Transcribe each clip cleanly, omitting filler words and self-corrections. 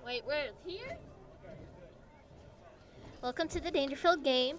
Wait, we're here? Welcome to the Daingerfield game.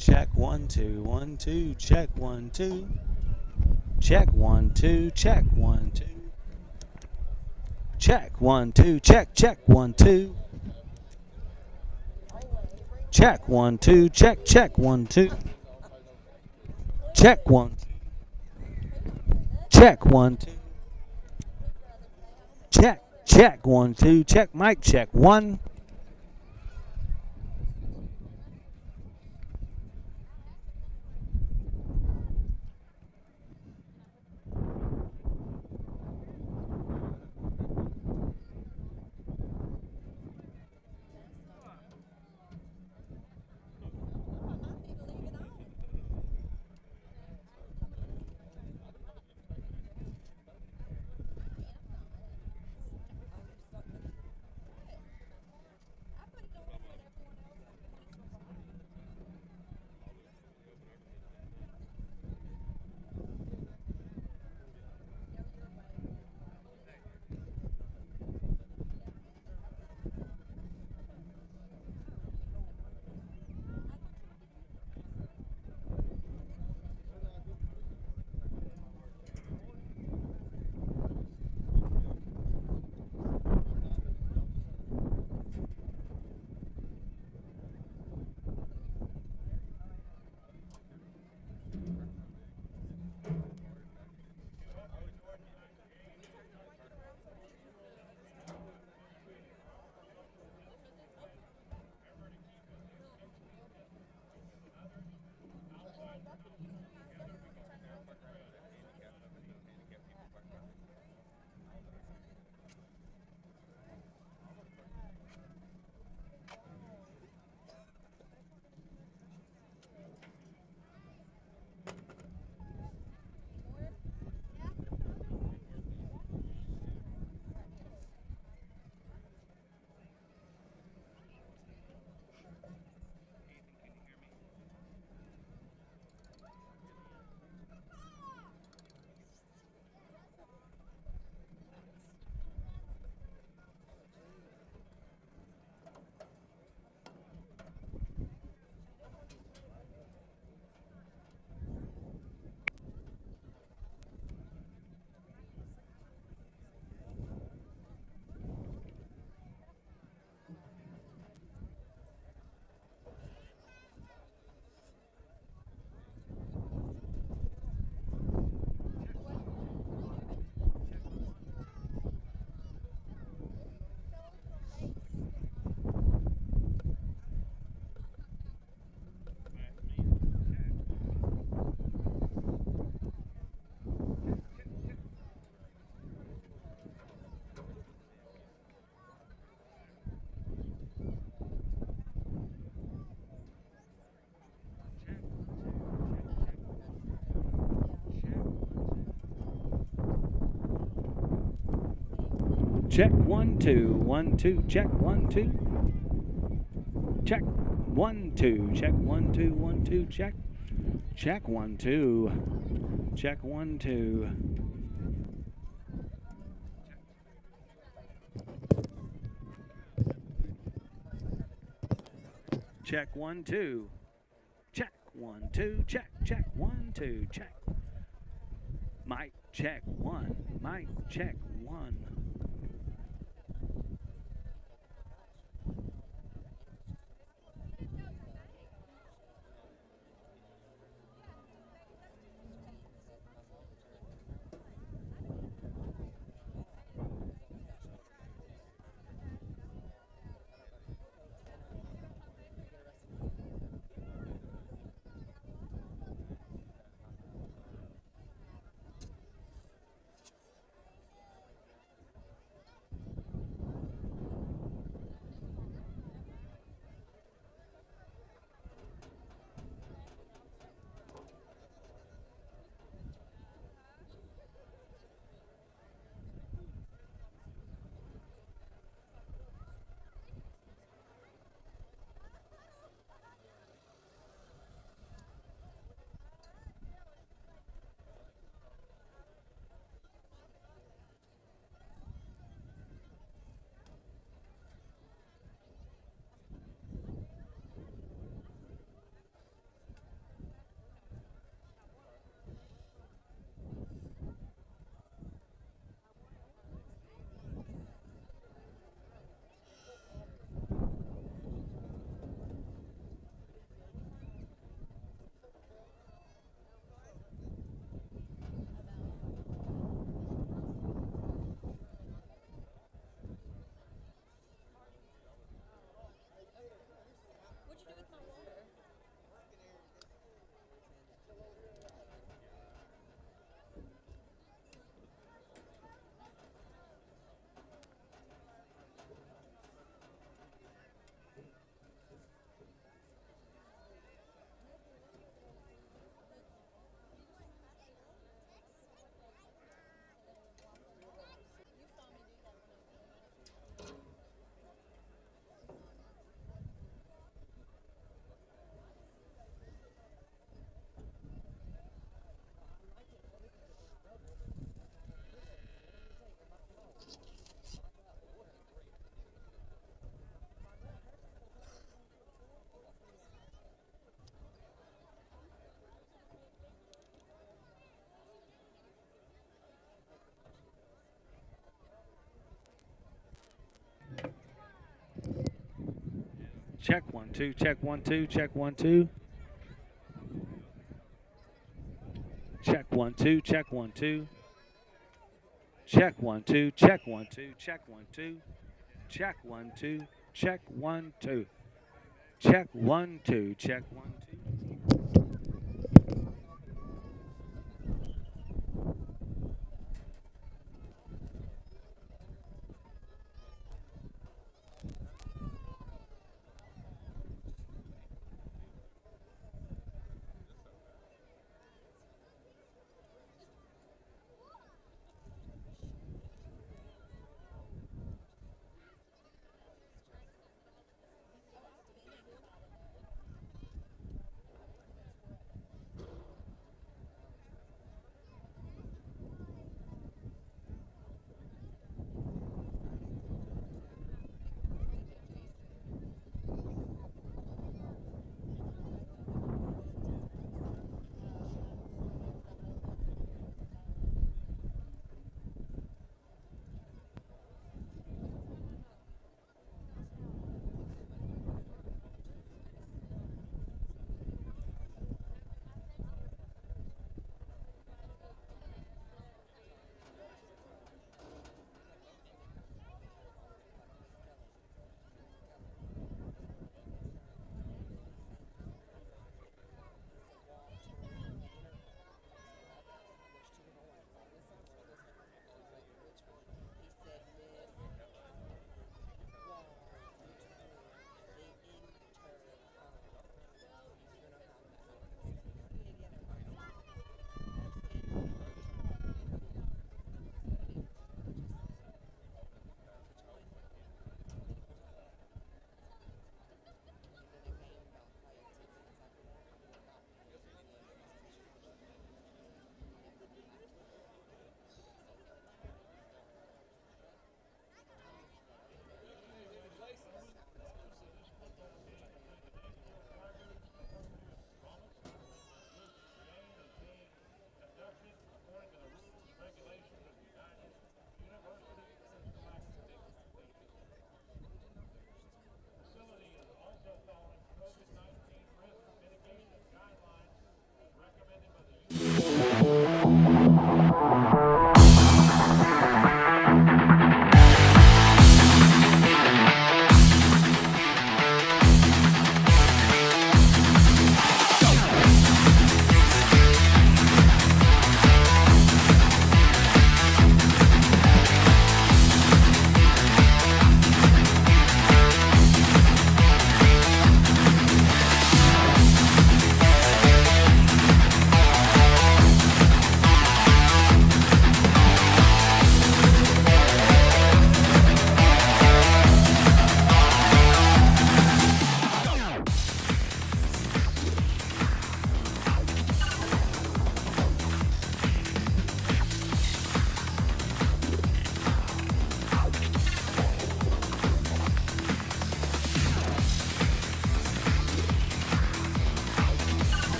Check 1 2 1 2. Check 1 2. Check 1 2. Check 1 2. Check 1 2. Check 1 2. Check 1 2. Check 1 2. Check 1. Check 1 2. Check 1 2. Check mic check 1. Check 1 2 1 2. Check 1 2. Check 1 2. Check 1 2 1 2. Check. Check 1 2. Check 1 2. Check 1 2. Check 1 2. Check 1 2. Check. Mic check 1. Mic check 1. Check 1 2. Check 1 2. Check 1 2. Check 1 2. Check 1 2. Check 1 2. Check 1 2. Check 1 2. Check 1 2. Check 1 2. Check 1 2. Check 1 2.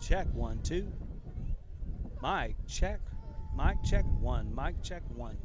Check 1 2. Mic check. Mic check 1. Mic check 1.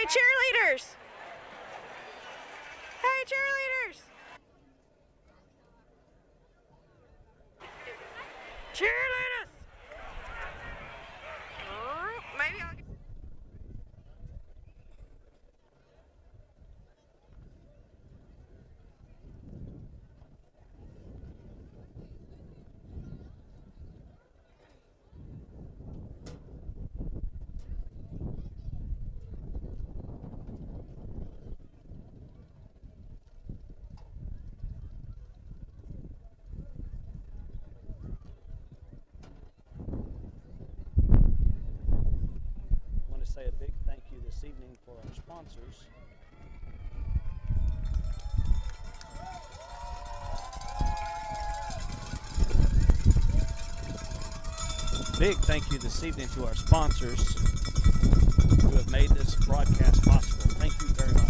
cheerleaders! Hey, cheerleaders! Cheerleaders! Maybe I'll get... Say a big thank you this evening for our sponsors. Big thank you this evening to our sponsors who have made this broadcast possible. Thank you very much.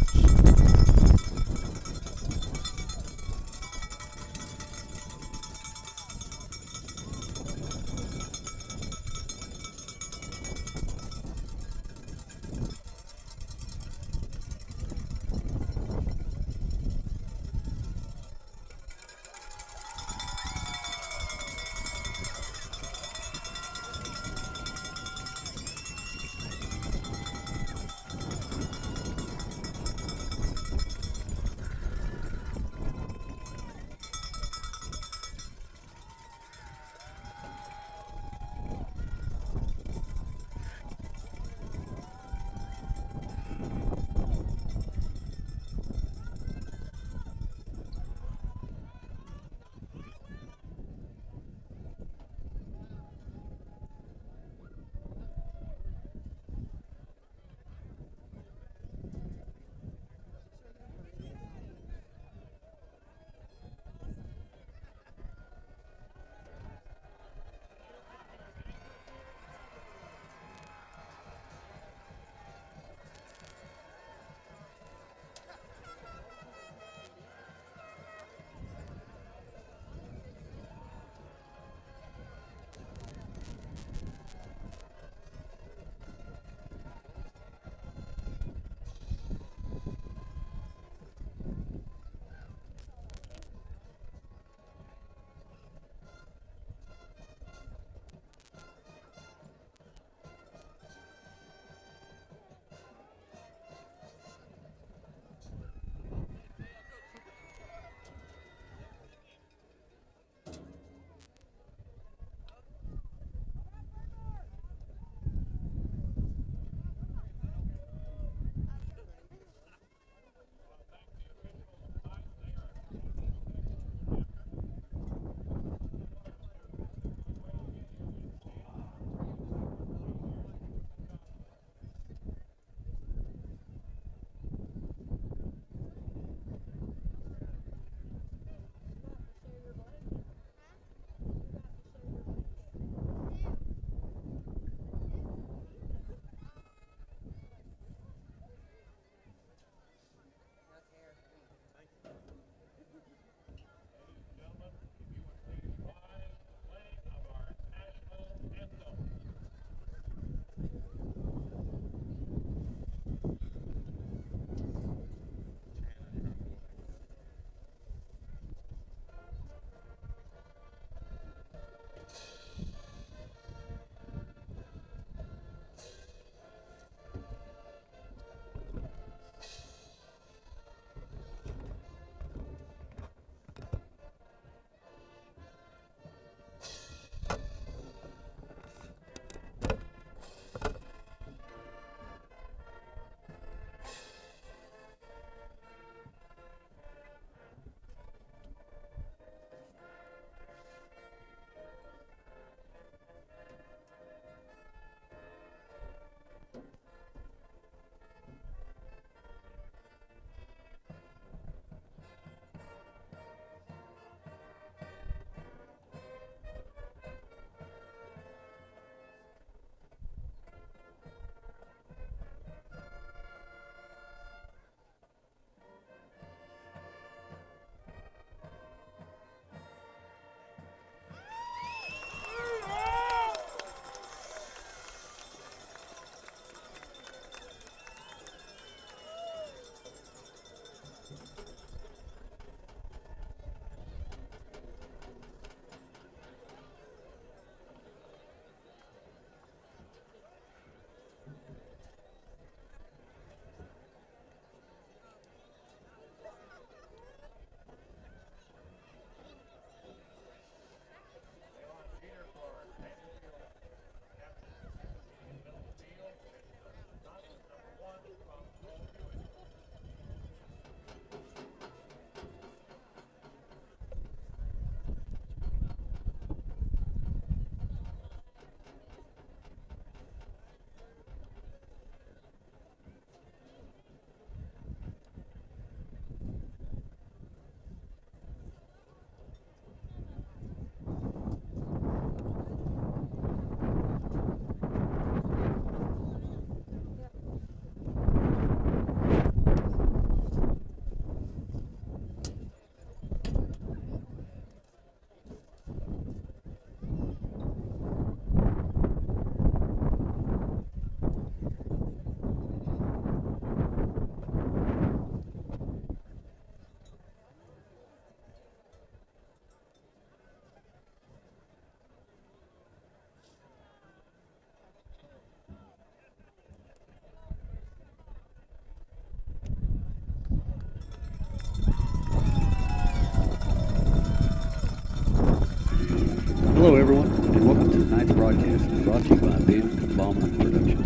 Hello, everyone, and welcome to tonight's broadcast, brought to you by Ben Bauman Productions.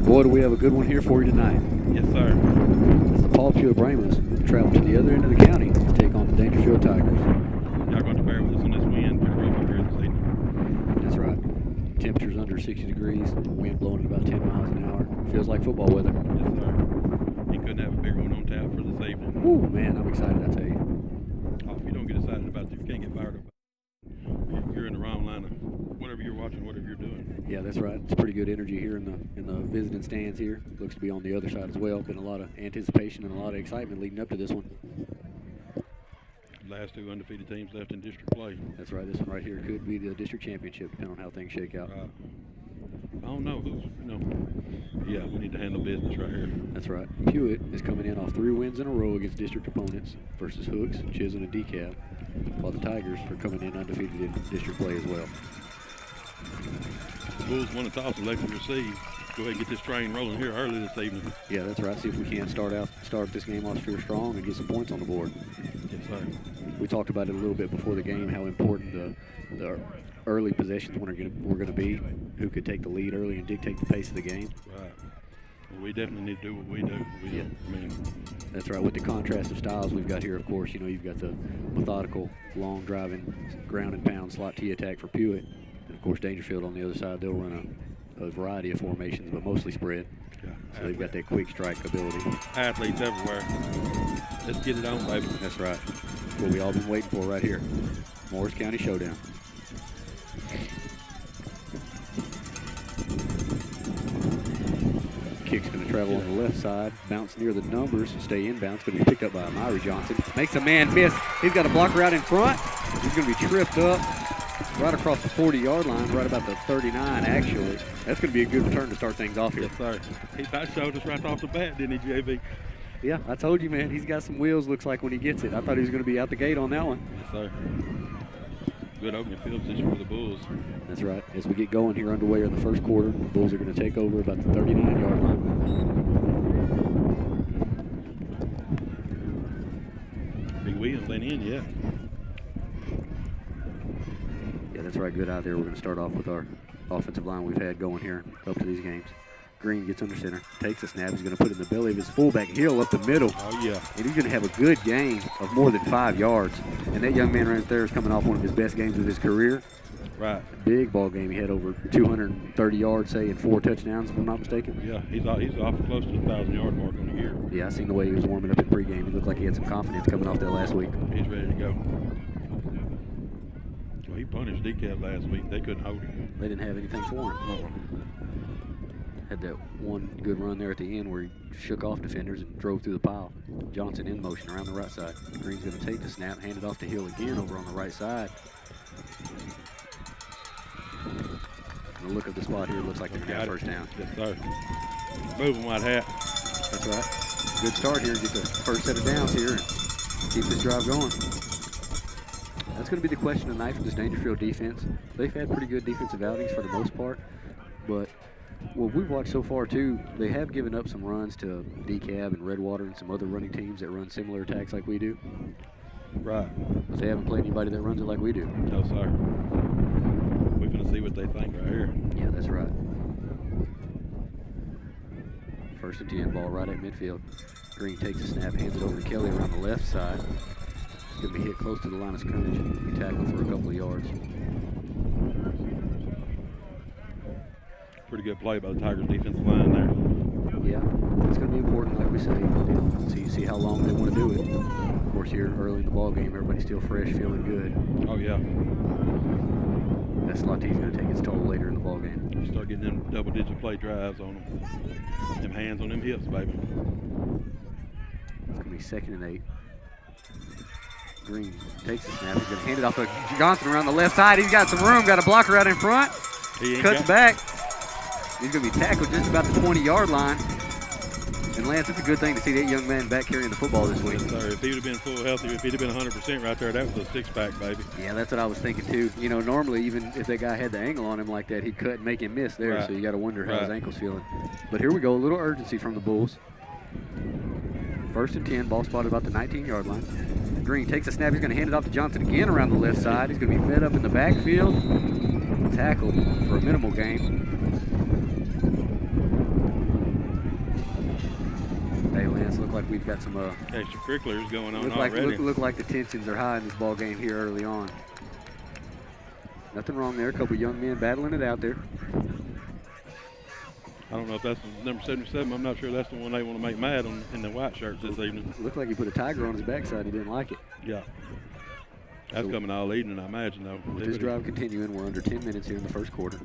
Boy, do we have a good one here for you tonight. Yes, sir. As the Paul Pewitt Brahmas travel to the other end of the county to take on the Daingerfield Tigers. Y'all going to bear with us on this wind. Pretty rough up here this evening. That's right. Temperatures under 60 degrees, wind blowing at about 10 miles an hour. Feels like football weather. Yes, sir. You couldn't have a bigger one on tap for this evening. Ooh, man, I'm excited, I tell you. Oh, if you don't get excited about it, you can't get fired up. You're in the wrong line of whatever you're watching, whatever you're doing. Yeah, that's right. It's pretty good energy here in the visiting stands here. Looks to be on the other side as well. Been a lot of anticipation and a lot of excitement leading up to this one. Last two undefeated teams left in district play. That's right. This one right here could be the district championship, depending on how things shake out. I don't know who's, yeah, we need to handle business right here. That's right. Pewitt is coming in off 3 wins in a row against district opponents versus Hooks, Chisholm, and DeKalb, while the Tigers are coming in undefeated in district play as well. The Bulls won a toss and elected to receive. Go ahead and get this train rolling here early this evening. Yeah, that's right. See if we can't start this game off real strong and get some points on the board. Yes, sir. We talked about it a little bit before the game, how important the early possessions were going to be, who could take the lead early and dictate the pace of the game. Right. Well, we definitely need to do what we do. Yeah. That's right. With the contrast of styles we've got here, of course, you've got the methodical, long driving, ground and pound slot T attack for Pewitt. And of course, Daingerfield on the other side, they'll run a variety of formations, but mostly spread. Yeah. So they've got that quick strike ability. Athletes everywhere. Let's get it on, baby. That's right. That's what we all been waiting for right here. Morris County Showdown. Kick's going to travel on the left side, bounce near the numbers, stay inbounds. Going to be picked up by Myrie Johnson. Makes a man miss. He's got a blocker out in front. He's going to be tripped up right across the 40-yard line, right about the 39, actually. That's going to be a good return to start things off here. Yes, sir. He about showed us right off the bat, didn't he, JB? Yeah, I told you, man. He's got some wheels, looks like, when he gets it. I thought he was going to be out the gate on that one. Yes, sir. Good opening field position for the Bulls. That's right. As we get going here underway in the first quarter, the Bulls are going to take over about the 39-yard line. Big Williams ain't in yet. Yeah, that's right. Good out there. We're going to start off with our offensive line we've had going here up to these games. Green gets under center, takes a snap. He's going to put it in the belly of his fullback, Hill, up the middle. Oh, yeah. And he's going to have a good gain of more than 5 yards. And that young man right there is coming off one of his best games of his career. Right. Big ball game. He had over 230 yards, say, and 4 touchdowns, if I'm not mistaken. Yeah, he's awful close to the 1,000-yard mark on the year. Yeah, I seen the way he was warming up in pregame. He looked like he had some confidence coming off that last week. He's ready to go. Well, he punished DeKalb last week. They couldn't hold him. They didn't have anything for him. Had that one good run there at the end where he shook off defenders and drove through the pile. Johnson in motion around the right side. Green's going to take the snap, hand it off to Hill again over on the right side. And the look of the spot here looks like they're going to have first down. Yes, sir. Moving white hat. That's right. Good start here. Get the first set of downs here and keep this drive going. That's going to be the question tonight for this Daingerfield defense. They've had pretty good defensive outings for the most part, but what we've watched so far, too, they have given up some runs to DeKalb and Redwater and some other running teams that run similar attacks like we do. Right. But they haven't played anybody that runs it like we do. No, sir. We're going to see what they think right here. Yeah, that's right. First and 10, ball right at midfield. Green takes a snap, hands it over to Kelly around the left side. He's going to be hit close to the line of scrimmage and be tackled for a couple of yards. Pretty good play by the Tigers defensive line there. Yeah, it's going to be important, like we say. See how long they want to do it. Of course, here early in the ball game, everybody's still fresh, feeling good. Oh, yeah. That slot T's going to take its toll later in the ball game. You start getting them double-digit play drives on them. Them hands on them hips, baby. It's going to be 2nd and 8. Green takes the snap. He's going to hand it off to Johnson around the left side. He's got some room, got a blocker out in front. Cuts back. He's going to be tackled just about the 20-yard line. And Lance, it's a good thing to see that young man back carrying the football this week. Yes, sir. If he would have been full healthy, if he'd have been 100% right there, that was a 6-pack, baby. Yeah, that's what I was thinking too. Normally even if that guy had the angle on him like that, he'd cut and make him miss there. Right. So you got to wonder how his ankle's feeling. But here we go, a little urgency from the Bulls. 1st and 10, ball spotted about the 19-yard line. Green takes a snap. He's going to hand it off to Johnson again around the left side. He's going to be met up in the backfield. Tackled for a minimal gain. Hey, Lance, look like we've got some extracurriculars going on already. Look like the tensions are high in this ball game here early on. Nothing wrong there. A couple young men battling it out there. I don't know if that's number 77. I'm not sure that's the one they want to make mad in the white shirts this evening. Looked like he put a tiger on his backside. He didn't like it. Yeah. That's coming all evening, I imagine, though. With this drive continuing, we're under 10 minutes here in the first quarter.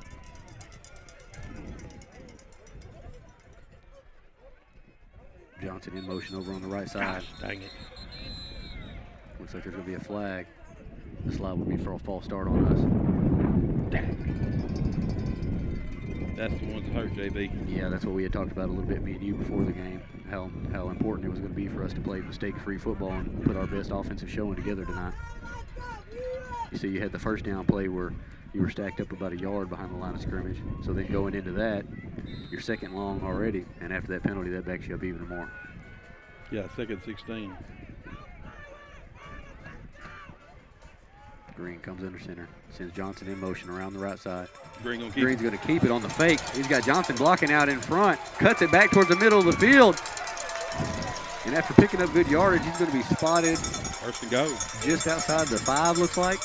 Johnson in motion over on the right side. Gosh, dang it. Looks like there's going to be a flag. The slide will be for a false start on us. Dang. That's the ones that hurt, JB. Yeah, that's what we had talked about a little bit, me and you, before the game, how important it was going to be for us to play mistake-free football and put our best offensive showing together tonight. You see, you had the first down play where you were stacked up about a yard behind the line of scrimmage. So then going into that, you're second long already, and after that penalty, that backs you up even more. Yeah, second 16. Green comes under center, sends Johnson in motion around the right side. Green's going to keep it on the fake. He's got Johnson blocking out in front, cuts it back towards the middle of the field. And after picking up good yardage, he's going to be spotted. First and go. Just outside the 5, looks like.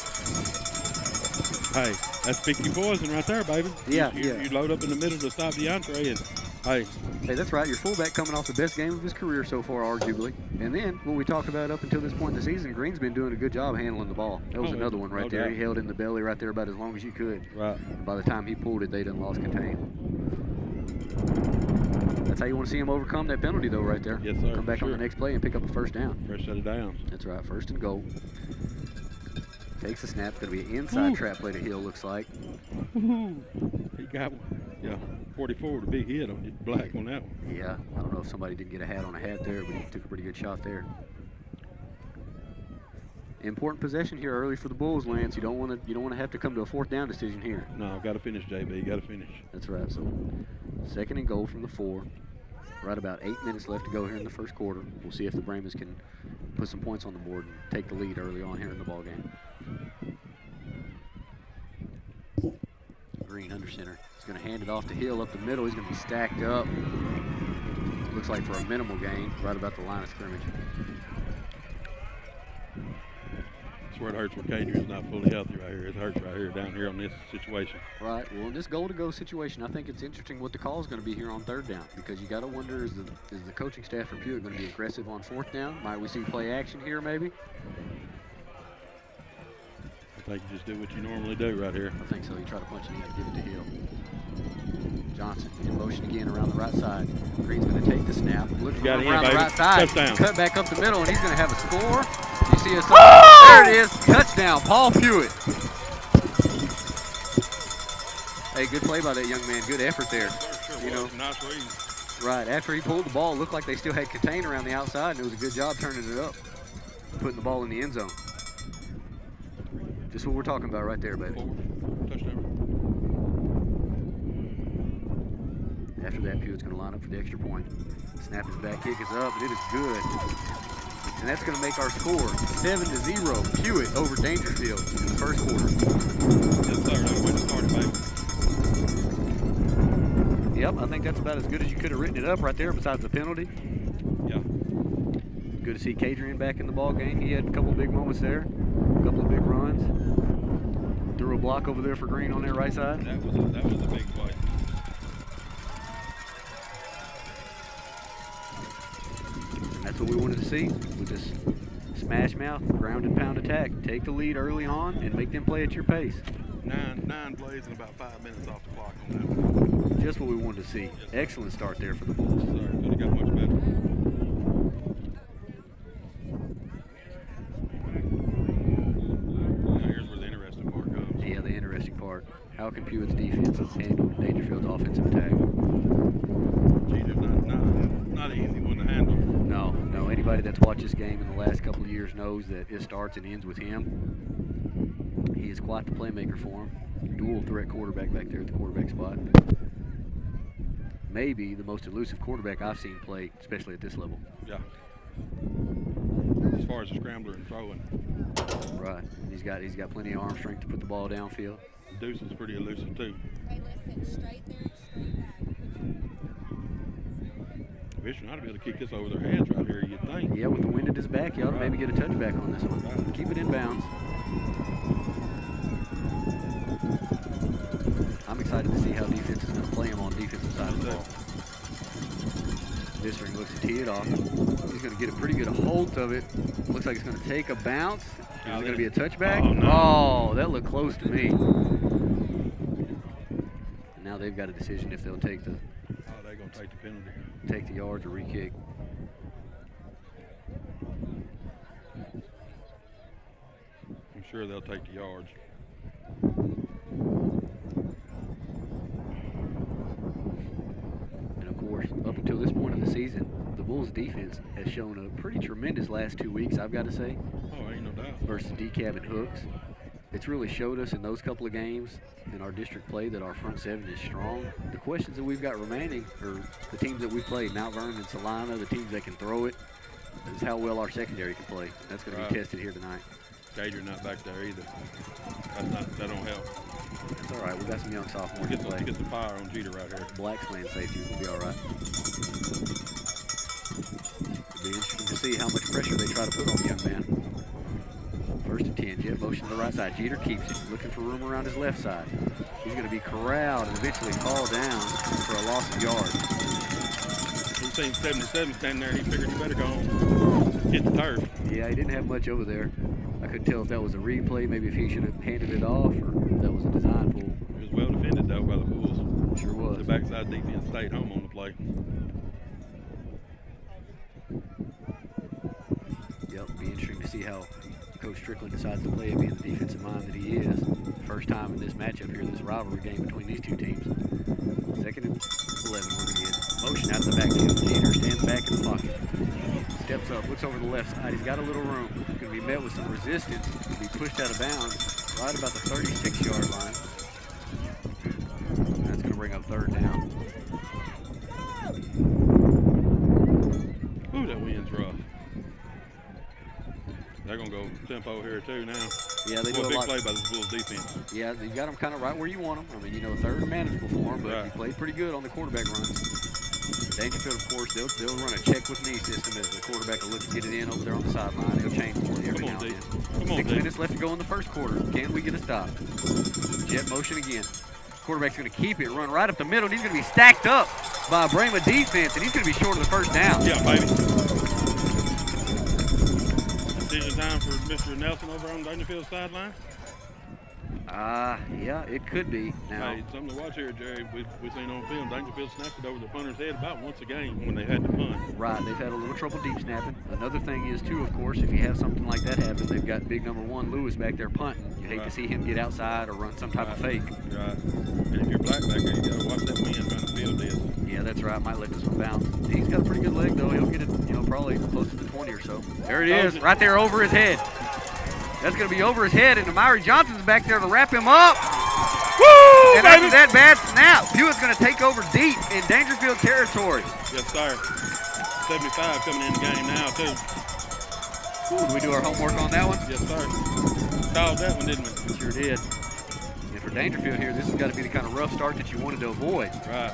Hey, that's picky poison right there, baby. Yeah, you load up in the middle to stop the entree, and hey, that's right. Your fullback coming off the best game of his career so far, arguably. And then what we talked about up until this point in the season, Green's been doing a good job handling the ball. That was another one right there. Doubt. He held in the belly right there about as long as you could. Right. And by the time he pulled it, they done lost contain. That's how you want to see him overcome that penalty, though, right there. Yes, sir. Come back on the next play and pick up a first down. Fresh set of downs. That's right. First and goal. Takes the snap. Going to be an inside trap play to Hill, looks like. He got one. Yeah, 44 with a big hit on the black on that one. Yeah, I don't know if somebody did get a hat on a hat there, but he took a pretty good shot there. Important possession here early for the Bulls, Lance. You don't want to have to come to a fourth down decision here. No, got to finish, JB. Got to finish. That's right. So, second and goal from the 4. Right about 8 minutes left to go here in the first quarter. We'll see if the Brahmas can put some points on the board and take the lead early on here in the ball game. Green under center. He's going to hand it off to Hill up the middle. He's going to be stacked up. Looks like for a minimal gain, right about the line of scrimmage. That's where it hurts when Cadrian's not fully healthy right here. It hurts right here, down here on this situation. Right. Well, in this goal-to-go situation, I think it's interesting what the call is going to be here on third down, because you got to wonder, is the coaching staff for Pewitt going to be aggressive on fourth down? Might we see play action here, maybe? I think you just do what you normally do right here. I think so. You try to punch it in and give it to Hill. Johnson in motion again around the right side. Green's going to take the snap. Looking around the right side. Touchdown. Cut back up the middle, and he's going to have a score. You see us. There it is. Touchdown, Paul Pewitt. Hey, good play by that young man. Good effort there. Sure you know, nice read. Right. After he pulled the ball, it looked like they still had contain around the outside, and it was a good job turning it up, putting the ball in the end zone. Just what we're talking about right there, baby. Touchdown. After that, Pewitt's going to line up for the extra point. Snap his back kick is up, and it is good. And that's going to make our score 7-0. Pewitt over Daingerfield in the first quarter. Yes, sir. That's when it started, baby. Yep, I think that's about as good as you could have written it up right there, besides the penalty. Yeah. Good to see Cadrian back in the ball game. He had a couple of big moments there, a couple of big runs. Threw a block over there for Green on their right side. That was a big play. That's what we wanted to see with this smash mouth, ground and pound attack. Take the lead early on and make them play at your pace. Nine plays and about 5 minutes off the clock on that one. Just what we wanted to see. Excellent start there for the Bulls. Sorry, could have got much better. Now here's where the interesting part comes. Yeah, the interesting part. How can Pewitt's defense handle Daingerfield's offensive attack? Gee, there's not an easy one to handle. No. Anybody that's watched this game in the last couple of years knows that it starts and ends with him. He is quite the playmaker for him. Dual threat quarterback back there at the quarterback spot. Maybe the most elusive quarterback I've seen play, especially at this level. Yeah. As far as the scrambler and throwing. Right. He's got plenty of arm strength to put the ball downfield. Deuce is pretty elusive too. Okay, listen, straight there, straight back. Bishop ought to be able to kick this over their heads right here, you'd think. Yeah, with the wind at his back, he ought to maybe get a touchback on this one. Right. Keep it in bounds. I'm excited to see how defense is going to play him on defensive side of the ball. Visering looks to tee it off. He's going to get a pretty good hold of it. Looks like it's going to take a bounce. Is it going to be a touchback? Oh, no. Oh, that looked close to me. Now they've got a decision if they'll take the They're going to take the penalty. take the yards or re-kick. I'm sure they'll take the yards. And of course, up until this point of the season, the Bulls defense has shown a pretty tremendous last 2 weeks, I've got to say, Oh, ain't no doubt. versus DeKalb and Hooks. It's really showed us in those couple of games in our district play that our front seven is strong. The questions that we've got remaining are the teams that we played, Mount Vernon and Salina, the teams that can throw it, is how well our secondary can play. That's going to be tested here tonight. Gager not back there either. That don't help. That's all right. We've got some young sophomores to play. Get the fire on Jeter right here. Black's playing safety. We'll be all right. It'll be interesting to see how much pressure they try to put on the young man. First and 10. Jet motion to the right side. Jeter keeps it. Looking for room around his left side. He's going to be corralled and eventually called down for a loss of yards. He's seen 77 standing there. He figured he better go on. Hit the turf. Yeah, he didn't have much over there. I couldn't tell if that was a replay, maybe if he should have handed it off, or if that was a design pull. He was well defended, though, by the Bulls. Sure was. The backside defense stayed home on the play. Yep, be interesting to see how Coach Strickland decides to play it, being the defensive mind that he is. First time in this matchup here, this rivalry game between these two teams. Second and 11, we're going to get motion out of the backfield. Jeter stands back in the pocket. Steps up, looks over the left side. He's got a little room. He's going to be met with some resistance. He'll be pushed out of bounds right about the 36-yard line. That's going to bring up third down. Ooh, that wind's rough. They're going to go tempo here, too, now. Yeah, they do a big lot. play by the Bulls defense. Yeah, you got them kind of right where you want them. I mean, you know, third and manageable for them, but Right. he played pretty good on the quarterback runs. Daingerfield, of course, they'll run a check with me system as the quarterback will look to get it in over there on the sideline. He'll change for you every Come on, now and D. then. Come on, 6 D. minutes left to go in the first quarter. Can we get a stop? Jet motion again. Quarterback's going to keep it, run right up the middle, and he's going to be stacked up by a Brahma defense, and he's going to be short of the first down. Yeah, baby. Decision time for Mr. Nelson over on Daingerfield sideline. Yeah, it could be. Now, Hey, something to watch here, Jerry. We seen on film, Daingerfield snapped it over the punter's head about once a game when they had to punt. right, they've had a little trouble deep snapping. Another thing is, too, of course, if you have something like that happen, they've got big number 1 Lewis back there punting. You hate to Right. see him get outside or run some type of fake. Right. And if you're black back there, you got to watch that wind around the field is. Yeah, that's right. Might let this one bounce. He's got a pretty good leg, though. He'll get it, probably close to the 20 or so. There it is, right there over his head. That's going to be over his head, and Amari Johnson's back there to wrap him up. Woo, And after that bad snap, Pewitt's going to take over deep in Daingerfield territory. Yes, sir. 75 coming in the game now, too. Did we do our homework on that one? Yes, sir. Called that one, didn't we? Sure did. And for Daingerfield here, this has got to be the kind of rough start that you wanted to avoid. Right.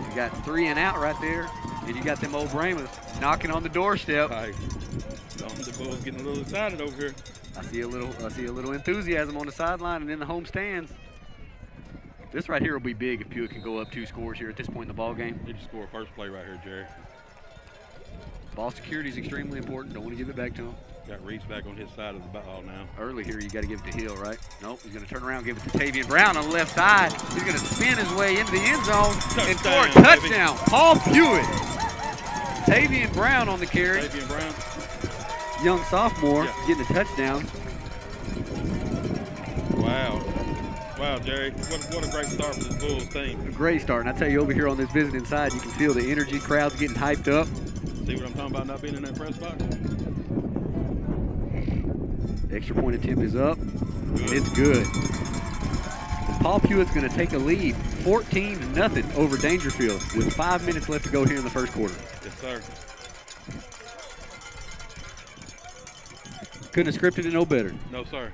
You got 3 and out right there, and you got them old Brahmas knocking on the doorstep. Hey, the Bulls getting a little excited over here. I see a little enthusiasm on the sideline and in the home stands. This right here will be big if Pewitt can go up 2 scores here at this point in the ball game. Need to score first play right here, Jerry. Ball security is extremely important. Don't want to give it back to him. Got Reese back on his side of the ball now. Early here, you got to give it to Hill, right? Nope, he's going to turn around and give it to Tavian Brown on the left side. He's going to spin his way into the end zone and score a touchdown. Paul Pewitt. Tavian Brown on the carry. Tavian Brown. Young sophomore getting a touchdown. Wow. Wow, Jerry. What a great start for this Bulls team. A great start. And I tell you, over here on this visiting side, you can feel the energy. Crowd's getting hyped up. See what I'm talking about not being in that press box? Extra point attempt is up, and it's good. And Paul Pewitt's going to take a lead, 14-0 over Daingerfield, with 5 minutes left to go here in the first quarter. Yes, sir. Couldn't have scripted it no better. No, sir.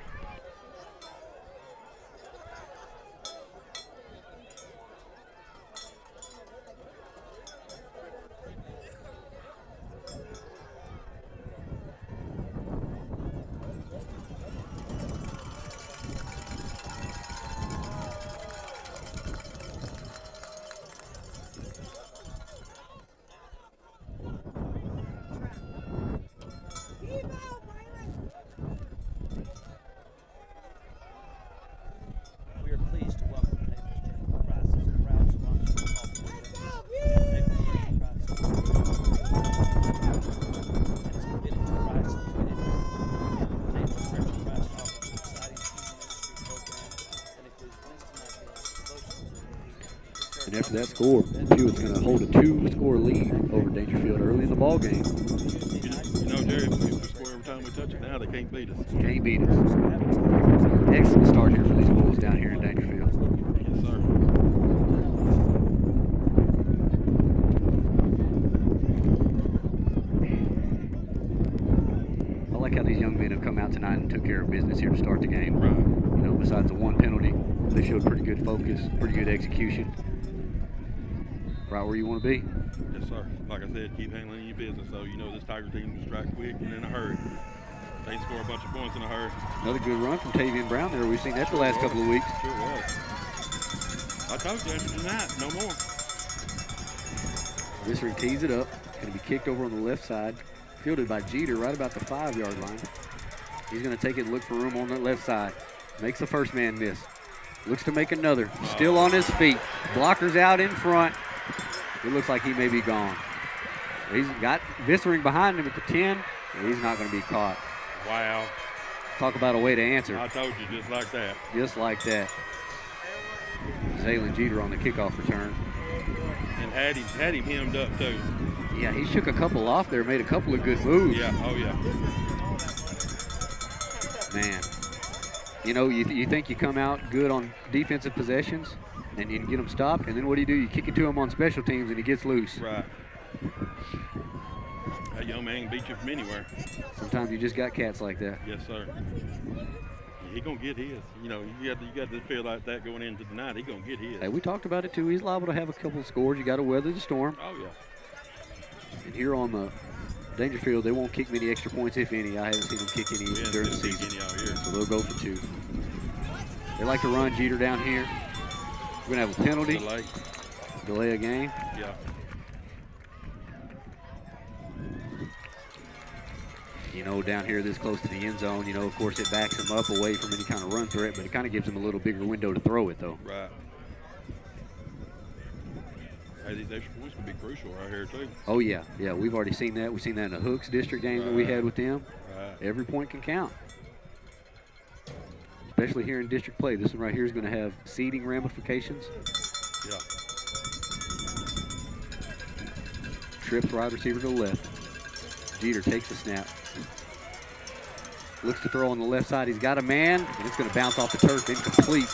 We are pleased to welcome Naples Training Price as a proud sponsor of Coffee Weekend. Naples Training Price is committed to Price and committed. Naples Training Price offers an exciting student ministry program that includes Wednesday night meals, devotions, And after that score, Pewitt's going to hold a 2-score lead over Daingerfield early in the ball game. You know, Jerry, if we score every time we touch it now, they can't beat us. Can't beat us. Excellent start here for these Bulls down here in Daingerfield. Yes, sir. I like how these young men have come out tonight and took care of business here to start the game. Right. You know, besides the one penalty, they showed pretty good focus, pretty good execution. Right where you want to be. Yes, sir. Like I said, keep handling your business. So, you know, this Tiger team will strike quick and in a hurry. They score a bunch of points in a hurry. Another good run from Tavian Brown there. We've seen that the last couple of weeks. Sure was. I told you after tonight, no more. Visser tees it up. Going to be kicked over on the left side. Fielded by Jeter right about the 5-yard line. He's going to take it and look for room on that left side. Makes the first man miss. Looks to make another. Still on his feet. Blockers out in front. It looks like he may be gone. He's got Vissering behind him at the 10. And he's not going to be caught. Wow. Talk about a way to answer. I told you, just like that. Just like that. Zaylen Jeter on the kickoff return. And had him hemmed up, too. Yeah, he shook a couple off there, made a couple of good moves. Yeah, oh, yeah. Man, you know, you think you come out good on defensive possessions and you can get them stopped, and then what do? You kick it to him on special teams and he gets loose. Right. That young man can beat you from anywhere. Sometimes you just got cats like that. Yes, sir. He gonna get his. You know, you got to feel like that going into tonight. He gonna get his. Hey, we talked about it too. He's liable to have a couple of scores. You got to weather the storm. Oh yeah. And here on the Daingerfield, they won't kick many extra points, if any. I haven't seen them kick any during the season. Any out here. So they'll go for 2. They like to run Jeter down here. We're gonna have a penalty. Delay a game. Yeah. You know, down here this close to the end zone, you know, of course it backs him up away from any kind of run threat, but it kind of gives him a little bigger window to throw it, though. Right. Hey, these extra points could be crucial right here, too. Oh, yeah. Yeah, we've already seen that. We've seen that in the Hooks district game that we had with them. Right. Every point can count. Especially here in district play. This one right here is going to have seeding ramifications. Yeah. Trips wide receiver to the left. Jeter takes the snap. Looks to throw on the left side. He's got a man, and it's going to bounce off the turf, incomplete.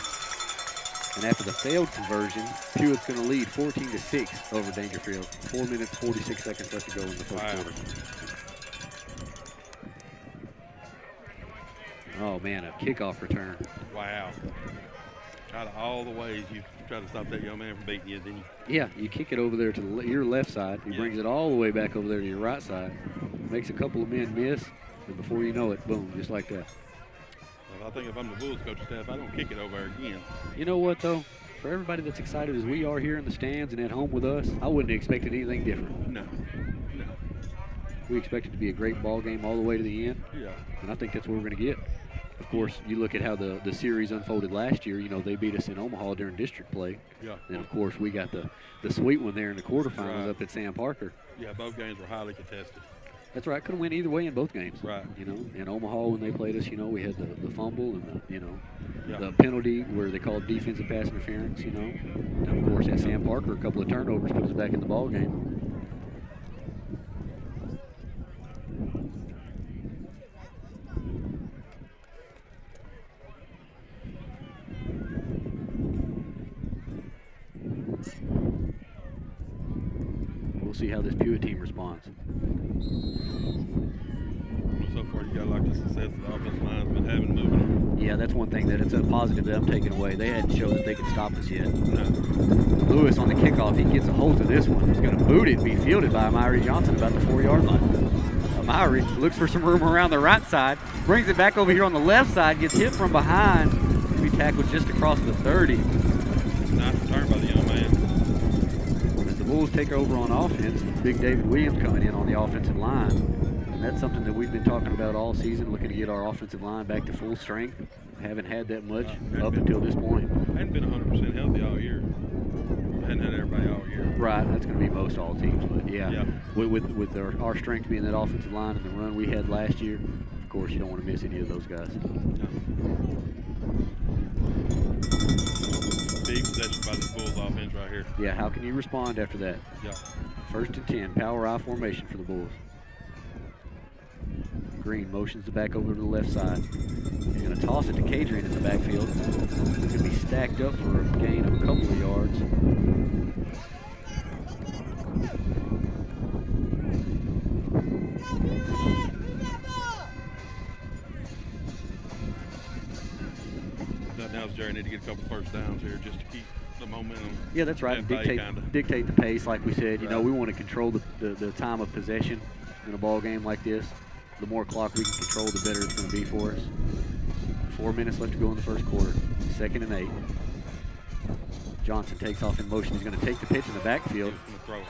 And after the failed conversion, Pewitt's going to lead 14-6 over Daingerfield. 4 minutes, 46 seconds left to go in the first quarter. Oh, man, a kickoff return. Wow. Out of all the ways you try to stop that young man from beating you, then you... Yeah, you kick it over there to your left side. He brings it all the way back over there to your right side. Makes a couple of men miss, and before you know it, boom, just like that. Well, I think if I'm the Bulls coaching staff, I don't kick it over again. You know what, though? For everybody that's excited as we are here in the stands and at home with us, I wouldn't have expected anything different. No. We expect it to be a great ball game all the way to the end. Yeah. And I think that's what we're going to get. Of course, you look at how the series unfolded last year. You know, they beat us in Omaha during district play. Yeah. And, of course, we got the sweet one there in the quarterfinals Right. up at Sam Parker. Yeah, both games were highly contested. That's right. Could have went either way in both games. Right. You know, in Omaha when they played us, you know, we had the fumble and Yeah. the penalty where they called defensive pass interference, you know. And, of course, at Sam Parker, a couple of turnovers put us back in the ball game. We'll see how this Pewitt team responds. We'll so far, you got like the success the offensive line's been having moving them. Yeah, that's one thing that it's a positive that I'm taking away. They hadn't shown that they could stop us yet. No. Lewis on the kickoff, he gets a hold of this one. He's going to boot it and be fielded by Myrie Johnson about the 4-yard line. Myrie looks for some room around the right side, brings it back over here on the left side, gets hit from behind. He'll be tackled just across the 30. Nice return by the young man. As the Bulls take over on offense, Big David Williams coming in on the offensive line. And that's something that we've been talking about all season, looking to get our offensive line back to full strength. Haven't had that much up until this point. Hadn't been 100% healthy all year. Hadn't had everybody all year. Right, that's going to be most all teams, but Yeah. with our strength being that offensive line and the run we had last year, of course you don't want to miss any of those guys. Big possession by the Bulls offense right here. Yeah, how can you respond after that? Yeah. 1st and 10, power I formation for the Bulls. Green motions the back over to the left side. He's going to toss it to Kadrian in the backfield. He's going to be stacked up for a gain of a couple of yards. Now Jerry need to get a couple first downs here just to keep the momentum. Yeah, that's right. at bay, kinda. Dictate the pace, like we said. You know, Right. we want to control the time of possession in a ball game like this. The more clock we can control, the better it's going to be for us. 4 minutes left to go in the first quarter. 2nd and 8. Johnson takes off in motion. He's going to take the pitch in the backfield. He's gonna throw it.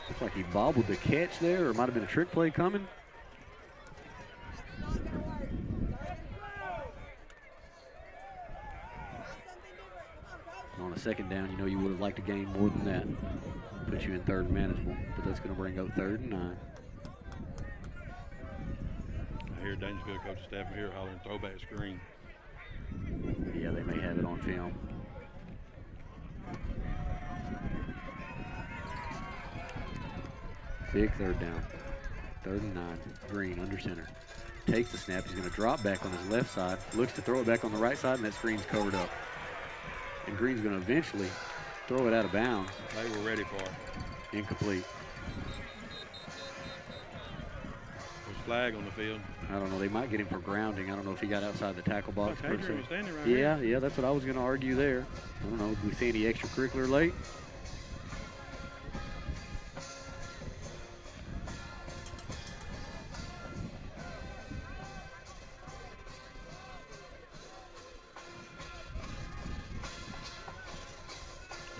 Looks like he bobbled the catch there, or it might have been a trick play coming. On a 2nd down, you know you would have liked to gain more than that. Put you in 3rd and manageable, but that's going to bring up 3rd and 9. I hear Daingerfield coach staff here hollering throwback screen. Yeah, they may have it on film. Big 3rd down. 3rd and 9. Green under center. Takes the snap. He's going to drop back on his left side. Looks to throw it back on the right side, and that screen's covered up. And Green's going to eventually throw it out of bounds. They were ready for it. Incomplete. There's flag on the field. I don't know. They might get him for grounding. I don't know if he got outside the tackle box. Look, per Hadrian se. was standing right here. Yeah, that's what I was going to argue there. I don't know. Do we see any extracurricular late?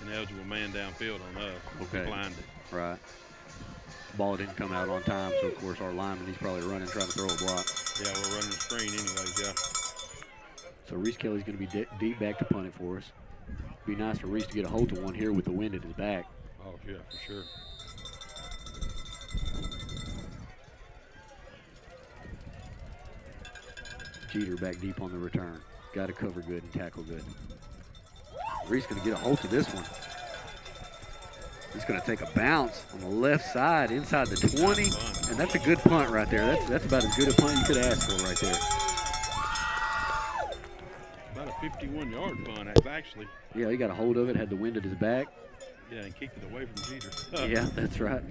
Ineligible man downfield on us. Okay. Blinded. Right. Ball didn't come out on time, so of course our lineman, he's probably running, trying to throw a block. Yeah, we're running the screen anyways, yeah. So Reese Kelly's going to be deep back to punt it for us. Be nice for Reese to get a hold of one here with the wind at his back. Oh, yeah, for sure. Jeter back deep on the return. Got to cover good and tackle good. Reese going to get a hold of this one. He's going to take a bounce on the left side inside the 20, and that's a good punt right there. That's about as good a punt you could ask for right there. About a 51-yard punt, that's actually. Yeah, he got a hold of it, had the wind at his back. Yeah, and kicked it away from Jeter. Yeah, that's right.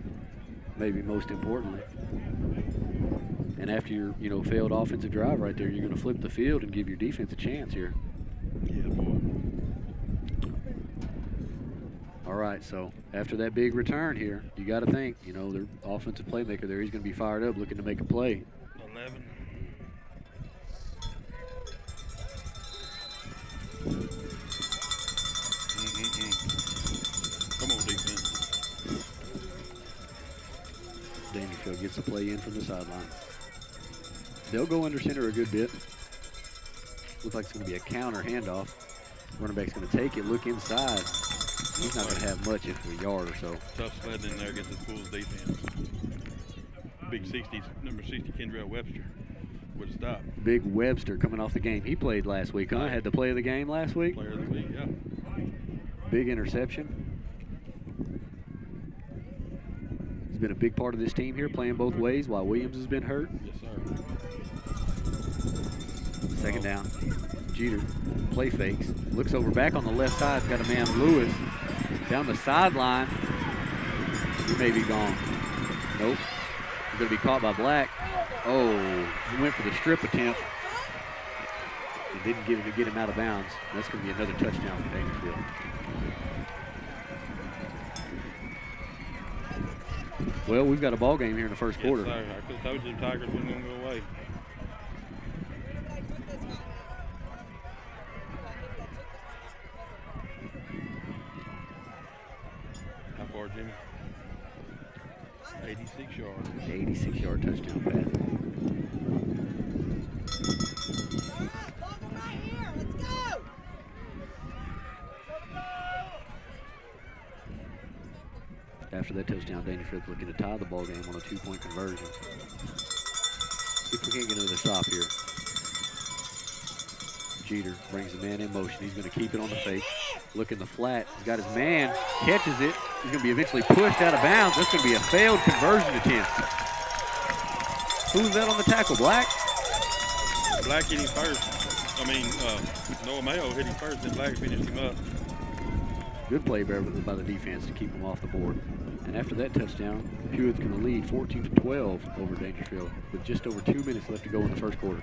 Maybe most importantly. And after your, failed offensive drive right there, you're going to flip the field and give your defense a chance here. Yeah, boy. All right, so after that big return here, you got to think, their offensive playmaker there, he's going to be fired up looking to make a play. 11. Come on, defense. Daingerfield gets the play in from the sideline. They'll go under center a good bit. Looks like it's going to be a counter handoff. Running back's going to take it, look inside. He's not going to have much, if a yard or so. Tough sledding in there against this Bulls defense. Big 60s, number 60, Kendrell Webster would have stopped. Big Webster coming off the game. He played last week, huh? Had the play of the game last week. Player of the week, yeah. Big interception. He's been a big part of this team here, playing both ways while Williams has been hurt. Yes, sir. 2nd down. Jeter play fakes. Looks over back on the left side. Got a man, Lewis, down the sideline. He may be gone. Nope. He's going to be caught by Black. Oh, he went for the strip attempt. And didn't get him out of bounds. That's going to be another touchdown for Daingerfield. Well, we've got a ball game here in the first quarter. Yes, sir. I could have told you the Tigers weren't going to go away. How far, Jimmy? 86 yards. 86-yard touchdown pass. After that touchdown, Daingerfield's looking to tie the ball game on a 2-point conversion. See if we can't get another stop here. Jeter brings the man in motion. He's going to keep it on the fake. Look in the flat. He's got his man, catches it. He's going to be eventually pushed out of bounds. That's going to be a failed conversion attempt. Who's that on the tackle, Black? Black hit him first. I mean, Noah Mayo hit him first, then Black finished him up. Good play by the defense to keep him off the board. And after that touchdown, Pewitt's going to lead 14-12 over Daingerfield with just over 2 minutes left to go in the first quarter.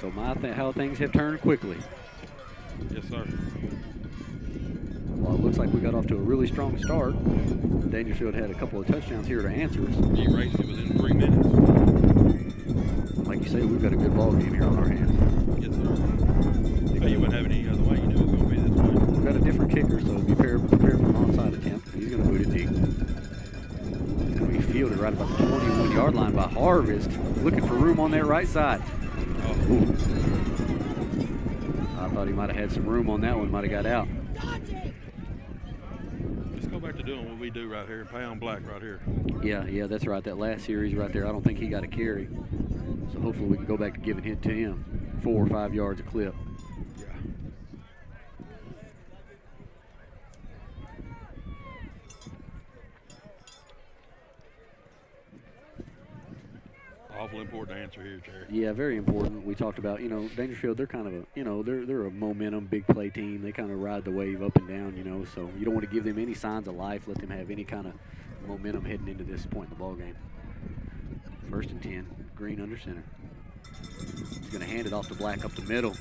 So how things have turned quickly. Yes, sir. Well, it looks like we got off to a really strong start. Daingerfield had a couple of touchdowns here to answer us. He raced it within 3 minutes. Like you say, we've got a good ball game here on our hands. Yes, sir. But you wouldn't have it any other way. You knew it was going to be this way. We've got a different kicker, so be prepared for an onside attempt. He's going to put it deep. It's going to be fielded right about the 21-yard line by Harvest. Looking for room on that right side. Ooh. I thought he might have had some room on that one, might have got out. Let's go back to doing what we do right here, pound Black right here. Yeah, that's right. That last series right there, I don't think he got a carry. So hopefully we can go back to giving it to him. 4 or 5 yards a clip. Yeah. Awful important answer here, Jerry. Yeah, very important. We talked about, Daingerfield, they're kind of a, they're a momentum, big play team. They kind of ride the wave up and down, so you don't want to give them any signs of life, let them have any kind of momentum heading into this point in the ball game. 1st and 10, Green under center. He's going to hand it off to Black up the middle.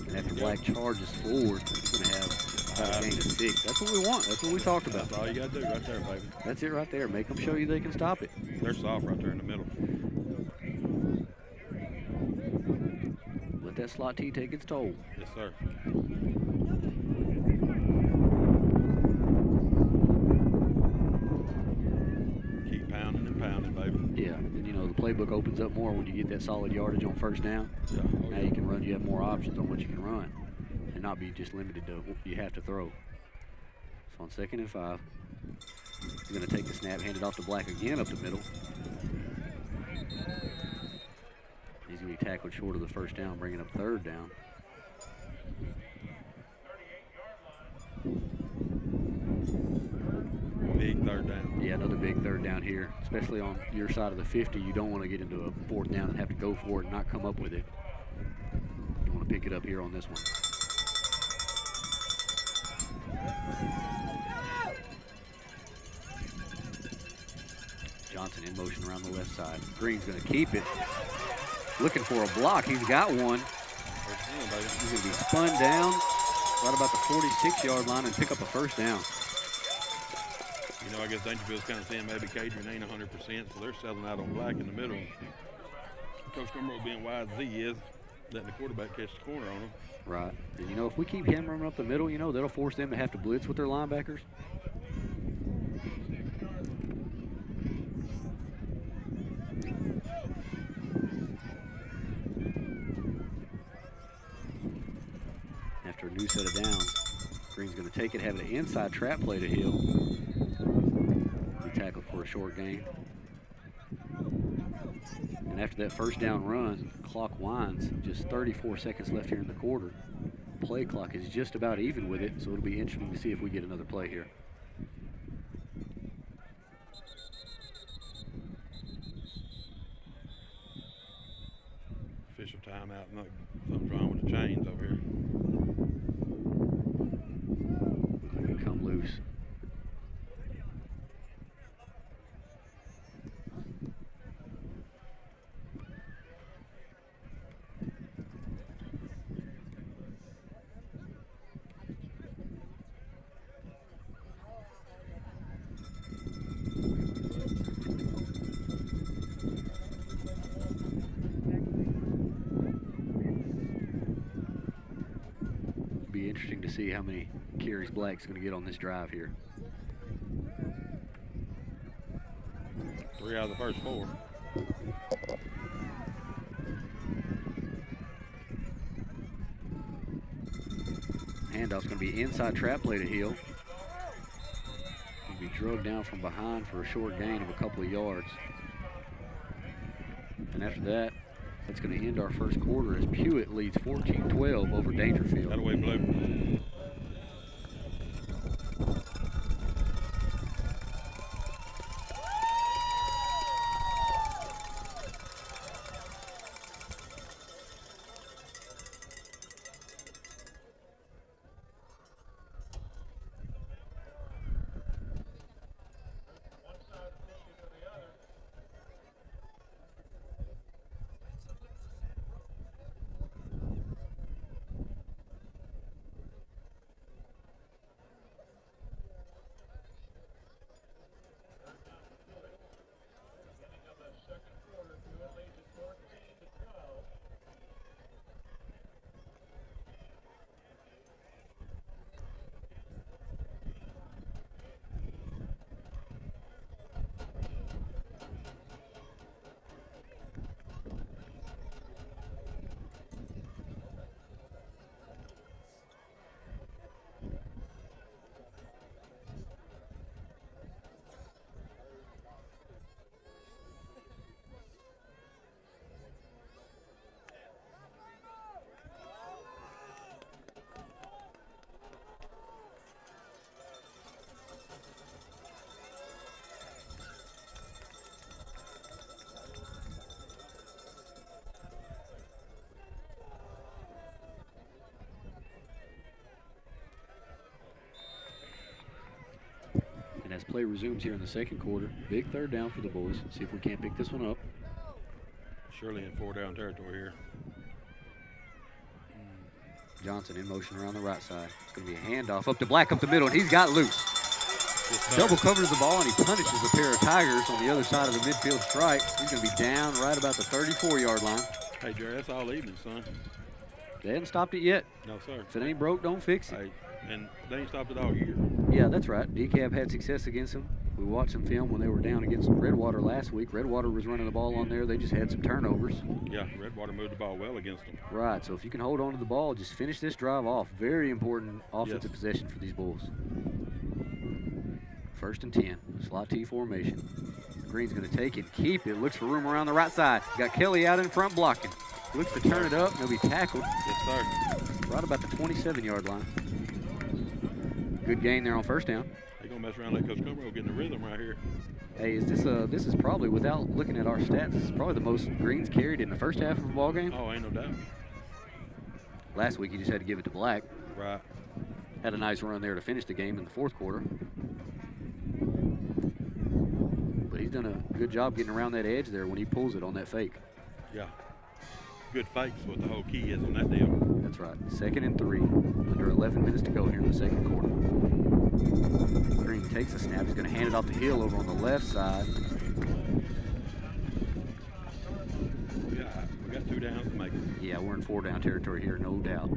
And after Black charges forward, he's going to have about a gain of 6. That's what we want. That's what we talked about. That's all you got to do right there, baby. That's it right there. Make them show you they can stop it. They're soft right there in the middle. Let that slot T take its toll. Yes, sir. Keep pounding and pounding, baby. Yeah, and the playbook opens up more when you get that solid yardage on 1st down. Yeah. Now you can run. You have more options on what you can run, and not be just limited to what you have to throw. So on 2nd and 5, he's going to take the snap, hand it off to Black again up the middle. He's going to be tackled short of the 1st down, bringing up 3rd down. Big 3rd down. Yeah, another big 3rd down here, especially on your side of the 50. You don't want to get into a 4th down and have to go for it and not come up with it. You want to pick it up here on this one. Johnson in motion around the left side. Green's going to keep it. Looking for a block. He's got one. He's going to be spun down right about the 46-yard line and pick up a 1st down. I guess Daingerfield's kind of saying maybe Cadron ain't 100%, so they're selling out on Black in the middle. Coach Cumberland being wise as he is, letting the quarterback catch the corner on him. Right. And, you know, if we keep hammering up the middle, you know, that'll force them to have to blitz with their linebackers. After a new set of downs, Green's going to take it, have an inside trap play to Hill. He tackled for a short gain. And after that first down run, clock winds, just 34 seconds left here in the quarter. Play clock is just about even with it, so it'll be interesting to see if we get another play here. Official timeout. Something's wrong with the chains over here. Looks like it come loose. Interesting to see how many carries Black's going to get on this drive here. 3 out of the first 4. Handoff's going to be inside trap play to Hill. He'll be drugged down from behind for a short gain of a couple of yards. And after that, that's going to end our first quarter as Pewitt leads 14-12 over Daingerfield. That away blue. And as play resumes here in the second quarter, big third down for the Bulls. See if we can't pick this one up. Surely in 4-down territory here. Johnson in motion around the right side. It's going to be a handoff up to Black up the middle, and he's got loose. Double covers the ball, and he punishes a pair of Tigers on the other side of the midfield stripe. He's going to be down right about the 34-yard line. Hey, Jerry, that's all evening, son. They haven't stopped it yet. No, sir. If it ain't broke, don't fix it. Hey, and they ain't stopped it all year. Yeah, that's right. DCAB had success against them. We watched some film when they were down against Redwater last week. Redwater was running the ball on there. They just had some turnovers. Yeah, Redwater moved the ball well against them. Right, so if you can hold on to the ball, just finish this drive off. Very important offensive possession for these Bulls. 1st and 10, slot T formation. Green's going to take it, keep it, looks for room around the right side. Got Kelly out in front blocking. Looks to turn it up, and he'll be tackled. Yes, sir. Right about the 27-yard line. Good gain there on 1st down. They're going to mess around and let Coach Cumberland get in the rhythm right here. Hey, is this is probably, without looking at our stats, this is probably the most Greens carried in the first half of a ball game. Oh, ain't no doubt. Last week, he just had to give it to Black. Right. Had a nice run there to finish the game in the 4th quarter. But he's done a good job getting around that edge there when he pulls it on that fake. Yeah. Good fakes what the whole key is on that deal. That's right. 2nd and 3. Under 11 minutes to go here in the 2nd quarter. Green takes a snap. He's going to hand it off to Hill over on the left side. Yeah. got 2 downs to make it. Yeah, we're in 4-down territory here, no doubt.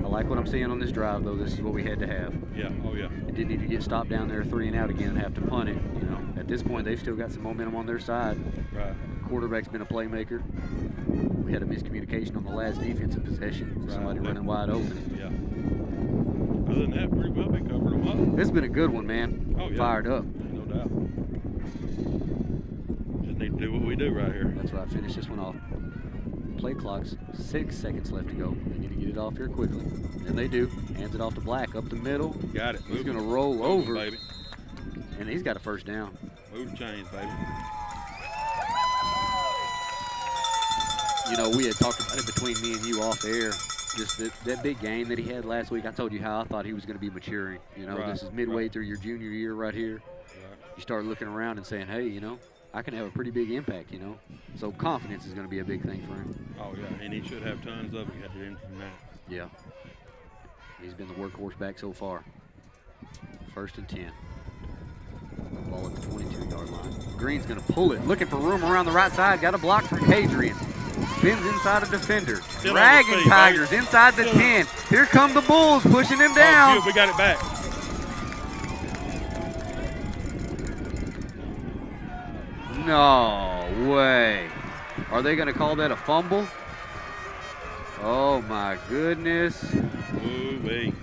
I like what I'm seeing on this drive, though. This is what we had to have. Yeah, oh yeah. It didn't need to get stopped down there 3 and out again and have to punt it. You know, at this point, they've still got some momentum on their side. Right. Quarterback's been a playmaker. We had a miscommunication on the last defensive possession. Right. Somebody running wide open. Yeah. Other than that, pretty well been covering them up. This has been a good one, man. Oh, yeah. Fired up. No doubt. Just need to do what we do right here. That's right. Finish this one off. Play clock's 6 seconds left to go. They need to get it off here quickly. And they do. Hands it off to Black up the middle. Got it. He's Moving. going to roll Moving, over. baby. And he's got a first down. Move the chains, baby. You know, we had talked about it between me and you off air. Just that big game that he had last week. I told you how I thought he was going to be maturing. You know, Right, this is midway right. through your junior year right here. Right. You start looking around and saying, hey, you know, I can have a pretty big impact, you know. So confidence is going to be a big thing for him. Oh, yeah, and he should have tons of it headed in from that. Yeah. He's been the workhorse back so far. 1st and 10. Ball at the 22-yard line. Green's going to pull it. Looking for room around the right side. Got a block for Hadrian. Spins inside a defender. Still on Dragging his feet, Tigers baby. inside the Still 10. Here come the Bulls pushing him Oh, down. good, we got it back. No way. Are they going to call that a fumble? Oh, my goodness. Ooh-wee.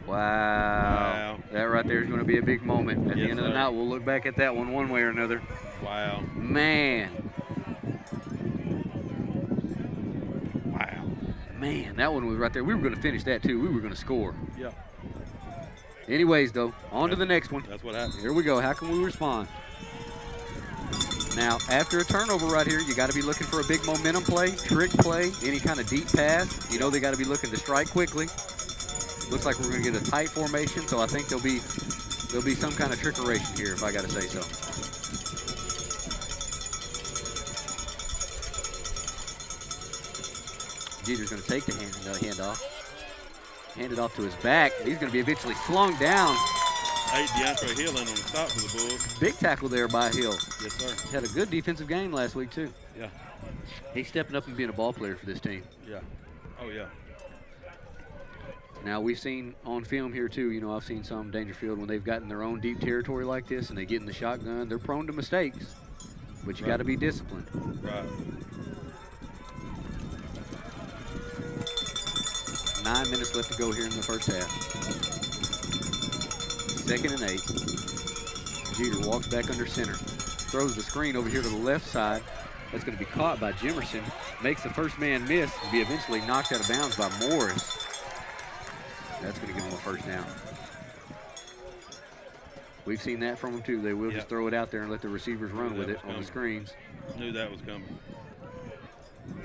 Wow. That right there is going to be a big moment. At the Yes, end of the sir. night, we'll look back at that one way or another. Wow. Man. Wow. Man, that one was right there. We were going to finish that, too. We were going to score. Yeah. Anyways, though, on to the next one. That's what happened. Here we go. How can we respond? Now, after a turnover right here, you got to be looking for a big momentum play, trick play, any kind of deep pass. You know they got to be looking to strike quickly. Looks like we're going to get a tight formation, so I think there'll be some kind of trickeration here, if I got to say so. Jeter's going to take the handoff. Hand it off to his back. He's going to be eventually slung down. Hey, DeAndre Hill in on the stop for the Bulls. Big tackle there by Hill. Yes, sir. Had a good defensive game last week, too. Yeah. He's stepping up and being a ball player for this team. Yeah. Oh, yeah. Now, we've seen on film here, too, you know, I've seen some Daingerfield when they've gotten their own deep territory like this and they get in the shotgun, they're prone to mistakes. But you got to be disciplined. Right. 9 minutes left to go here in the first half. 2nd and 8. Jeter walks back under center. Throws the screen over here to the left side. That's going to be caught by Jimerson. Makes the first man miss and be eventually knocked out of bounds by Morris. That's going to give him a first down. We've seen that from them too. They will just throw it out there and let the receivers run with it on the screens. Knew that was coming.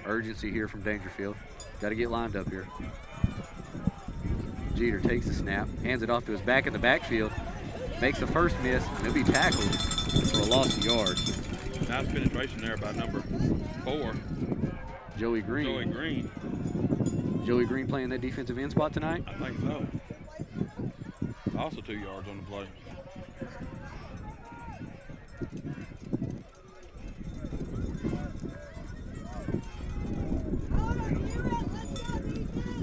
Urgency here from Daingerfield. Got to get lined up here. Jeter takes the snap, hands it off to his back in the backfield, makes the first miss, and he'll be tackled for a loss of yards. Nice penetration there by number 4, Joey Green. Joey Green. Joey Green playing that defensive end spot tonight? I think so. Also 2 yards on the play.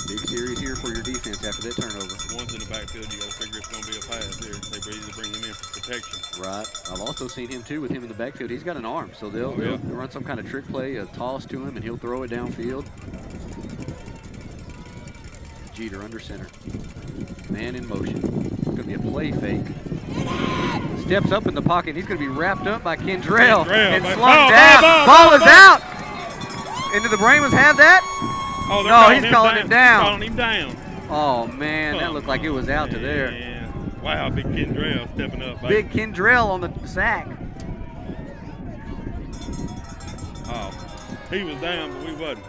Big series here for your defense after that turnover. One's in the backfield, you got to figure it's going to be a pass here. They either bring him in for protection. Right. I've also seen him too with him in the backfield. He's got an arm, so they'll run some kind of trick play, a toss to him, and he'll throw it downfield. Jeter under center. Man in motion. It's going to be a play fake. Steps up in the pocket. He's going to be wrapped up by Kendrell and slung down. Ball is out. And do the Brahmas have that? Oh, no, he's calling it down. Calling him down. Oh, man, that looked like it was out to there. Wow, big Kendrell stepping up. Baby. Big Kendrell on the sack. Oh, he was down, but we wasn't.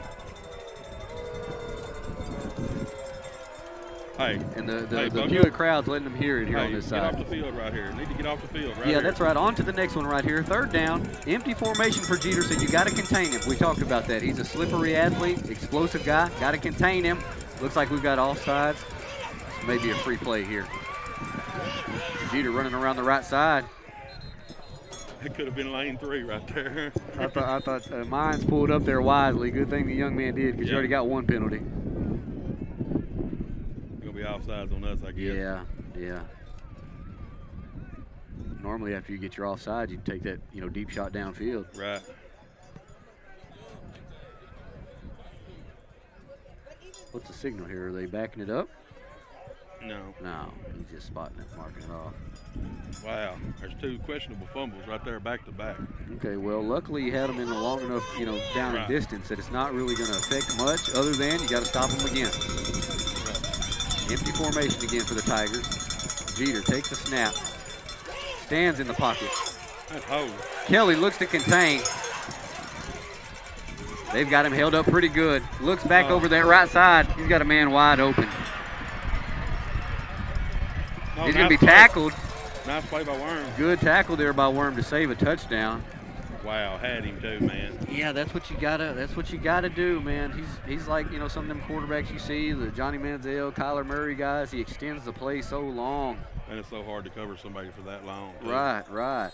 Hey. And the Bucko. Pewitt crowd's letting them hear it here on this Get side. off the field right here. Need to get off the field right Yeah, here. that's right. On to the next one right here. 3rd down. Empty formation for Jeter, so you got to contain him. We talked about that. He's a slippery athlete, explosive guy. Got to contain him. Looks like we've got offsides. Maybe a free play here. Jeter running around the right side. It could have been lane 3 right there. I thought Mines pulled up there wisely. Good thing the young man did, because you already got one penalty. Gonna be offsides on us, I guess. Yeah. Normally, after you get your offside, you take that deep shot downfield. Right. What's the signal here? Are they backing it up? No. No, he's just spotting it, marking it off. Wow. There's 2 questionable fumbles right there back to back. Okay, well, luckily you had them in a long enough, down in distance that it's not really going to affect much, other than you got to stop them again. Empty formation again for the Tigers. Jeter takes the snap, stands in the pocket. Kelly looks to contain. They've got him held up pretty good. Looks back over that right side. He's got a man wide open. He's going to be tackled. Nice play by Worm. Good tackle there by Worm to save a touchdown. Wow, had him too, man. Yeah, that's what you gotta do, man. He's like, some of them quarterbacks you see, the Johnny Manziel, Kyler Murray guys, he extends the play so long. And it's so hard to cover somebody for that long. Right.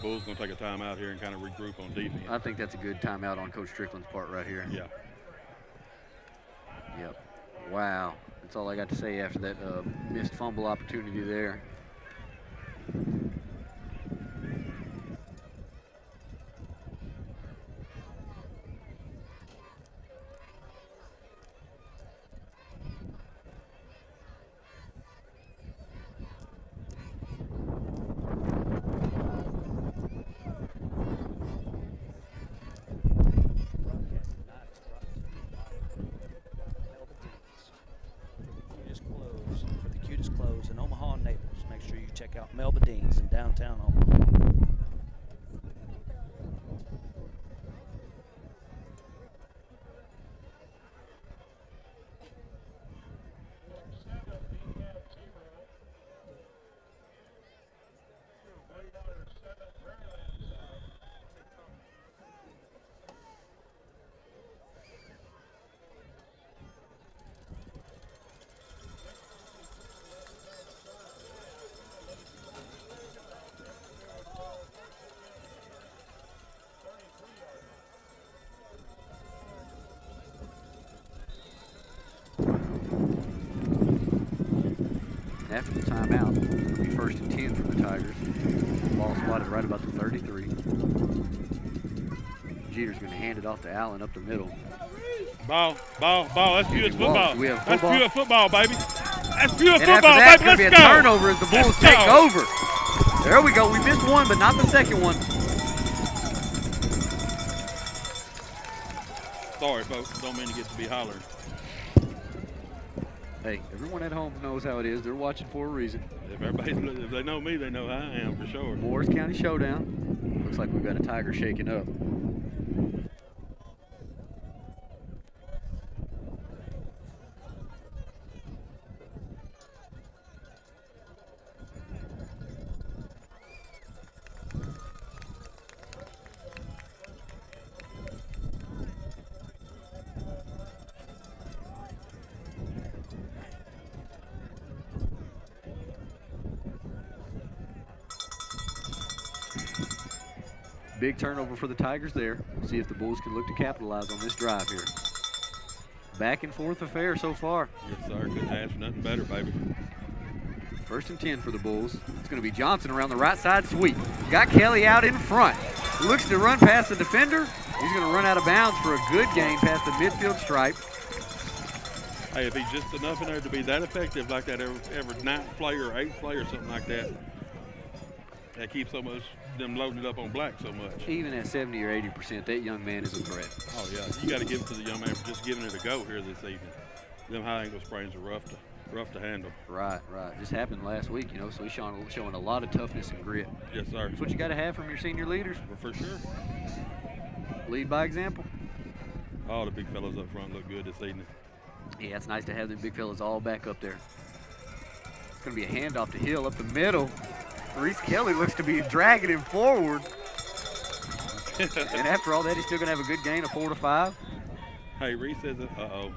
Bulls gonna take a timeout here and kind of regroup on defense. I think that's a good timeout on Coach Strickland's part right here. Yeah. Yep. Wow. That's all I got to say after that missed fumble opportunity there. In Omaha and Naples. Make sure you check out Melba Dean's in downtown Omaha. After the timeout, it'll be 1st and 10 for the Tigers. Ball spotted right about the 33. Jeter's going to hand it off to Allen up the middle. Ball. That's Pewitt football. We have That's football. Pewitt football, baby. That's Pewitt And football, after that, baby. it's going to be a turnover as the Bulls take over. There we go. We missed one, but not the second one. Sorry, folks. Don't mean to get to be hollering. Hey, everyone at home knows how it is. They're watching for a reason. If they know me, they know how I am for sure. Morris County Showdown. Looks like we've got a Tiger shaking up. Big turnover for the Tigers there. See if the Bulls can look to capitalize on this drive here. Back and forth affair so far. Yes, sir. Couldn't ask for nothing better, baby. 1st and 10 for the Bulls. It's going to be Johnson around the right side sweep. Got Kelly out in front. Looks to run past the defender. He's going to run out of bounds for a good gain past the midfield stripe. Hey, if he's just enough in there to be that effective like that every 9th play or 8th play or something like that, that keeps so much them loaded up on black so much. Even at 70 or 80%, that young man is a threat. Oh, yeah. You got to give it to the young man for just giving it a go here this evening. Them high angle sprains are rough to handle. Right. Just happened last week, so he's showing a lot of toughness and grit. Yes, sir. That's what you got to have from your senior leaders. Well, for sure. Lead by example. All the big fellas up front look good this evening. Yeah, it's nice to have them big fellas all back up there. It's going to be a handoff to Hill up the middle. Reese Kelly looks to be dragging him forward. And after all that, he's still going to have a good gain of 4 to 5. Hey, Reese says it. Uh-oh.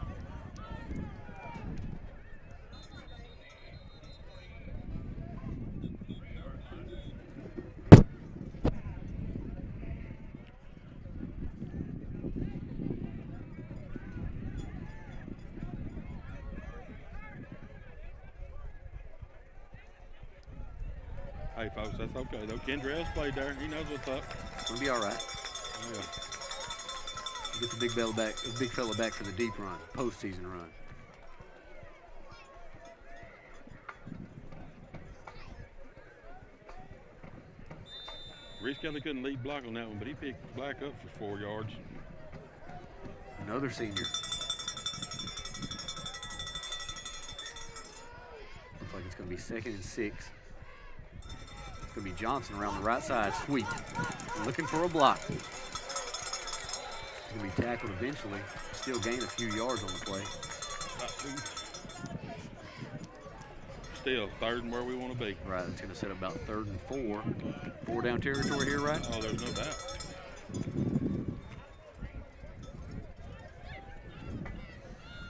Hey, folks, that's okay, though. Kendrell's played there. He knows what's up. It's going to be all right. Oh, yeah. Get the big fella back for the deep run, postseason run. Reese Kelly couldn't lead block on that one, but he picked Black up for 4 yards. Another senior. Looks like it's going to be 2nd and 6. It's going to be Johnson around the right side, sweep. Looking for a block. He's going to be tackled eventually. Still gain a few yards on the play. Still, 3rd and where we want to be. Right, it's going to set up about 3rd and 4. 4 down territory here, right? Oh, there's no doubt.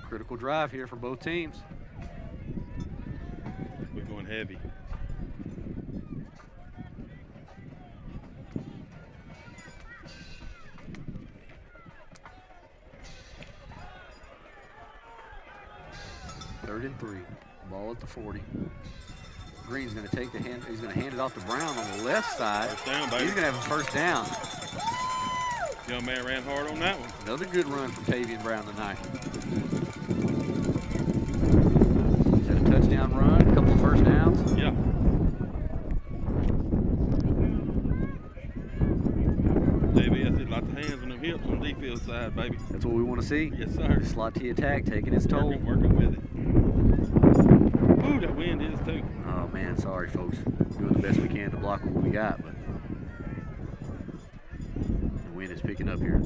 Critical drive here for both teams. We're going heavy. Third and 3. Ball at the 40. Green's going to take the hand. He's going to hand it off to Brown on the left side. First down, baby. He's going to have a first down. Young man ran hard on that one. Another good run from Tavian Brown tonight. He's had a touchdown run, a couple of first downs. Yeah. JB, I said lots of hands on them hips on the defense side, baby. That's what we want to see. Yes, sir. Slot T attack taking its toll. Working with it. Ooh, that wind is too. Oh man, sorry folks. Doing the best we can to block what we got, but the wind is picking up here.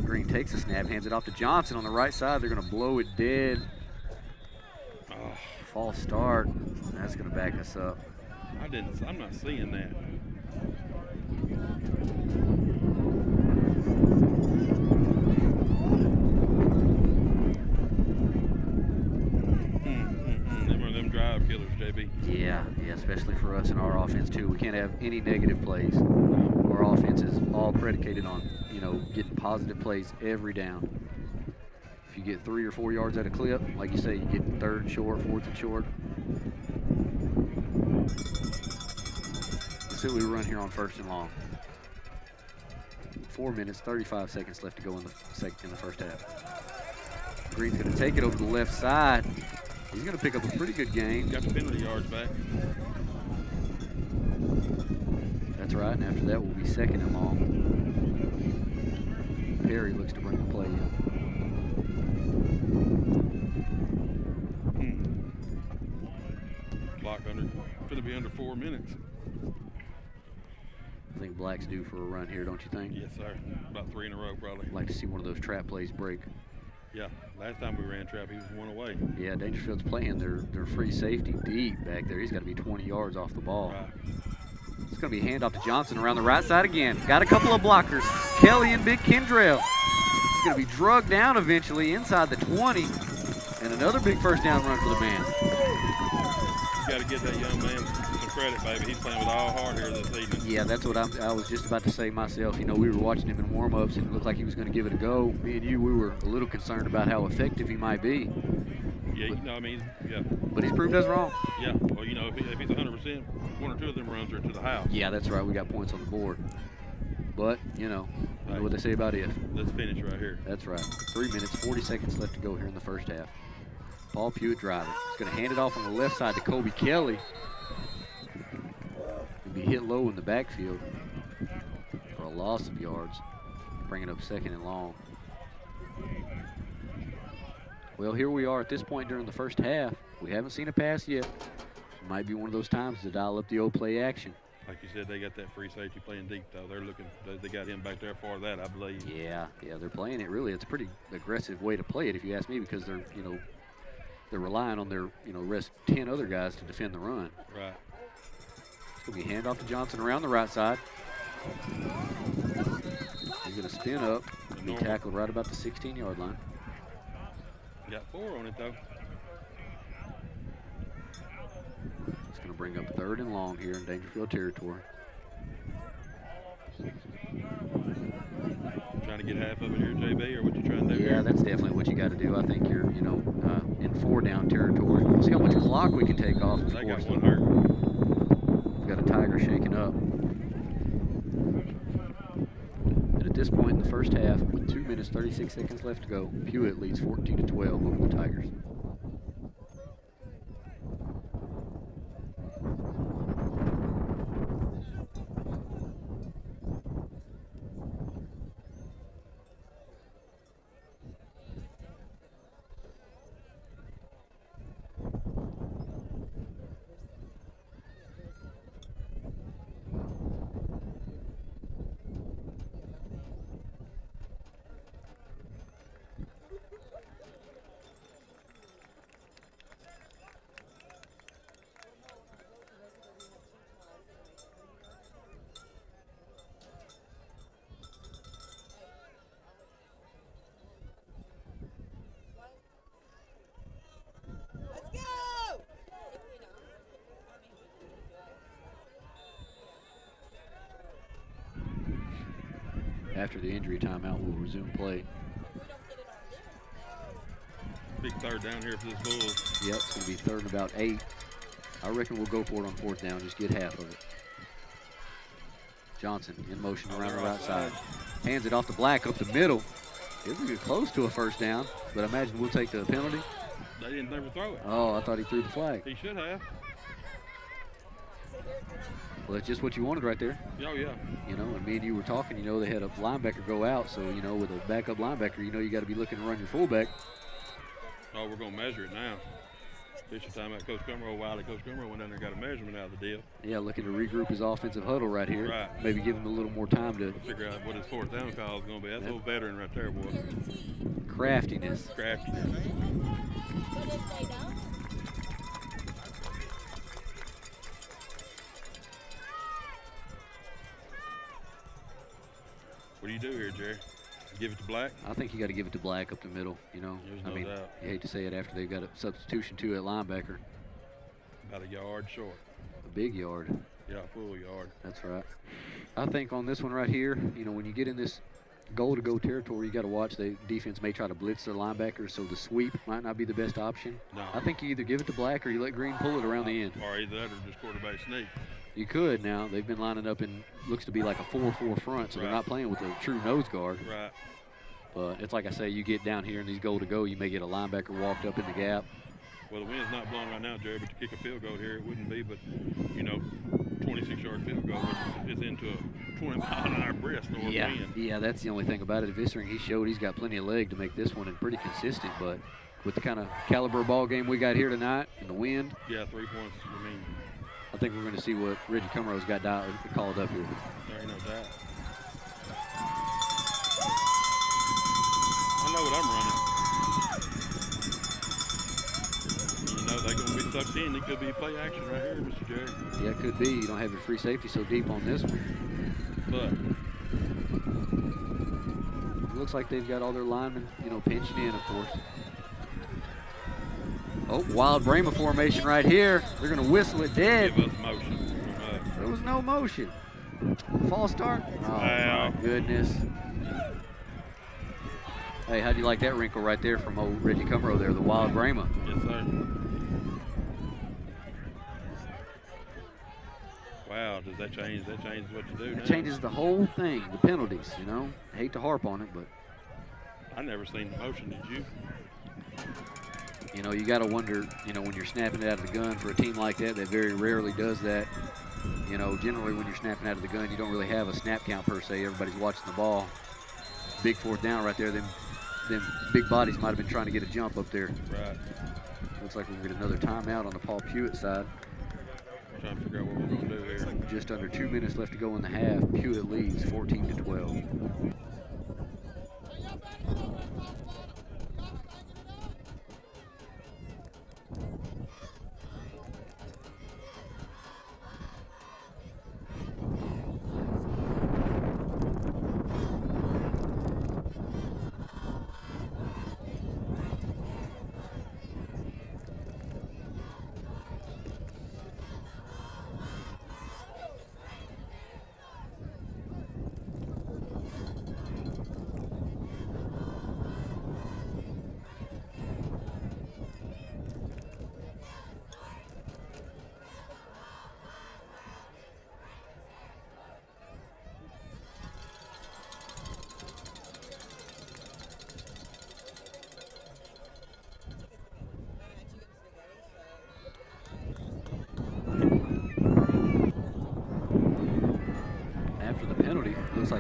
Green takes a snap, hands it off to Johnson on the right side. They're going to blow it dead. Oh, False start. That's going to back us up. I'm not seeing that. Them drive killers, JB. Yeah, especially for us in our offense too. We can't have any negative plays. Our offense is all predicated on, getting positive plays every down. If you get 3 or 4 yards at a clip, like you say, you get 3rd and short, 4th and short. Let's see what we run here on 1st and long. 4 minutes, 35 seconds left to go in the first half. Green's going to take it over to the left side. He's going to pick up a pretty good gain. Got the penalty yards back. That's right, and after that will be 2nd and long. Perry looks to bring the play in. Clock going to be under 4 minutes. I think Black's due for a run here, don't you think? Yes, sir. About 3 in a row, probably. I'd like to see one of those trap plays break. Yeah, last time we ran trap, he was 1 away. Yeah, Daingerfield's playing their free safety deep back there. He's got to be 20 yards off the ball. Right. It's going to be a handoff to Johnson around the right side again. Got a couple of blockers. Kelly and Big Kendrell. He's going to be drugged down eventually inside the 20. And another big first down run for the man. You got to give that young man some credit, baby. He's playing with all heart here this evening. Yeah, that's what I was just about to say myself. We were watching him in warm-ups, and it looked like he was going to give it a go. Me and you, we were a little concerned about how effective he might be. Yeah, yeah. But he's proved us wrong. Yeah, well, if he's 100%, 1 or 2 of them runs are to the house. Yeah, that's right. We got points on the board. But, you know what they say about if. Let's finish right here. That's right. 3 minutes, 40 seconds left to go here in the first half. Paul Pewitt driving. He's going to hand it off on the left side to Kobe Kelly. He'll be hit low in the backfield for a loss of yards, bringing up 2nd and long. Well, here we are at this point during the first half. We haven't seen a pass yet. It might be one of those times to dial up the old play action. Like you said, they got that free safety playing deep, though. They're looking, they got him back there for that, I believe. Yeah, they're playing it really. It's a pretty aggressive way to play it, if you ask me, because they're, they're relying on their, rest 10 other guys to defend the run. Right. It's going to be a handoff to Johnson around the right side. He's going to spin up, be tackled right about the 16-yard line. Got 4 on it, though. It's going to bring up 3rd and long here in Daingerfield territory. Trying to get half of it here, JB, or what you trying to do? Yeah, that's definitely what you got to do. I think you're, in 4 down territory. We'll see how much clock we can take off. They got one hurt. We've got a Tiger shaking up. And at this point in the first half, with 2 minutes, 36 seconds left to go, Pewitt leads 14-12 over the Tigers. After the injury timeout, we'll resume play. Big third down here for this Bulls. Yep, it's going to be 3rd and about 8. I reckon we'll go for it on 4th down, just get half of it. Johnson in motion around the right side. Hands it off to Black up the middle. It was close to a 1st down, but I imagine we'll take the penalty. They didn't never throw it. Oh, I thought he threw the flag. He should have. Well, that's just what you wanted right there. Oh, yeah. You know, and me and you were talking, you know, they had a linebacker go out, so, you know, with a backup linebacker, you know you got to be looking to run your fullback. Oh, we're going to measure it now. Official timeout. Coach Gumrow, Wiley. Coach Gumrow went down there and got a measurement out of the deal. Yeah, looking to regroup his offensive huddle right here. Right. Maybe give him a little more time to figure out what his 4th down call is going to be. That's a little veteran right there, boy. craftiness. Craftiness. What do you do here, Jerry? Give it to Black? I think you got to give it to Black up the middle, you know. There's I no mean, doubt. you hate to say it after they've got a substitution too at linebacker. About a yard short. A big yard. Yeah, full yard. That's right. I think on this one right here, you know, when you get in this goal-to-go territory, you got to watch the defense may try to blitz their linebackers, so the sweep might not be the best option. No. I think you either give it to Black or you let Green pull it around the end. Or either that or just quarterback sneak. You could now. They've been lining up in, looks to be like a 4-4 front, so they're not playing with a true nose guard. Right. But it's like I say, you get down here in these goal-to-go, you may get a linebacker walked up in the gap. Well, the wind's not blowing right now, Jerry, but to kick a field goal here, it wouldn't be, but, you know, 26-yard field goal is into a 20-mile-an-hour brisk north wind. Yeah, that's the only thing about it. Vissering, he showed he's got plenty of leg to make this one and pretty consistent, but with the kind of caliber ball game we got here tonight and the wind. Yeah, 3 points, I mean. I think we're going to see what Reggie Cumrow's got called up here. There ain't no doubt. I know what I'm running. You know, they're going to be sucked in. It could be play action right here, Mr. Jerry. Yeah, it could be. You don't have your free safety so deep on this one. But it looks like they've got all their linemen, you know, pinching in, of course. Oh, wild Brahma formation right here. They're going to whistle it dead. give us motion. There was no motion. False start. Oh, Wow. my goodness. Hey, how do you like that wrinkle right there from old Reggie Cumrow there, the wild Brahma? Yes, sir. Wow, does that change? That changes what you do now. It changes the whole thing, the penalties, you know. I hate to harp on it, but. I never seen the motion, did you? You know, you got to wonder, you know, when you're snapping it out of the gun for a team like that very rarely does that. You know, generally when you're snapping out of the gun, you don't really have a snap count per se. Everybody's watching the ball. Big 4th down right there. Them big bodies might have been trying to get a jump up there. Right. Looks like we'll get another timeout on the Paul Pewitt side. Trying to figure out what we're going to do here. Just under 2 minutes left to go in the half. Pewitt leads 14-12.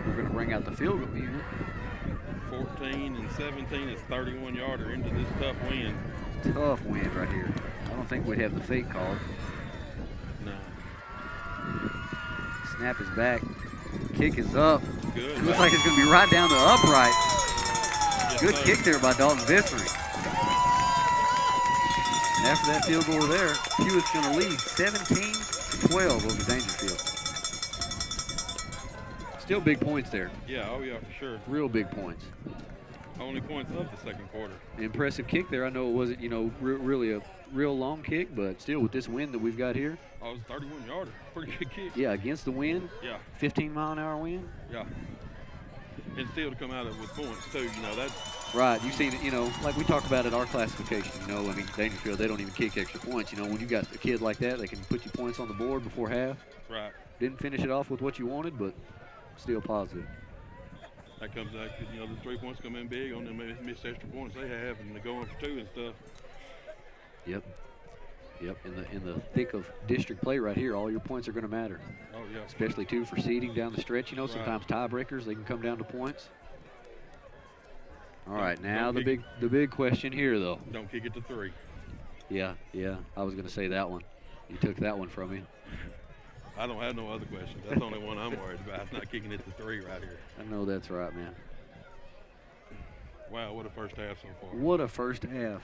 we're going to bring out the field goal unit. 14 and 17 is 31-yarder into this tough wind. Tough wind right here. I don't think we'd have the fake called. No. Snap is back. Kick is up. Good. It looks like it's going to be right down the upright. Yes, Good sir. kick there by Dalton Vissering. And after that field goal there, Pewitt's going to lead 17-12 over Daingerfield. Still big points there. Yeah, oh yeah, for sure. Real big points. Only points of the second quarter. Impressive kick there. I know it wasn't, you know, really a real long kick, but still with this wind that we've got here. Oh, it was a 31-yarder. Pretty good kick. Yeah, against the wind. Yeah. 15-mile-an-hour wind. Yeah. And still to come out of it with points too, you know, that's Right. You've seen it, you know, like we talk about at our classification, you know, I mean, Daingerfield, they don't even kick extra points. You know, when you got a kid like that, they can put you points on the board before half. right. Didn't finish it off with what you wanted, but still positive. That comes out because, you know, the 3 points come in big on them missed extra points they have and they're going for 2 and stuff. Yep. Yep. In the thick of district play right here, all your points are going to matter. Oh, yeah. Especially, too, for seeding down the stretch. You know, Right. sometimes tiebreakers, they can come down to points. All right, now don't the big question here, though. Don't kick it to 3. Yeah, I was going to say that one. You took that one from me. I don't have no other questions. That's the only one I'm worried about. It's not kicking it to 3 right here. I know that's right, man. Wow, what a first half so far. What a first half.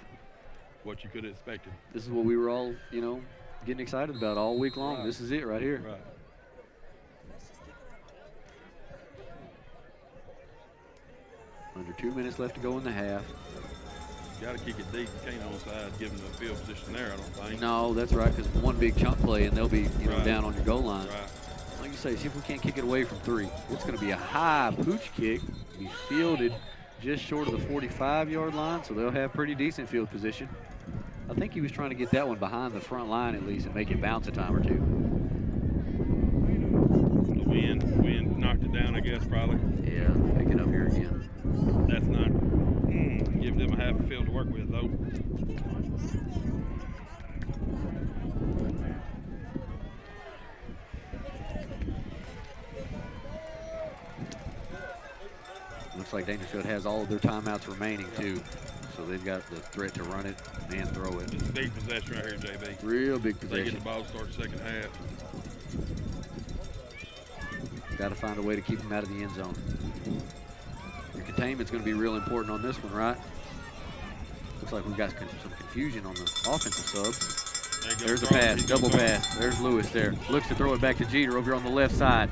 What you could have expected. This is what we were all, you know, getting excited about all week long. Right. This is it right here. Right. Under 2 minutes left to go in the half. You got to kick it deep. You can't onside give them the field position there, I don't think. No, that's right, because one big chunk play and they'll be, you know, Right. down on your goal line. Right. Like you say, see if we can't kick it away from 3. It's going to be a high pooch kick. Be fielded just short of the 45-yard line, so they'll have pretty decent field position. I think he was trying to get that one behind the front line at least and make it bounce a time or two. The wind knocked it down, I guess, probably. Yeah, picking up here again. That's not give them a half a field to work with, though. Looks like Daingerfield has all of their timeouts remaining, too. So they've got the threat to run it and throw it. It's a big possession right here, JB. Real big They get possession. the ball to start second half. Got to find a way to keep them out of the end zone. Your containment's going to be real important on this one, right? Looks like we've got some confusion on the offensive subs. There you go. There's the Throw. pass, He's gonna double throw. pass. There's Lewis there. Looks to throw it back to Jeter over here on the left side.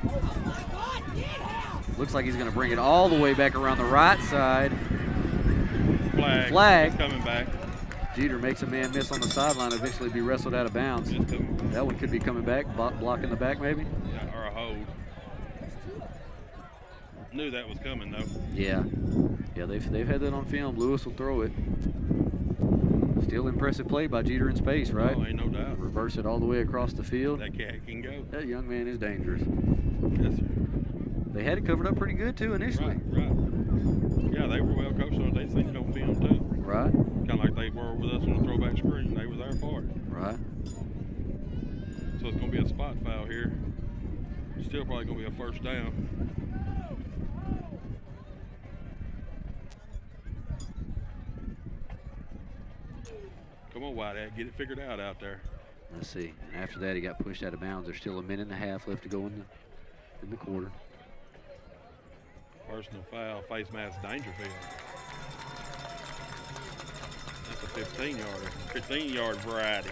Looks like he's going to bring it all the way back around the right side. Flag. He's coming back. Jeter makes a man miss on the sideline, eventually be wrestled out of bounds. Just coming back. That one could be coming back, blocking the back maybe. Yeah, or a hold. Knew that was coming, though. Yeah, they've had that on film. Lewis will throw it. Still impressive play by Jeter in space, right? Oh, ain't no doubt. Reverse it all the way across the field. That cat can go. That young man is dangerous. Yes, sir. They had it covered up pretty good too initially. Right. Yeah, they were well coached on it. They seen it on film, too. Right. Kind of like they were with us on the throwback screen. They was there for it. Right. So it's going to be a spot foul here. Still probably going to be a first down. Come on, Whitehead. Get it figured out there. Let's see. And after that, he got pushed out of bounds. There's still a minute and a half left to go in the quarter. Personal foul, face mask, Daingerfield. That's a 15-yarder, 15-yard variety.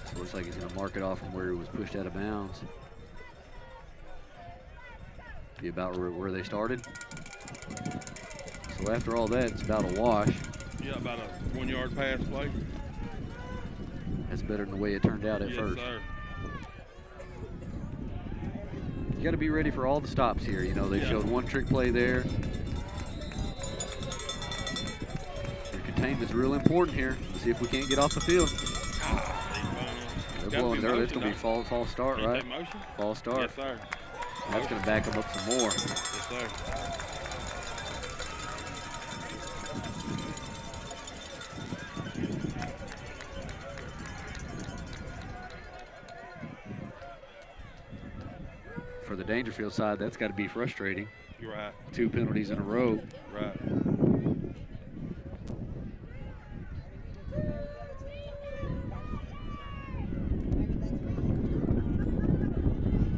So it looks like he's going to mark it off from where he was pushed out of bounds. Be about where they started. So after all that, it's about a wash. Yeah, about a 1-yard pass play. That's better than the way it turned out at Yes, first. sir. You got to be ready for all the stops here. You know, they showed one trick play there. Your containment's real important here. Let's see if we can't get off the field. They're blowing there. That's going to be false start, Ain't right? that motion? False start. Yes, sir. That's going to back them up some more. Yes, sir. the Daingerfield side, that's got to be frustrating. You're right. 2 penalties in a row. Right.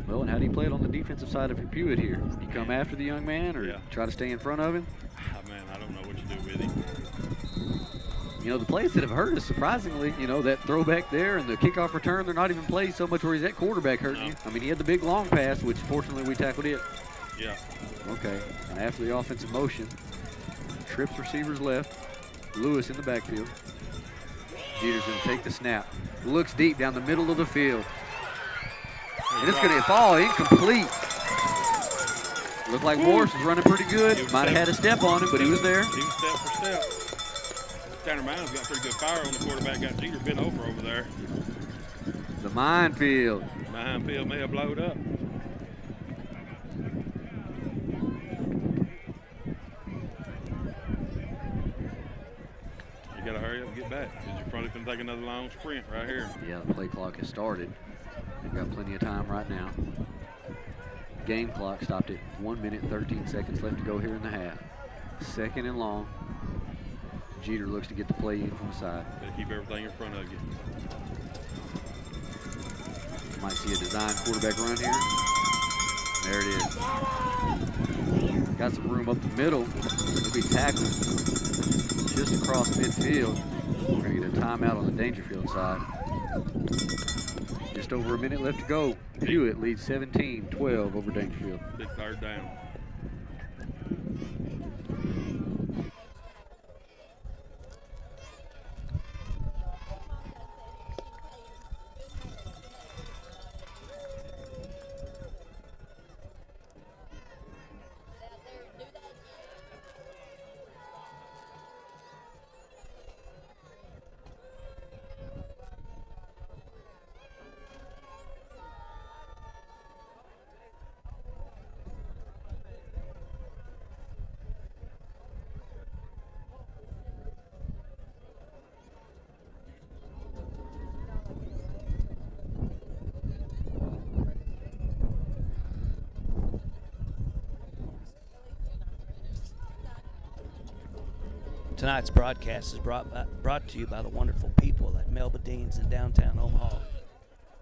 Well, and how do you play it on the defensive side of Pewitt here? You come after the young man or try to stay in front of him? Oh, man, I don't know what you do with him. You know, the plays that have hurt us, surprisingly, you know, that throwback there and the kickoff return, they're not even plays so much where he's at quarterback hurting you. I mean, he had the big long pass, which fortunately we tackled it. Yeah. Okay, and after the offensive motion, trips receivers left, Lewis in the backfield. Jeter's going to take the snap. Looks deep down the middle of the field. And it's going to fall incomplete. Looked like Morris was running pretty good. Might have had a step on him, but he was there. He was step for step. Tanner Miles got pretty good fire on the quarterback. Got Jeter bent over there. The minefield. Minefield may have blowed up. You got to hurry up and get back because you're probably going to take another long sprint right here. Yeah, the play clock has started. We've got plenty of time right now. Game clock stopped at 1 minute, 13 seconds left to go here in the half. 2nd and long. Jeter looks to get the play in from the side. Got to keep everything in front of you. Might see a design quarterback run here. There it is. Got some room up the middle. He'll be tackled just across midfield. We're going to get a timeout on the Daingerfield side. Just over a minute left to go. Pewitt leads 17-12 over Daingerfield. Big 3rd down. Tonight's broadcast is brought to you by the wonderful people at Melba Dean's in downtown Omaha.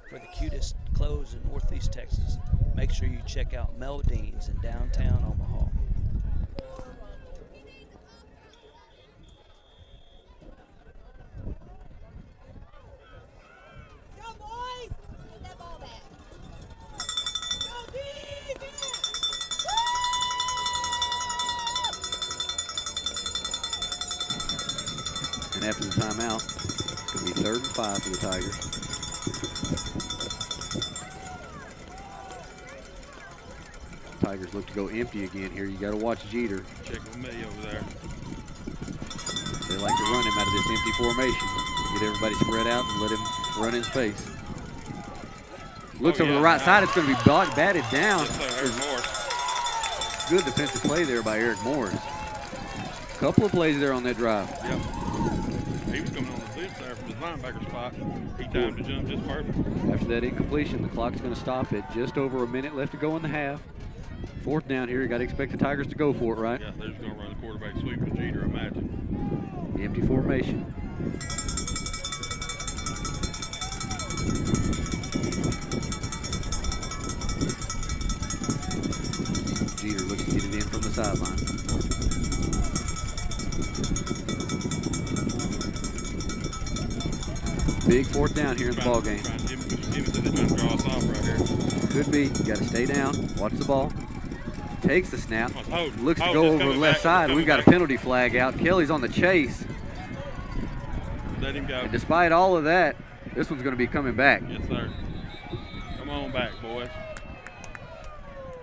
For the cutest clothes in Northeast Texas, make sure you check out Melba Dean's in downtown Omaha. Go, boys! Get that ball back. Go, defense! And after the timeout, it's going to be 3rd and 5 for the Tigers. Tigers look to go empty again here. You got to watch Jeter. Check with me over there. They like to run him out of this empty formation. Get everybody spread out and let him run in space. Looks over the right side. It's going to be batted down. Eric Morris. Good defensive play there by Eric Morris. Couple of plays there on that drive. Yep. He was coming on the fence there from his linebacker spot. He timed to jump just perfect. After that incompletion, the clock's going to stop at just over a minute left to go in the half. 4th down here. You got to expect the Tigers to go for it, right? Yeah, they're just going to run the quarterback sweep with Jeter, imagine. The empty formation. Jeter looks to get it in from the sideline. Big 4th down here in the ball game. Jimmy said they're trying to draw us off right here. Could be. You got to stay down. Watch the ball. Takes the snap. Looks to Hold go is over the coming left back. side. He's We've got a coming penalty flag out. Kelly's on the chase. Let him go. And despite all of that, this one's going to be coming back. Yes, sir. Come on back, boys.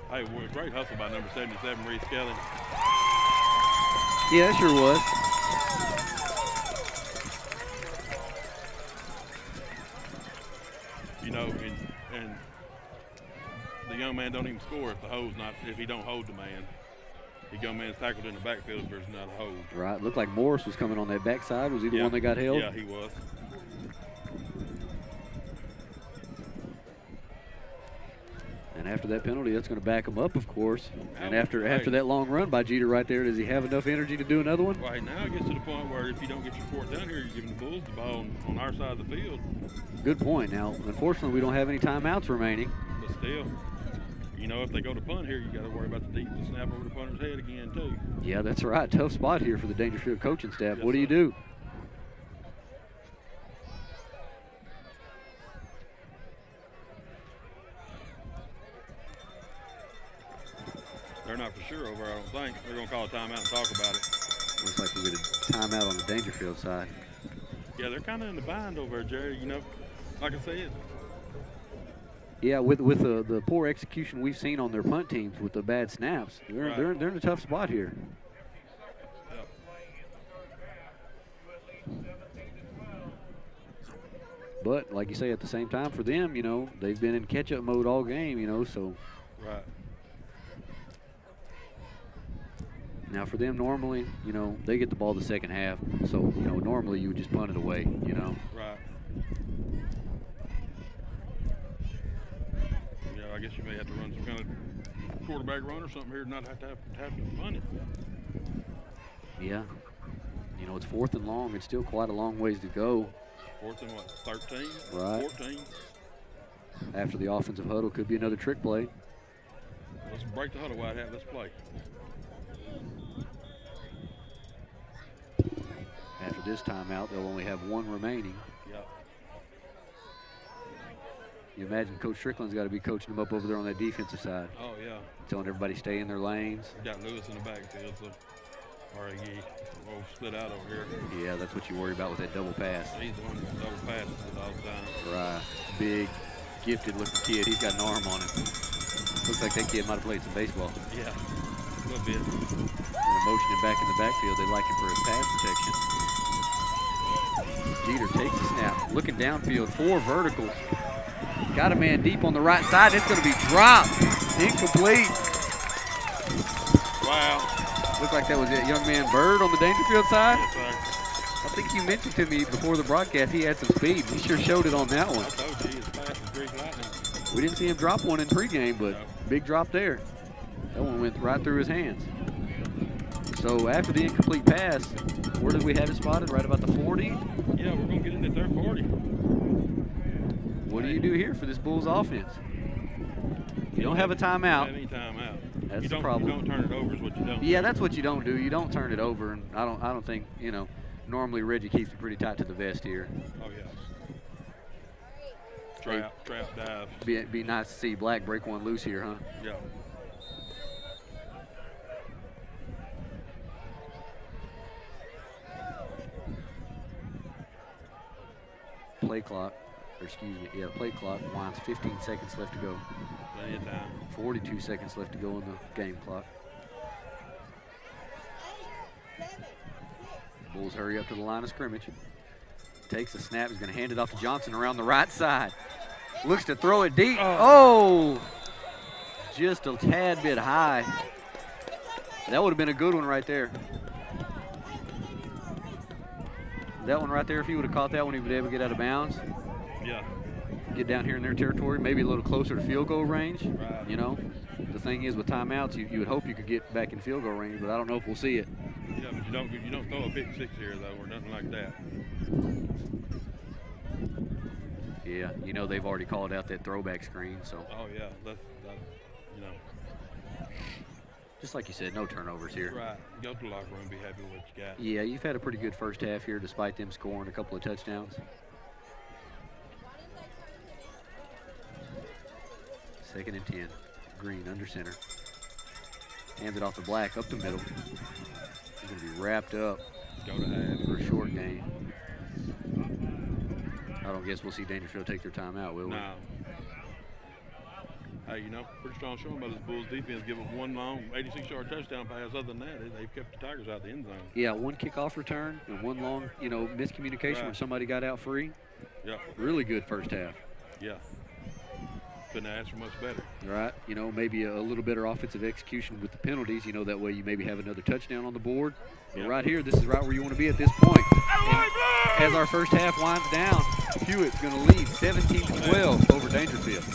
Hey, great hustle by number 77, Reese Kelly. Yeah, it sure was. You know, and the young man don't even score if he don't hold the man. The young man's tackled in the backfield if there's not a hold. Right. Looked like Morris was coming on that backside. Was he the one that got held? Yeah, he was. And after that penalty, that's going to back him up, of course. And after Hey. that long run by Jeter right there, does he have enough energy to do another one? Right now it gets to the point where if you don't get your fourth down here, you're giving the Bulls the ball on our side of the field. Good point. Now, unfortunately, we don't have any timeouts remaining. But still, you know, if they go to punt here, you got to worry about the snap over the punter's head again, too. Yeah, that's right. Tough spot here for the Daingerfield coaching staff. Yes, What do you sir. do? They're not for sure over, I don't think. They're going to call a timeout and talk about it. Looks like we get a timeout on the Daingerfield side. Yeah, they're kind of in the bind over there, Jerry. You know, like I said, Yeah, with the poor execution we've seen on their punt teams with the bad snaps, Right. they're in a tough spot here. But like you say, at the same time, for them, you know, they've been in catch-up mode all game, you know. So right. now for them, normally, you know, they get the ball the second half. So you know, normally you would just punt it away, you know. Right. Yeah, I guess you may have to run some kind of quarterback run or something here to not have to punt it. Yeah. You know, it's 4th and long. It's still quite a long ways to go. 4th and what, 13? Right. 14? After the offensive huddle, could be another trick play. Let's break the huddle, Whitehat. Let's play. After this timeout, they'll only have one remaining. Yeah. You imagine Coach Strickland's got to be coaching them up over there on that defensive side, Oh, yeah. telling everybody stay in their lanes. We got Lewis in the backfield, so R.A.G. will split out over here. Yeah, that's what you worry about with that double pass. He's the one that double passes it all the time. Right. Big, gifted-looking kid. He's got an arm on him. Looks like that kid might have played some baseball. Yeah, a little bit. They're motioning back in the backfield. They like him for his pass protection. Jeter takes the snap, looking downfield, 4 verticals. Got a man deep on the right side. It's going to be dropped. Incomplete. Wow. Looked like that was it. Young man Bird on the Daingerfield side. Yes, sir. I think you mentioned to me before the broadcast he had some speed. He sure showed it on that one. I told you, he is fast as Greek lightning. We didn't see him drop one in pregame, but No. big drop there. That one went right through his hands. So after the incomplete pass, where did we have it spotted? Right about the 40? Yeah, we're going to get in at their 40. What do you do here for this Bulls offense? You don't have a timeout. Any time out. That's you the don't, problem. You don't turn it over is what you don't. Yeah, that's what you don't do. You don't turn it over, and I don't think, you know, normally Reggie keeps it pretty tight to the vest here. Oh, yeah. Trap, dive. Be nice to see Black break one loose here, huh? Yeah. Play clock, or excuse me, yeah, play clock winds 15 seconds left to go. Plenty of time. 42 seconds left to go on the game clock. Bulls hurry up to the line of scrimmage. Takes the snap, he's gonna hand it off to Johnson around the right side. Looks to throw it deep. Oh! Just a tad bit high. That would have been a good one right there. That one right there, if he would have caught that one, he would be able to get out of bounds. Yeah. Get down here in their territory, maybe a little closer to field goal range. Right. You know, the thing is with timeouts, you would hope you could get back in field goal range, but I don't know if we'll see it. Yeah, but you don't throw a pick six here though, or nothing like that. Yeah, you know they've already called out that throwback screen, so Oh yeah, that's you know. just like you said, no turnovers here. Right. Go to the locker room, be happy with what you got. Yeah, you've had a pretty good first half here despite them scoring a couple of touchdowns. Second and 10. Green under center. Hands it off to Black, up the middle. He's going to be wrapped up Go to half. for a short gain. I don't guess we'll see Daingerfield take their timeout, will we? No. Hey, you know, pretty strong showing by this Bulls defense. Give up one long 86-yard touchdown pass. Other than that, they've kept the Tigers out of the end zone. Yeah, one kickoff return and one long, you know, miscommunication when Right. somebody got out free. Yeah. Really good first half. Yeah. Couldn't ask for much better. Right, you know, maybe a little better offensive execution with the penalties, you know, that way you maybe have another touchdown on the board. But Yep. right here, this is right where you want to be at this point. And as our first half winds down, Pewitt's going to lead 17-12 over Daingerfield.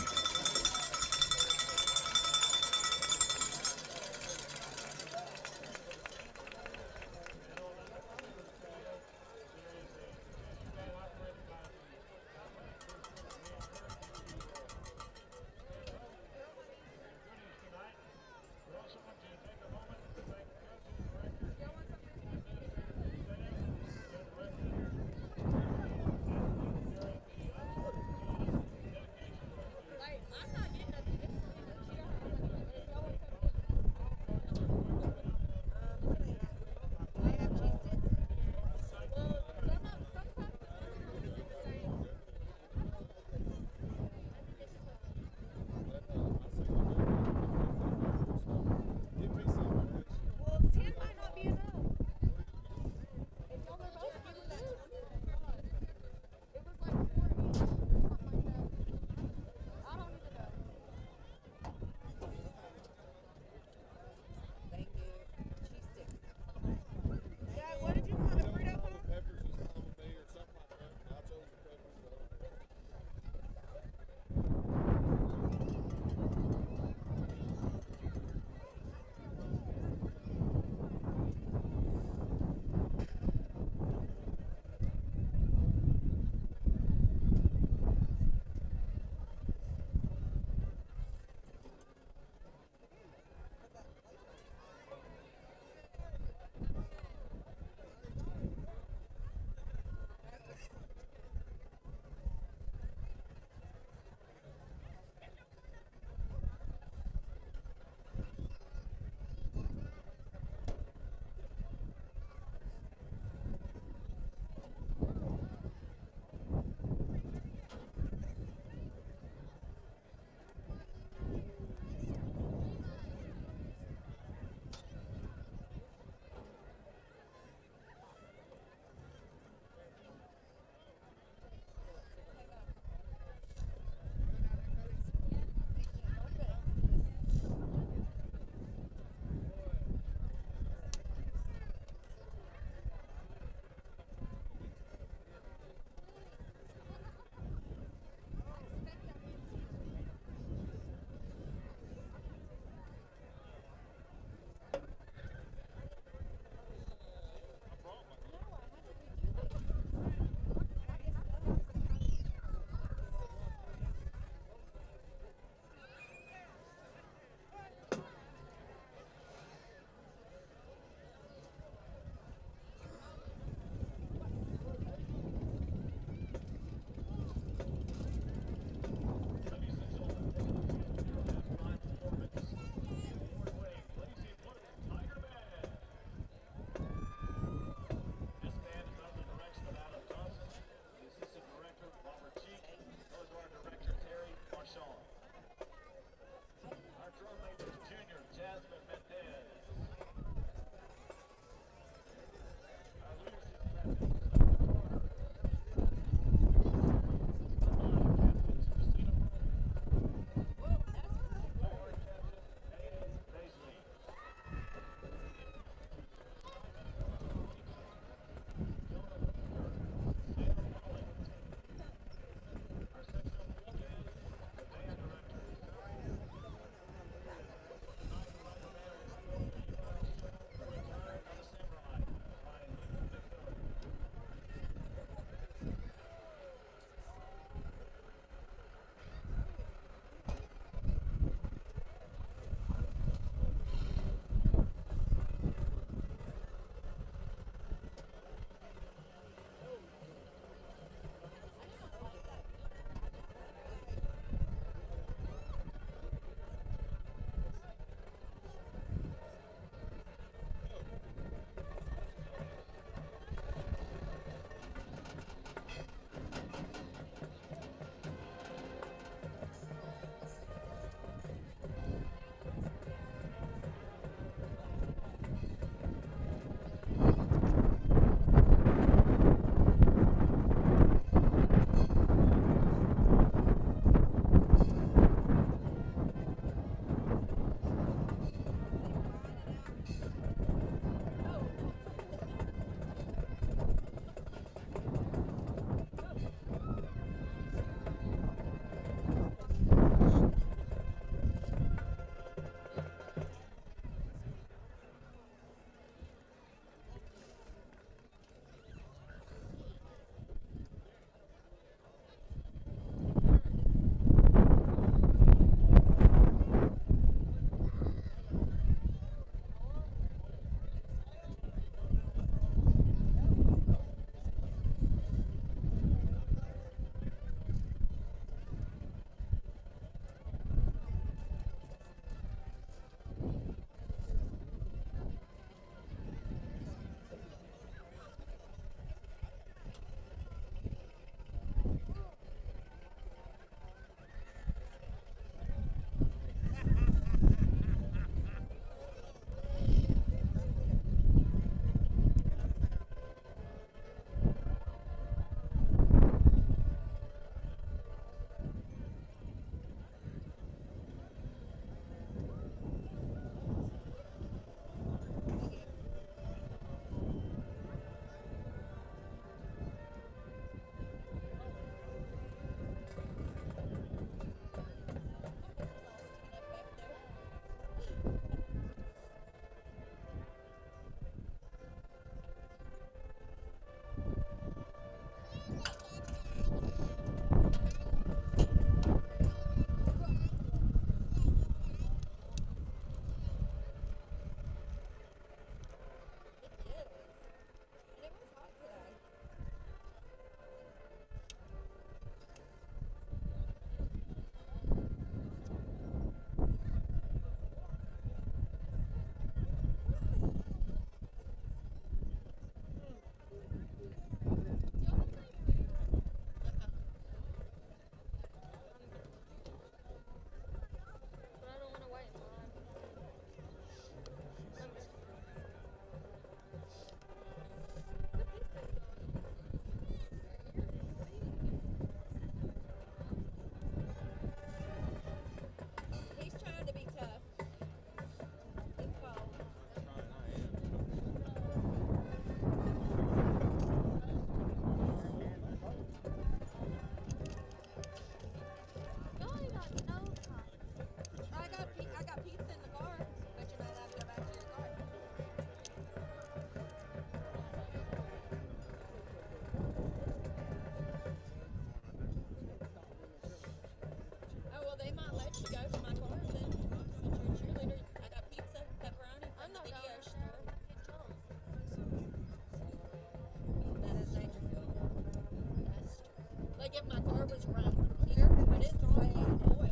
get my garbage right here, but it's way out there.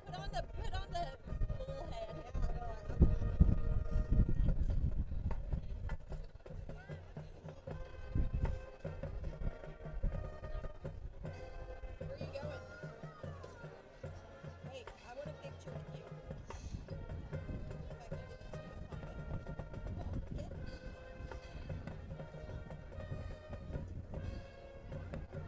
Put on the bull head. Where are you going? Wait, I want a picture with you. If I can get it to you, pop it.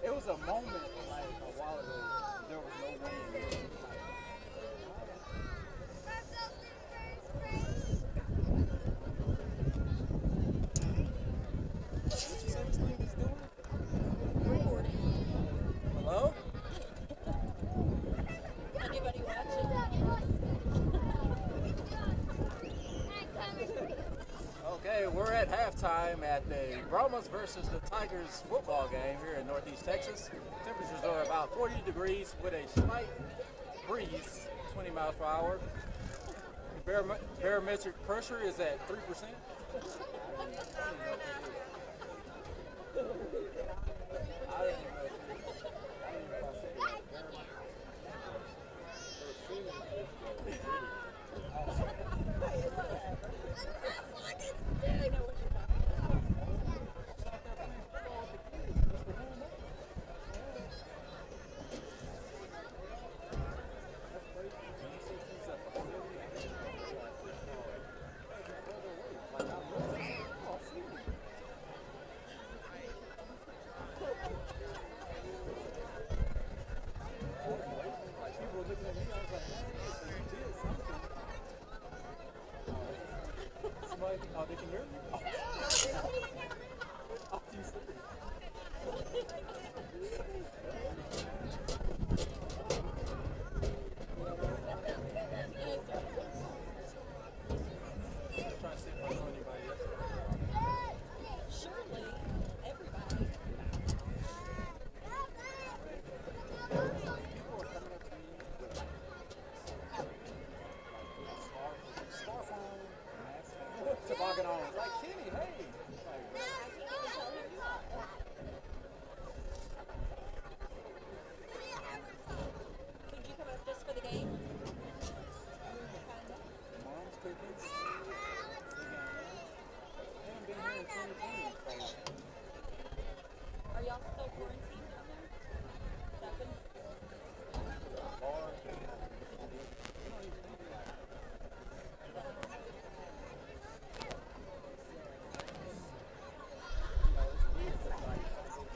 It was a moment like a while ago. There was no wind. Hello? Anybody watching? Okay, we're at halftime at the Brahmas versus the Tigers football game here in Northeast Texas. Temperatures are about 40 degrees with a slight breeze, 20 miles per hour. Barometric pressure is at 3%. Oh, they can hear me? Surely, everybody. Toboggan on. Like, Kenny, hey. Could you come up just for the game? Mom's cookies. They haven't been here in 2020. Are y'all still quarantined down there? Is that been?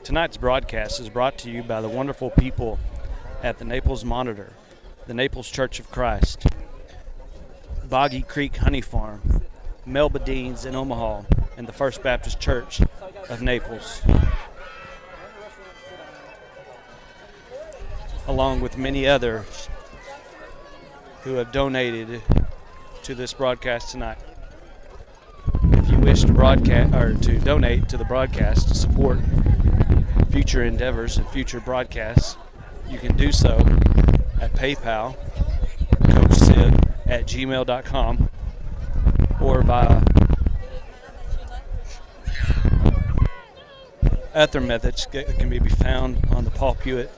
Tonight's broadcast is brought to you by the wonderful people at the Naples Monitor, the Naples Church of Christ, Boggy Creek Honey Farm, Melba Deans in Omaha, and the First Baptist Church of Naples, along with many others who have donated to this broadcast tonight. If you wish to broadcast or to donate to the broadcast to support future endeavors and future broadcasts, you can do so at PayPal, coachsid@gmail.com, or via other methods that can be found on the Paul Pewitt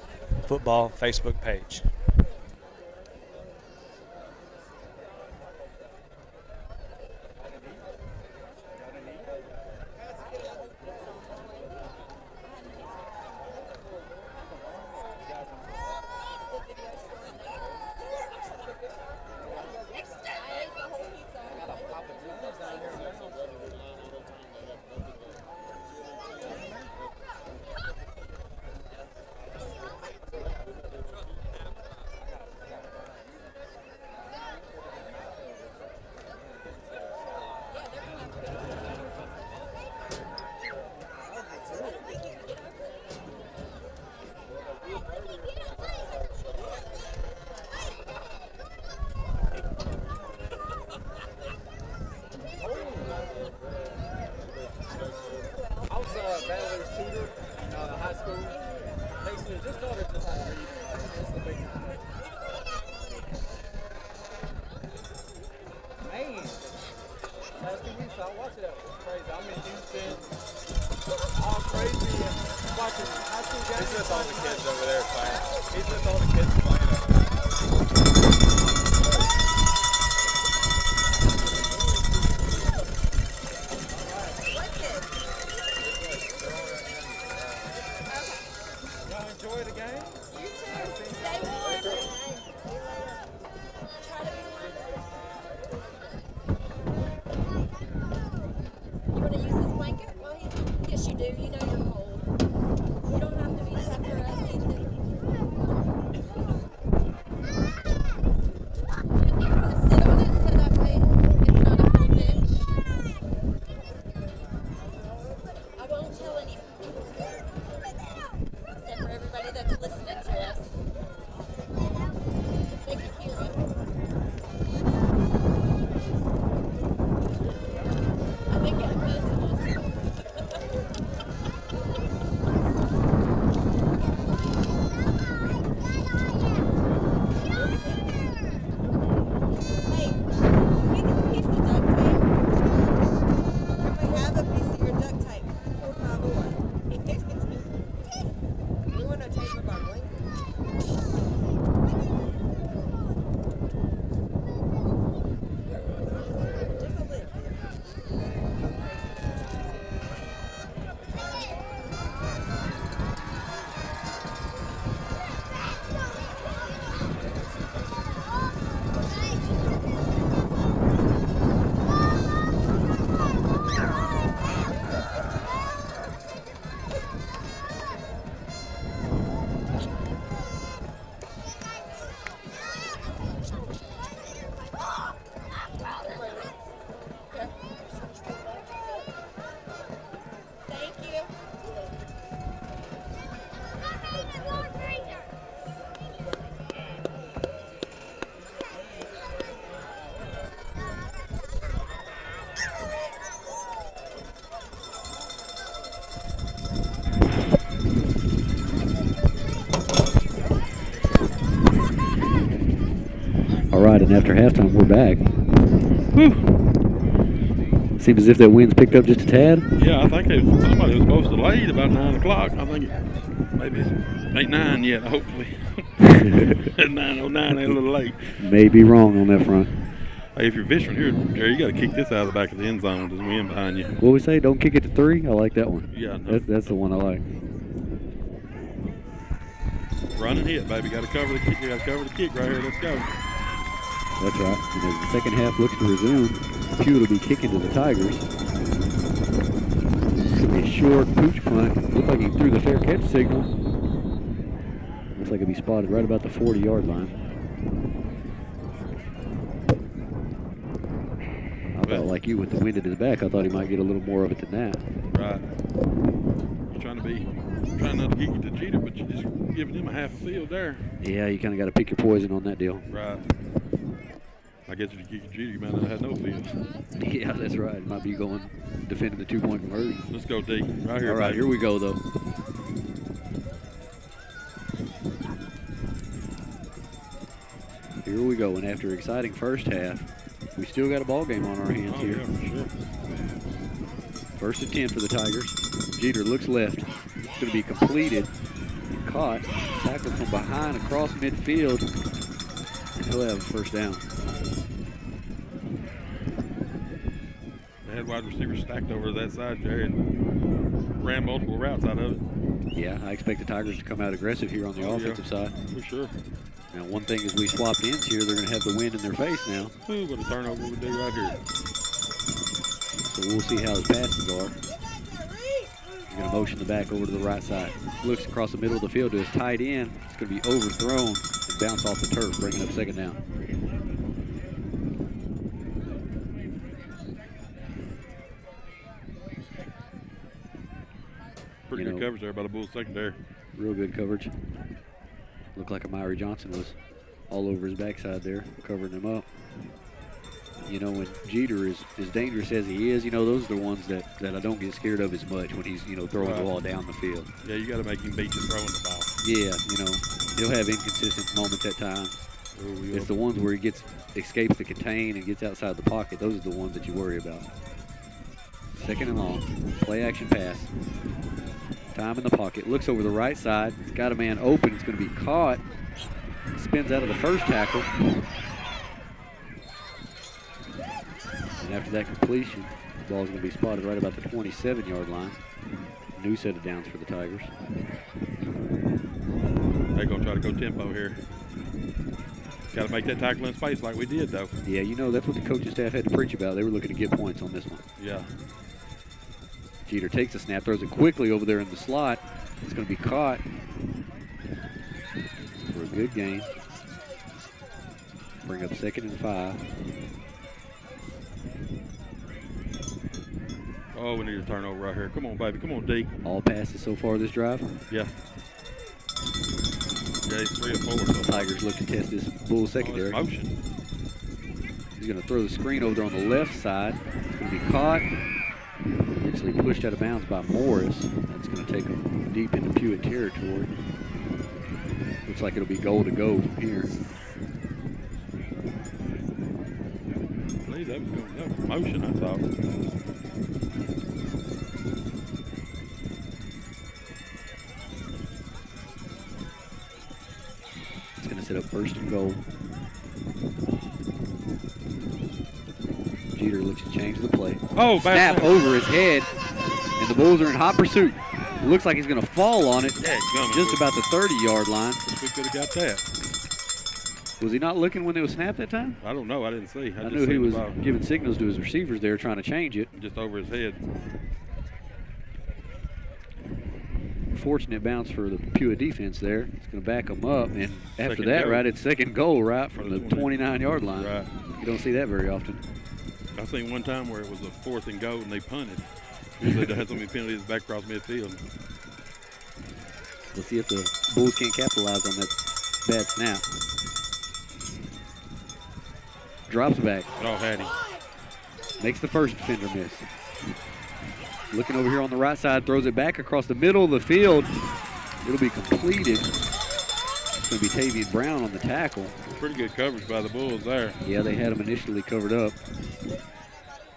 Football Facebook page. With all the kids playing it. Y'all enjoy the game? You too. Stay warm. Try to be warm. You want to use this blanket? Well, yes, you do. You know you're cold. You don't have to be tough for us either. If you want to sit on it so that way it's not a full bench. I won't tell anyone. Except for everybody that's listening to us. They can hear us. I think it's most of us. Hey, can we get a piece of duct tape? Can we have a piece of your duct tape? 451. We want to tape up our blanket. Just a little bit. Thank you. All right, and after halftime, we're back. Seems as if that wind's picked up just a tad. Yeah, I think somebody was supposed to lead about 9 o'clock. I think maybe it's 8-9 yet, hopefully. At 9:09, they're a little late. May be wrong on that front. Hey, if you're fishing here, Jerry, you got to kick this out of the back of the end zone. There's wind behind you. What we say? Don't kick it to 3. I like that one. Yeah, no. That's the one I like. Run and hit, baby. Got to cover the kick. You got to cover the kick right here. Let's go. That's right. And as the second half looks to resume, Pewitt will be kicking to the Tigers. It's going to be a short pooch punt. Looks like he threw the fair catch signal. Looks like it'll be spotted right about the 40-yard line. I felt like you with the wind at his back. I thought he might get a little more of it than that. Right. You're trying not to kick it to Jeter, but you're just giving him a half a field there. Yeah, you kind of got to pick your poison on that deal. Right. I guess if you kick it Jeter, you might not have no field. Yeah, that's right. It might be going defending the 2-point conversion. Let's go D. Right here. All right, baby. here we go, though. Here we go, and after an exciting first half, we still got a ball game on our hands Oh, here. yeah, for sure. First and 10 for the Tigers. Jeter looks left. It's going to be completed. Caught. Tackled from behind across midfield. And he'll have a first down. They had wide receivers stacked over that side, Jerry, and ran multiple routes out of it. Yeah, I expect the Tigers to come out aggressive here on the offensive side. For sure. Now, one thing is we swapped ends here. They're going to have the wind in their face now. Ooh, what a turnover we do right here. So we'll see how his passes are. He's going to motion the back over to the right side. Looks across the middle of the field to his tight end. It's going to be overthrown and bounce off the turf, bringing up second down. Pretty good coverage there by the Bulls secondary. Real good coverage. Looked like Amari Johnson was all over his backside there, covering him up. You know, when Jeter is as dangerous as he is, you know, those are the ones that I don't get scared of as much when he's, you know, throwing the ball down the field. Yeah, you got to make him beat you throwing the ball. Yeah, you know, he'll have inconsistent moments at times. It's the ones where he escapes the contain and gets outside the pocket. Those are the ones that you worry about. Second and long, play action pass. Time in the pocket. Looks over the right side. He's got a man open. It's going to be caught. Spins out of the first tackle. And after that completion, the ball is going to be spotted right about the 27-yard line. New set of downs for the Tigers. They're going to try to go tempo here. Got to make that tackle in space like we did, though. Yeah, you know, that's what the coaching staff had to preach about. They were looking to get points on this one. Yeah. Jeter takes the snap, throws it quickly over there in the slot. It's going to be caught for a good gain. Bring up 2nd and 5. Oh, we need a turnover right here. Come on, baby. Come on, D. All passes so far this drive. Yeah. Yeah, he's 3 or 4. So Tigers look to test this Bulls secondary. Motion. He's going to throw the screen over there on the left side. It's going to be caught. Eventually pushed out of bounds by Morris. That's going to take him deep into Pewitt territory. Looks like it'll be goal to go from here. I believe that was motion, I thought. It's going to set up 1st and goal. Jeter looks to change the play. Oh, bad snap over his head, and the Bulls are in hot pursuit. It looks like he's going to fall on it just about the 30-yard line. We could have got that. Was he not looking when it was snapped that time? I don't know. I didn't see. I knew he was giving signals to his receivers there, trying to change it. Just over his head. Fortunate bounce for the Pewitt defense there. It's going to back them up, and after that, right, it's 2nd goal right from the 29-yard line. Right. You don't see that very often. I seen one time where it was a 4th and goal and they punted. Usually they had so many penalties back across midfield. We'll see if the Bulls can't capitalize on that bad snap. Drops back. Oh, Hattie. Makes the first defender miss. Looking over here on the right side, throws it back across the middle of the field. It'll be completed. It's going to be Tavian Brown on the tackle. Pretty good coverage by the Bulls there. Yeah, they had him initially covered up.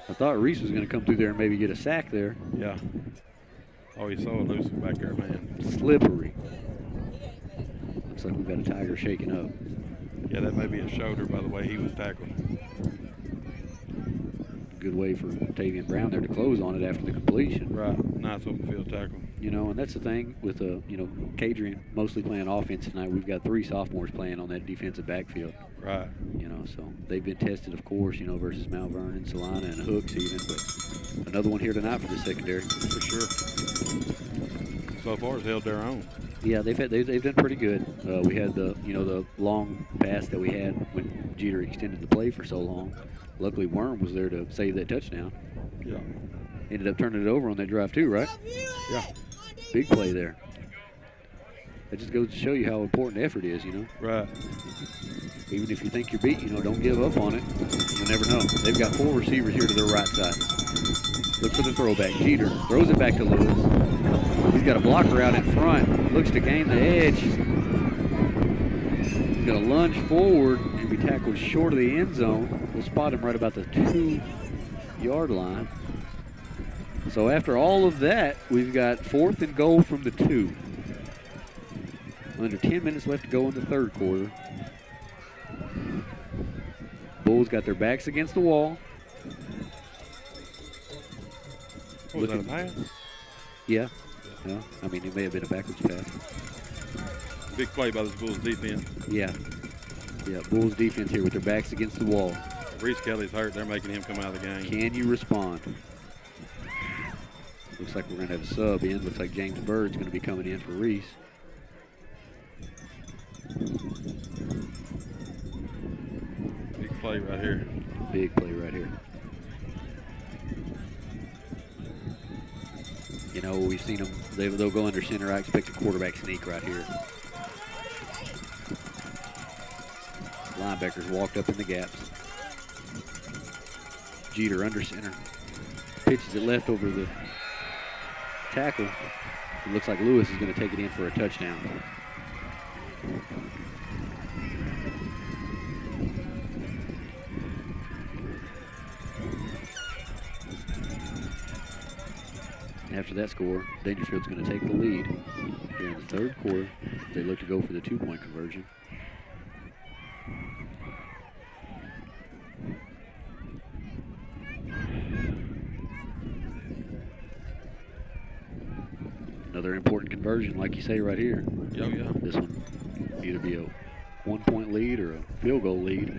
I thought Reese was going to come through there and maybe get a sack there. Yeah. Oh, he saw it loose back there, man. Slippery. Looks like we've got a Tiger shaking up. Yeah, that may be a shoulder by the way he was tackled. Good way for Tavian Brown there to close on it after the completion. Right. Nice open field tackle. You know, and that's the thing with, Cadrian mostly playing offense tonight. We've got 3 sophomores playing on that defensive backfield. Right. You know, so they've been tested, of course, versus Mount Vernon, Salina, and Hooks even. But another one here tonight for the secondary. For sure. So far, it's held their own. Yeah, they've done pretty good. We had the long pass that we had when Jeter extended the play for so long. Luckily, Worm was there to save that touchdown. Yeah. Ended up turning it over on that drive too, right? Yeah. Big play there. That just goes to show you how important effort is, Right. Even if you think you're beat, don't give up on it. You'll never know. They've got 4 receivers here to their right side. Look for the throwback. Jeter throws it back to Lewis. He's got a blocker out in front. Looks to gain the edge. He's going to lunge forward and be tackled short of the end zone. We'll spot him right about the 2-yard line. So after all of that, we've got 4th and goal from the 2. Under 10 minutes left to go in the 3rd quarter. Bulls got their backs against the wall. Was that a pass? Yeah. I mean, it may have been a backwards pass. Big play by this Bulls defense. Yeah. Yeah, Bulls defense here with their backs against the wall. Reese Kelly's hurt. They're making him come out of the game. Can you respond? Looks like we're going to have a sub in. Looks like James Bird's going to be coming in for Reese. Big play right here. Big play right here. We've seen them. They'll go under center. I expect a quarterback sneak right here. Linebackers walked up in the gaps. Jeter under center. Pitches it left over the tackle. It looks like Lewis is going to take it in for a touchdown. After that score, Daingerfield's going to take the lead here in the third quarter. They look to go for the 2-point conversion. Another important conversion, like you say right here. Oh, yeah. This one either be a 1-point lead or a field goal lead.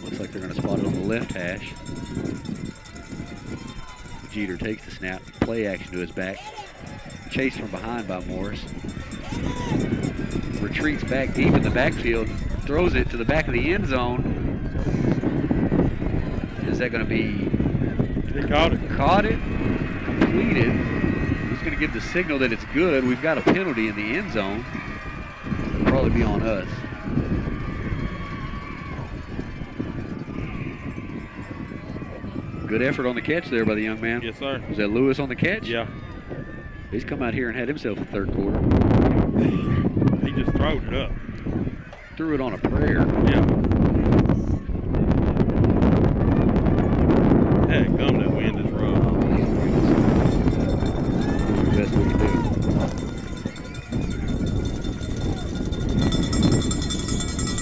Looks like they're going to spot it on the left hash. Jeter takes the snap, play action to his back. Chased from behind by Morris. Retreats back deep in the backfield, throws it to the back of the end zone. Is that going to be? He caught it. Caught it, completed. He's going to give the signal that it's good. We've got a penalty in the end zone. It'll probably be on us. Good effort on the catch there by the young man. Yes, sir. Was that Lewis on the catch? Yeah. He's come out here and had himself a third quarter. He just throwed it up. Threw it on a prayer. Yeah. Heck, gum, that wind is rough. The best we can do.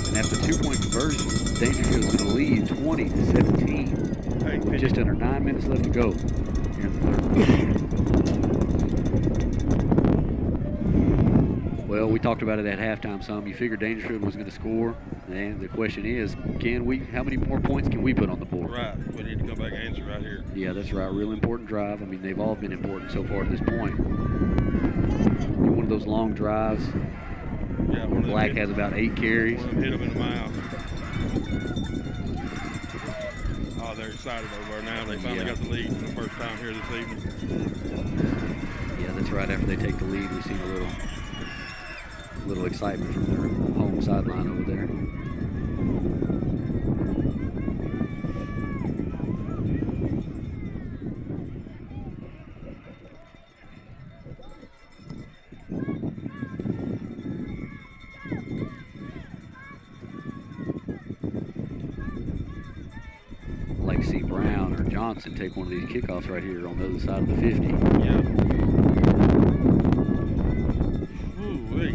And after 2-point conversion, Daingerfield's going to lead 20-17. Hey, With just under 9 minutes left to go here in the third quarter. Well, we talked about it at halftime some. You figured Daingerfield was going to score, and the question is, how many more points can we put on the board? Right. We need to come back and answer right here. Yeah, that's right. Real important drive. I mean, they've all been important so far at this point. One of those long drives. Yeah, Black has about 8 carries. One of them hit him in the mouth. Oh, they're excited over there now. They finally got the lead for the first time here this evening. Yeah, that's right. After they take the lead, we've seen a little excitement from their home sideline over there. Like see Brown or Johnson take one of these kickoffs right here on the other side of the 50. Yeah. Ooh-wee.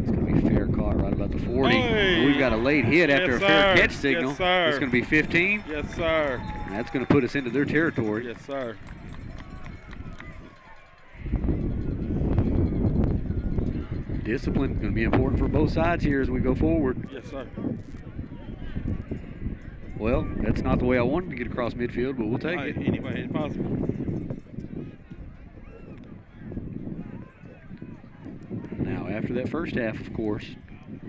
It's going to be fair caught right about the 40. Hey. We've got a late hit after a fair catch signal. Yes, sir. It's going to be 15. Yes, sir. And that's going to put us into their territory. Yes, sir. Discipline is going to be important for both sides here as we go forward. Yes, sir. Well, that's not the way I wanted to get across midfield, but we'll take it. Any way it's possible. Now, after that first half, of course,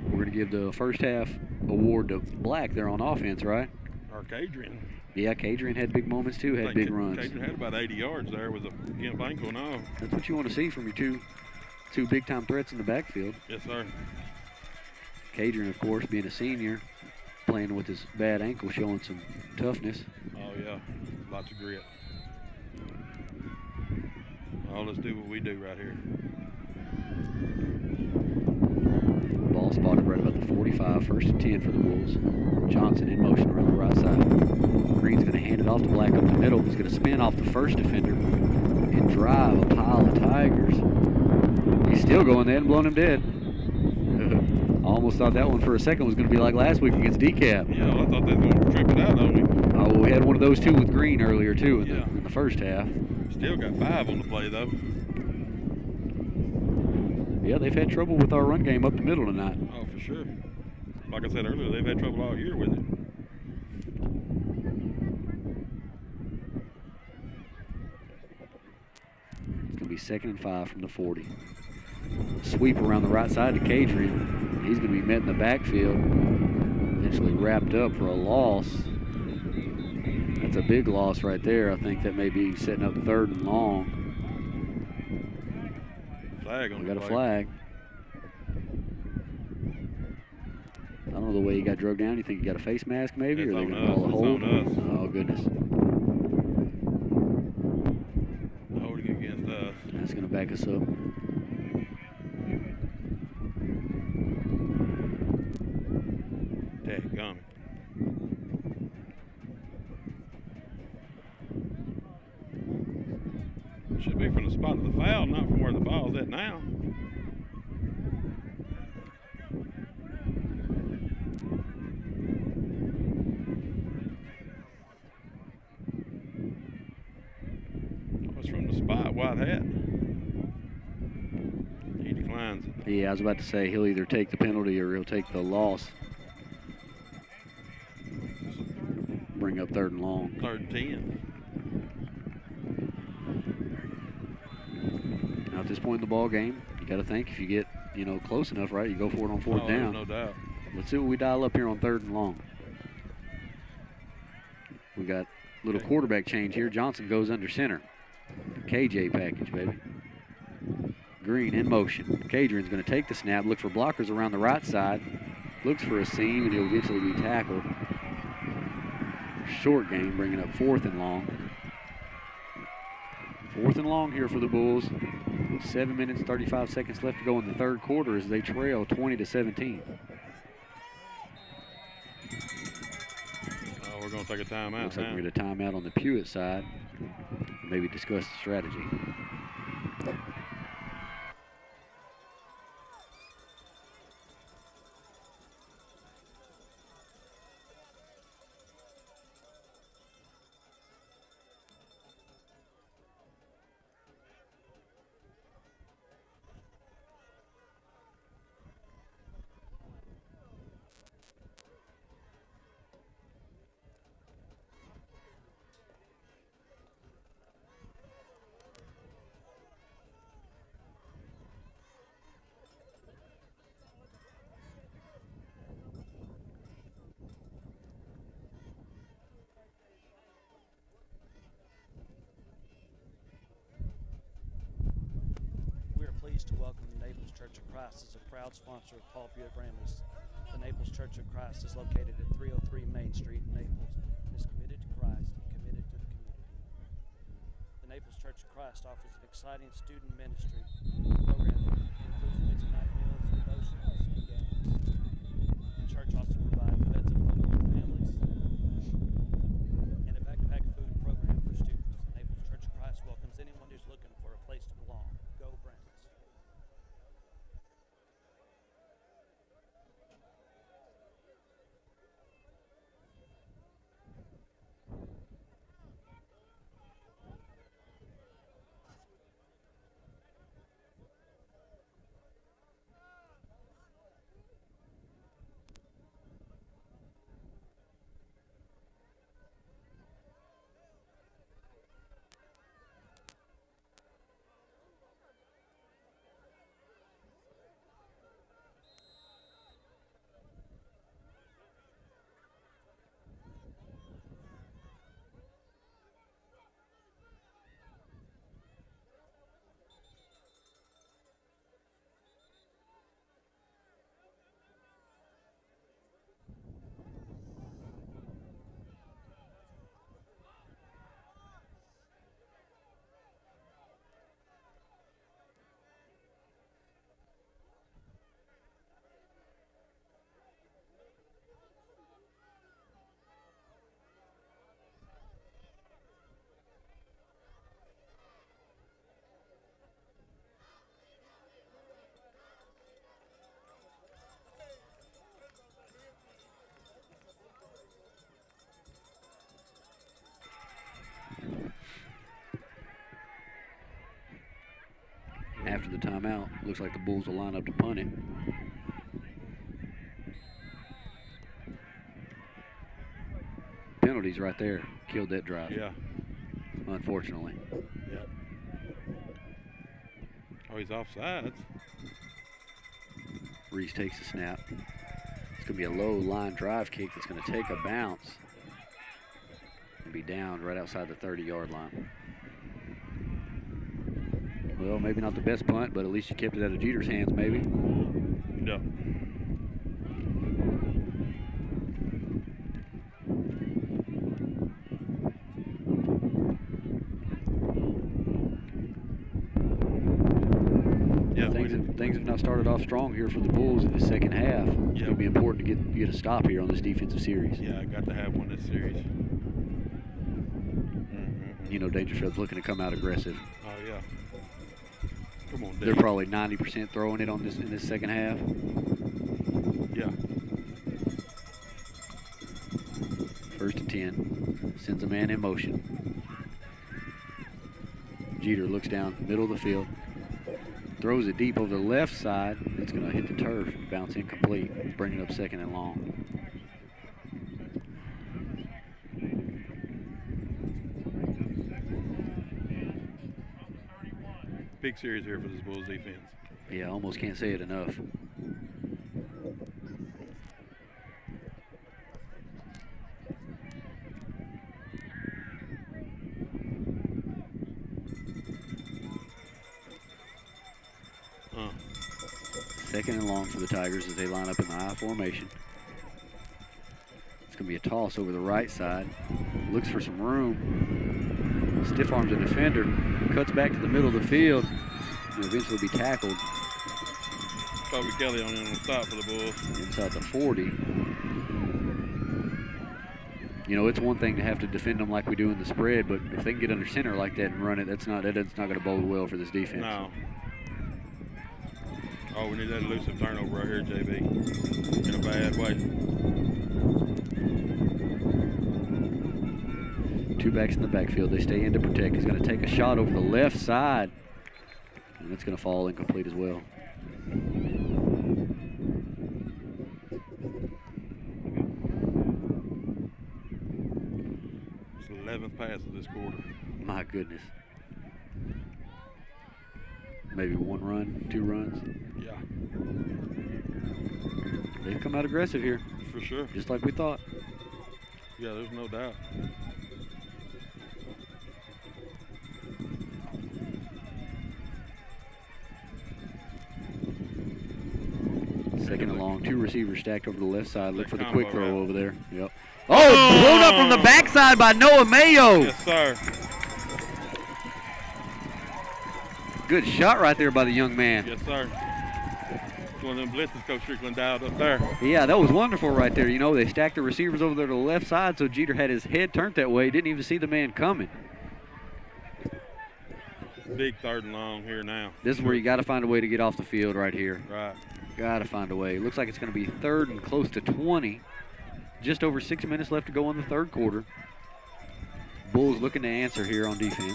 we're going to give the first half award to Black there on offense, right? Or Cadrian. Yeah, Cadrian had big moments too, had big runs. Cadrian had about 80 yards there with a gimp ankle and all. That's what you want to see from your two big-time threats in the backfield. Yes, sir. Cadrian, of course, being a senior, playing with his bad ankle, showing some toughness. Oh, yeah. Lots of grit. Oh, let's do what we do right here. Ball spotted right about the 45, first and 10 for the Wolves. Johnson in motion around the right side. Green's going to hand it off to Black up the middle. He's going to spin off the first defender and drive a pile of Tigers. He's still going there and blowing him dead. I almost thought that one for a second was going to be like last week against DeKalb. Yeah, well, I thought they were going to trip it out on me. Oh, we had one of those too with Green earlier too in the first half. Still got 5 on the play though. Yeah, they've had trouble with our run game up the middle tonight. Oh, for sure. Like I said earlier, they've had trouble all year with it. It's going to be 2nd and 5 from the 40. Sweep around the right side to Cadrian. He's going to be met in the backfield. Eventually wrapped up for a loss. That's a big loss right there. I think that may be setting up 3rd and long. Flag on We the got a play. flag. I don't know the way he got drugged down. You think he got a face mask maybe? It's or are they on going to call a us. hold? It's on us. Oh, goodness. Holding against us. That's going to back us up. Dadgummit. spot of the foul, not from where the ball's at now. What's from the spot, white hat? He declines it. Yeah, I was about to say he'll either take the penalty or he'll take the loss. Bring up 3rd and long. 3rd and 10. Now at this point in the ball game, you got to think if you get, close enough, right, you go for it on 4th down. No doubt. Let's see what we dial up here on 3rd and long. We got a little quarterback change here. Johnson goes under center. KJ package, baby. Green in motion. Cadrian's going to take the snap, look for blockers around the right side. Looks for a seam, and he'll eventually be tackled. Short game, bringing up 4th and long. 4th and long here for the Bulls. 7 minutes, 35 seconds left to go in the 3rd quarter as they trail 20-17. Oh, we're going to take a timeout. Looks like we're going to timeout on the Pewitt side. Maybe discuss the strategy. To welcome the Naples Church of Christ as a proud sponsor of Paul Pewitt Bramley's. The Naples Church of Christ is located at 303 Main Street in Naples and is committed to Christ and committed to the community. The Naples Church of Christ offers an exciting student ministry program that includes Wednesday night meals, devotionals, and games. The church also provides beds of homes for families and a backpack food program for students. The Naples Church of Christ welcomes anyone who's looking for a place to belong. Go Bramley. After the timeout, looks like the Bulls will line up to punt it. Penalties right there. Killed that drive. Yeah. Unfortunately. Yep. Oh, he's offsides. Reese takes the snap. It's going to be a low line drive kick that's going to take a bounce and be down right outside the 30-yard line. Well, maybe not the best punt, but at least you kept it out of Jeter's hands, maybe. Yeah. Things have now started off strong here for the Bulls in the second half. It's going to be important to get a stop here on this defensive series. Yeah, I got to have one this series. You know, Daingerfield's looking to come out aggressive. Oh, yeah. Come on, They're Dave. probably 90% throwing it on this in this second half. Yeah. 1st and 10. Sends a man in motion. Jeter looks down middle of the field. Throws it deep over the left side. It's going to hit the turf, bounce incomplete, bring it up 2nd and long. Big series here for this Bulls defense. Yeah, almost can't say it enough. Second and long for the Tigers as they line up in the I formation. It's going to be a toss over the right side. Looks for some room. Stiff arms a defender. Cuts back to the middle of the field. And eventually be tackled. Kobe Kelly on the stop for the Bulls. Inside the 40. You know, it's one thing to have to defend them like we do in the spread, but if they can get under center like that and run it, that's not going to bode well for this defense. No. Oh, we need that elusive turnover right here, JB. In a bad way. 2 backs in the backfield. They stay in to protect. He's going to take a shot over the left side. And it's going to fall incomplete as well. It's the 11th pass of this quarter. My goodness. Maybe 1 run, 2 runs. Yeah. They've come out aggressive here. For sure. Just like we thought. Yeah, there's no doubt. Second and long, 2 receivers stacked over the left side. Look for the combo quick throw route. over there. Yep. Oh, blown up from the backside by Noah Mayo. Yes, sir. Good shot right there by the young man. Yes, sir. It's one of them blitzes Coach Strickland dialed up there. Yeah, that was wonderful right there. You know, they stacked the receivers over there to the left side, so Jeter had his head turned that way. Didn't even see the man coming. Big 3rd and long here now. This is where you got to find a way to get off the field right here. Right. Got to find a way. Looks like it's going to be 3rd and close to 20. Just over 6 minutes left to go in the 3rd quarter. Bulls looking to answer here on defense.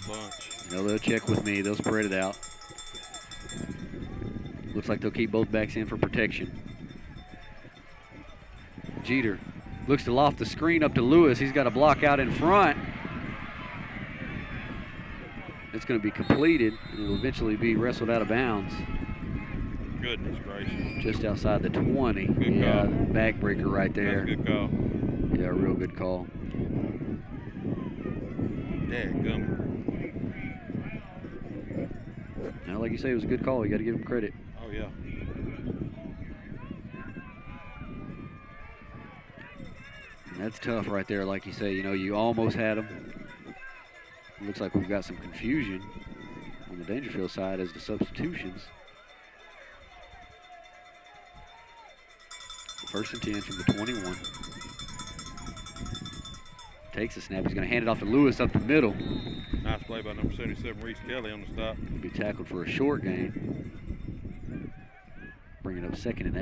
Bunch. You know, they'll check with me. They'll spread it out. Looks like they'll keep both backs in for protection. Jeter looks to loft the screen up to Lewis. He's got a block out in front. It's going to be completed, and it'll eventually be wrestled out of bounds. Goodness gracious. Just outside the 20. Good Yeah, call. backbreaker right there. That's a good call. Yeah, real good call. Dadgummit. Now, like you say, it was a good call. You got to give him credit. Oh, yeah. And that's tough right there, like you say. You know, you almost had him. Looks like we've got some confusion on the Daingerfield side as the substitutions. 1st and 10 from the 21. Takes a snap. He's going to hand it off to Lewis up the middle. Nice play by number 77, Reese Kelly on the stop. He'll be tackled for a short gain. Bring it up 2nd and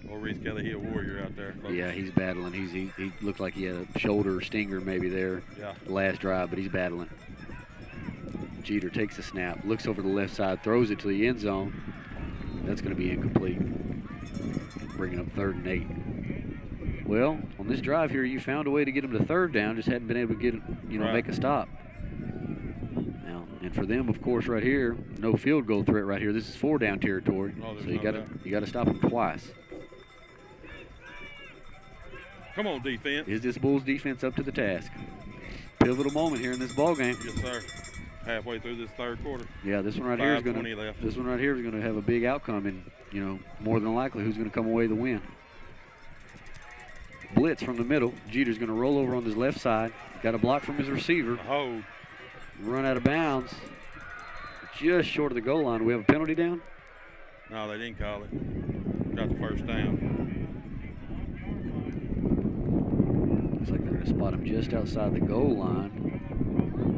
8. Or Reese Kelly, he a warrior out there. Folks. Yeah, he's battling. He looked like he had a shoulder stinger maybe there Yeah. the last drive, but he's battling. Jeter takes a snap, looks over the left side, throws it to the end zone. That's going to be incomplete. Bringing up 3rd and 8. Well, on this drive here, you found a way to get them to 3rd down, just hadn't been able to get, Right. make a stop. Now, and for them, of course, right here, no field goal threat right here. This is 4-down territory, Oh, there's so you no got doubt. to stop them twice. Come on, defense. Is this Bulls defense up to the task? Pivotal moment here in this ball game. Yes, sir. Halfway through this 3rd quarter. Yeah, this one right here is going 5:20 left. to. This one right here is going to have a big outcome, and more than likely, who's going to come away the win? Blitz from the middle. Jeter's going to roll over on his left side. Got a block from his receiver. A hold. Run out of bounds. Just short of the goal line. We have a penalty down. No, they didn't call it. Got the 1st down. Looks like they're going to spot him just outside the goal line.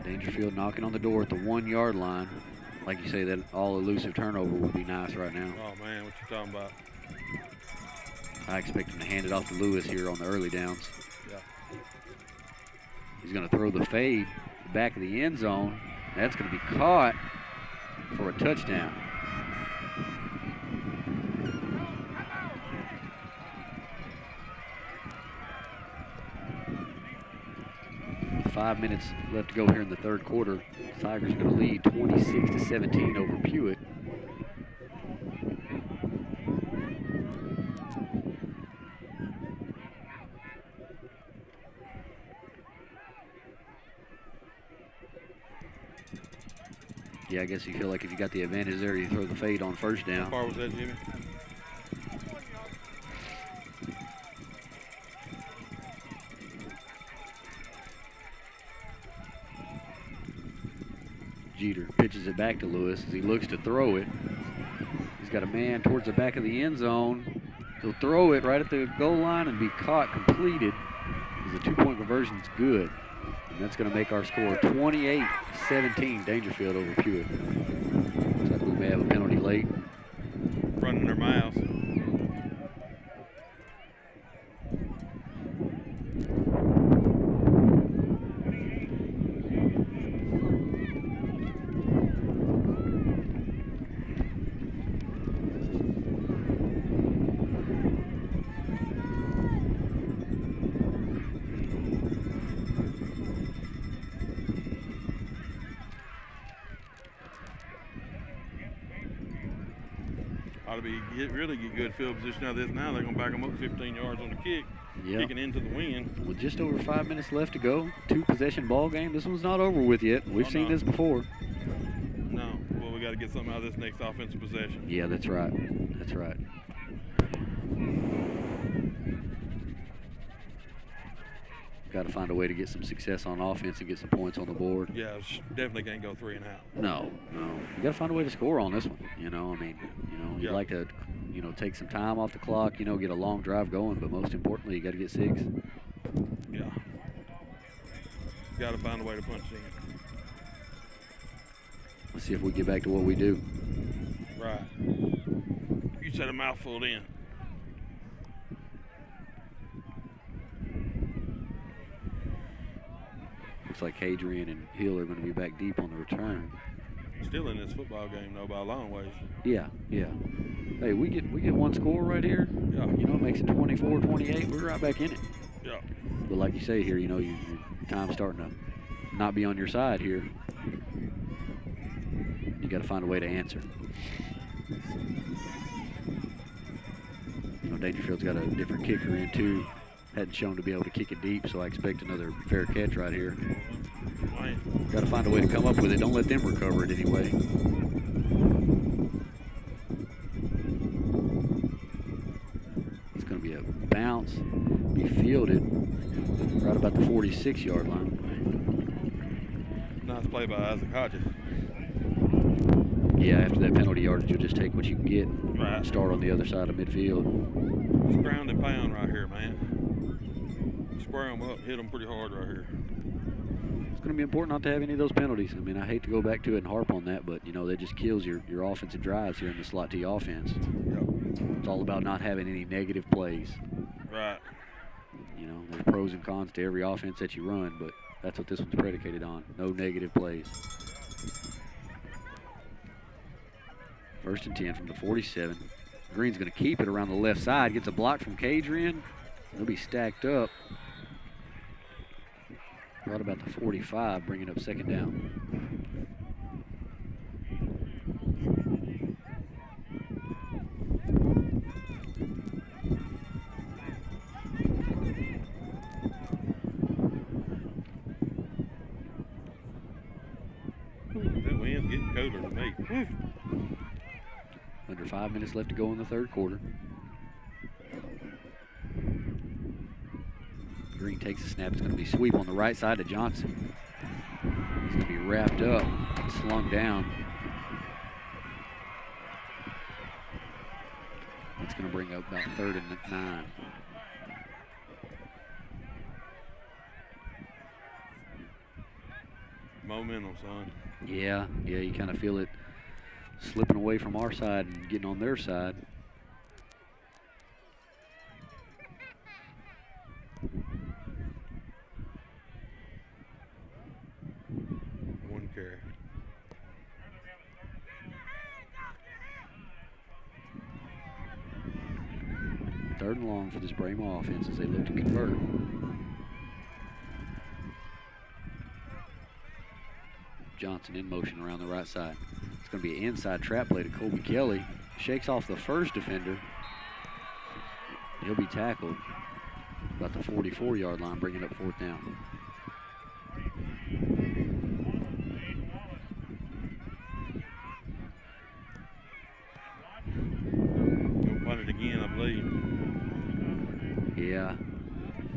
Daingerfield knocking on the door at the 1-yard line. Like you say, that all elusive turnover would be nice right now. Oh, man, what you talking about? I expect him to hand it off to Lewis here on the early downs. Yeah. He's going to throw the fade back of the end zone. That's going to be caught for a touchdown. With 5 minutes left to go here in the third quarter, Tigers are going to lead 26-17 over Pewitt. Yeah, I guess you feel like if you got the advantage there, you throw the fade on first down. How far was that, Jimmy? Jeter pitches it back to Lewis as he looks to throw it. He's got a man towards the back of the end zone. He'll throw it right at the goal line and be caught, completed. The 2-point conversion is good. And that's going to make our score 28-17 Daingerfield over Pewitt. Looks like we may have a penalty late. Running their mouths. Ought to be really get good field position out of this now. They're going to back them up 15 yards on the kick, kicking into the wind. With just over 5 minutes left to go, 2-possession ball game. This one's not over with yet. We've seen this before. No. Well, we got to get something out of this next offensive possession. Yeah, that's right. That's right. Got to find a way to get some success on offense and get some points on the board. Yeah, definitely can't go 3 and out. No. You got to find a way to score on this one. You'd like to, take some time off the clock, get a long drive going, but most importantly, you got to get 6. Yeah. Got to find a way to punch in. Let's see if we get back to what we do. Right. You said a mouthful in. Looks like Hadrian and Hill are going to be back deep on the return. Still in this football game, though, by a long ways. Yeah. Hey, we get one score right here. Yeah. It makes it 24-28. We're right back in it. Yeah. But like you say here, your time's starting to not be on your side here. You got to find a way to answer. Daingerfield's got a different kicker in too. Hadn't shown to be able to kick it deep, so I expect another fair catch right here. Got to find a way to come up with it. Don't let them recover it anyway. It's going to be a bounce, be fielded right about the 46-yard line. Nice play by Isaac Hodges. Yeah, after that penalty yardage, you'll just take what you can get. Right. Start on the other side of midfield. It's ground and pound right here, man. Square them up, hit them pretty hard right here. It's going to be important not to have any of those penalties. I hate to go back to it and harp on that, but, that just kills your offensive drives here in the slot T offense. Yep. It's all about not having any negative plays. Right. There's pros and cons to every offense that you run, but that's what this one's predicated on. No negative plays. 1st and 10 from the 47. Green's going to keep it around the left side. Gets a block from Cadrian. They'll be stacked up. Right about the 45, bringing up 2nd down. That wind's getting colder than me. Under 5 minutes left to go in the third quarter. Green takes the snap. It's going to be sweep on the right side to Johnson. He's going to be wrapped up, slung down. It's going to bring up about 3rd and 9. Momentum, son. Yeah, you kind of feel it slipping away from our side and getting on their side. One carry. Third and long for this Brahma offense as they look to convert. Johnson in motion around the right side. It's going to be an inside trap play to Colby Kelly. Shakes off the first defender. He'll be tackled about the 44-yard line, bringing up fourth down. He'll punt it again, I believe. Yeah,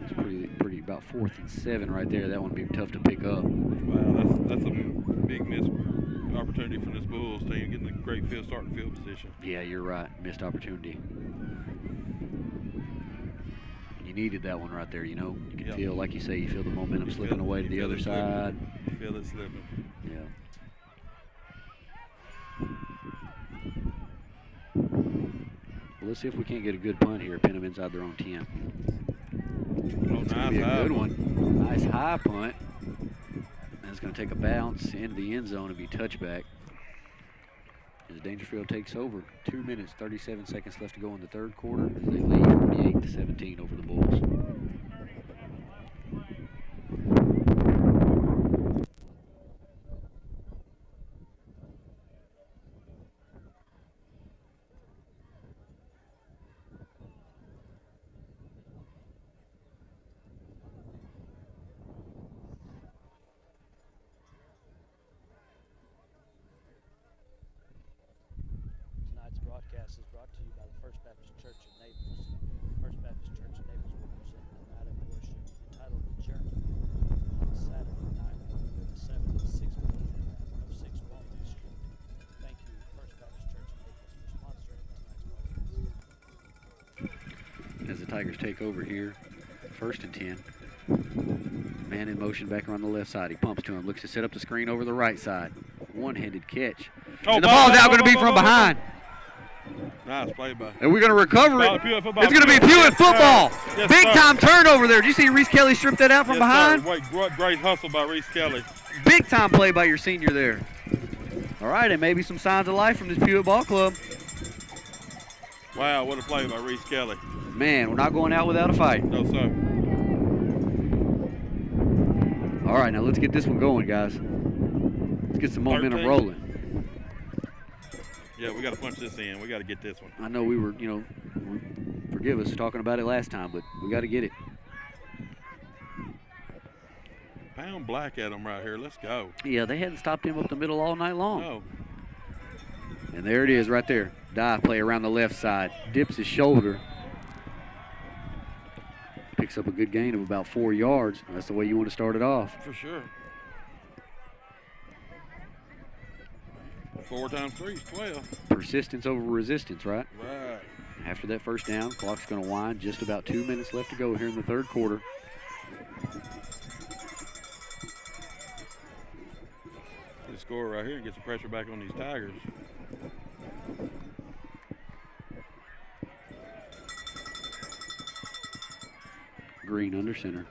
it's pretty about 4th and 7 right there. That one would be tough to pick up. Wow, that's a big missed opportunity from this Bulls team, getting a great starting field position. Yeah, you're right. Missed opportunity. You needed that one right there, you know. You can feel, like you say, you feel the momentum slipping away to the other side. You feel it slipping. Yeah. Well, let's see if we can't get a good punt here. Pin them inside their own 10. Oh, It's going to be a good one. Nice high punt. And it's going to take a bounce into the end zone and be touchback. As Daingerfield takes over. 2 minutes, 37 seconds left to go in the third quarter as they lead 48-17 over the Bulls. Tonight's broadcast is brought to you by the First Baptist Church of Naples. First Baptist Church of Naples will present a night of worship entitled The Journey on Saturday night, November the 7th at 6 p.m. at 106 Walnut Street. Thank you, First Baptist Church of Naples, for sponsoring tonight's broadcast. As the Tigers take over here, 1st and 10. Man in motion back around the left side. He pumps to him, looks to set up the screen over the right side. One-handed catch. And the ball's now going to be from behind. Nice play by. And we're going to recover it. Pewitt football. It's going to be Pewitt football. Yes, Big sir. time turnover there. Did you see Reese Kelly strip that out from Yes, behind? sir. Wait, great hustle by Reese Kelly. Big time play by your senior there. All right, and maybe some signs of life from this Pewitt ball club. Wow, what a play by Reese Kelly. Man, we're not going out without a fight. No, sir. All right, now let's get this one going, guys. Let's get some momentum 13. rolling. Yeah, we got to punch this in. We got to get this one. I know we were, forgive us talking about it last time, but we got to get it. Pound black at him right here. Let's go. Yeah, they hadn't stopped him up the middle all night long. No. And there it is right there. Dive play around the left side. Dips his shoulder. Picks up a good gain of about 4 yards. That's the way you want to start it off. For sure. 4 times 3 is 12. Persistence over resistance, right? Right. After that first down, clock's going to wind. Just about 2 minutes left to go here in the third quarter. Get a score right here and get some pressure back on these Tigers. Green under center.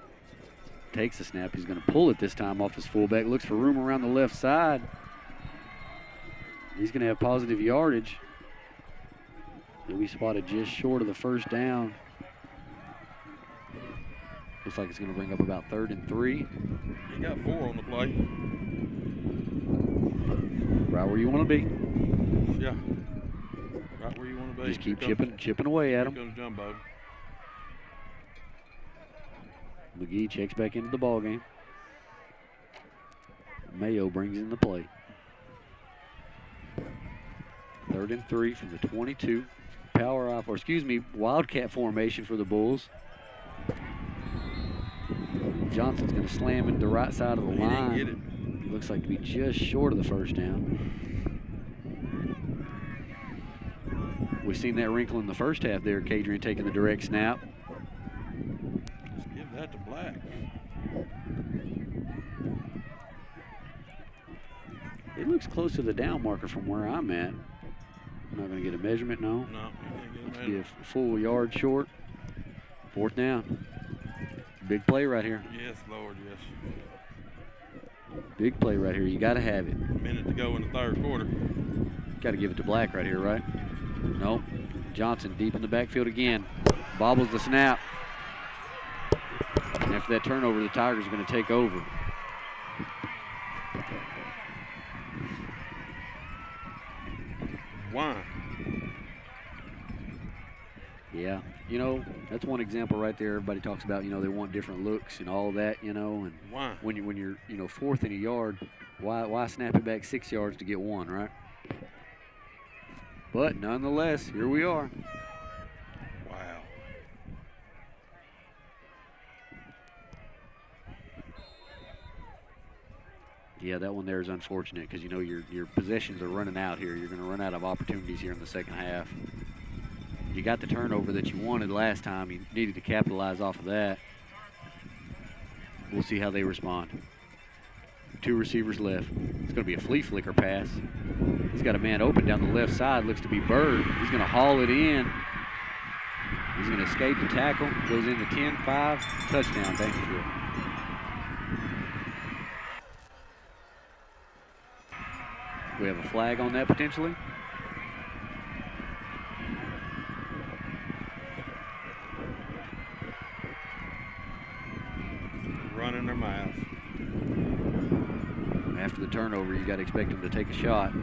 Takes the snap. He's going to pull it this time off his fullback. Looks for room around the left side. He's going to have positive yardage. He'll be spotted just short of the first down. Looks like it's going to bring up about 3rd and 3. He got 4 on the play. Right where you want to be. Yeah. Right where you want to be. Just keep Here comes- chipping away at Here him. comes Jumbo. McGee checks back into the ball game. Mayo brings in the play. 3rd and 3 from the 22. Power off, or excuse me, wildcat formation for the Bulls. Johnson's going to slam into the right side of the He line. didn't get it. He looks like to be just short of the first down. We've seen that wrinkle in the first half there. Kadrian taking the direct snap. Let's give that to Black. It looks close to the down marker from where I'm at. I'm not going to get a measurement, no. No, you can't get a Looks to measurement. be a full yard short. 4th down. Big play right here. Yes, Lord, yes. Big play right here. You got to have it. Minute to go in the 3rd quarter. Got to give it to Black right here, right? Nope. Johnson deep in the backfield again. Bobbles the snap. And after that turnover, the Tigers are going to take over. Why? Yeah, you know, that's one example right there. Everybody talks about, you know, they want different looks and all that, you know. And Why? when you're, you know, 4th in a yard, why snap it back 6 yards to get 1, right? But nonetheless, here we are. Wow. Yeah, that one there is unfortunate because, you know, your possessions are running out here. You're going to run out of opportunities here in the 2nd half. You got the turnover that you wanted last time. You needed to capitalize off of that. We'll see how they respond. 2 receivers left. It's going to be a flea flicker pass. He's got a man open down the left side. Looks to be Bird. He's going to haul it in. He's going to escape the tackle. Goes into 10-5. Touchdown, Daingerfield. We have a flag on that potentially. Running their mouth. After the turnover, you got to expect them to take a shot.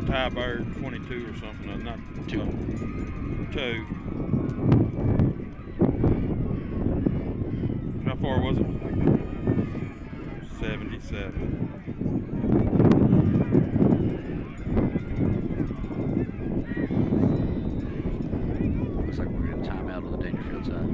Ty Bird, 22 or something. Not 2. 2. How far was it? 77. Looks like we're going to time out on the Daingerfield side.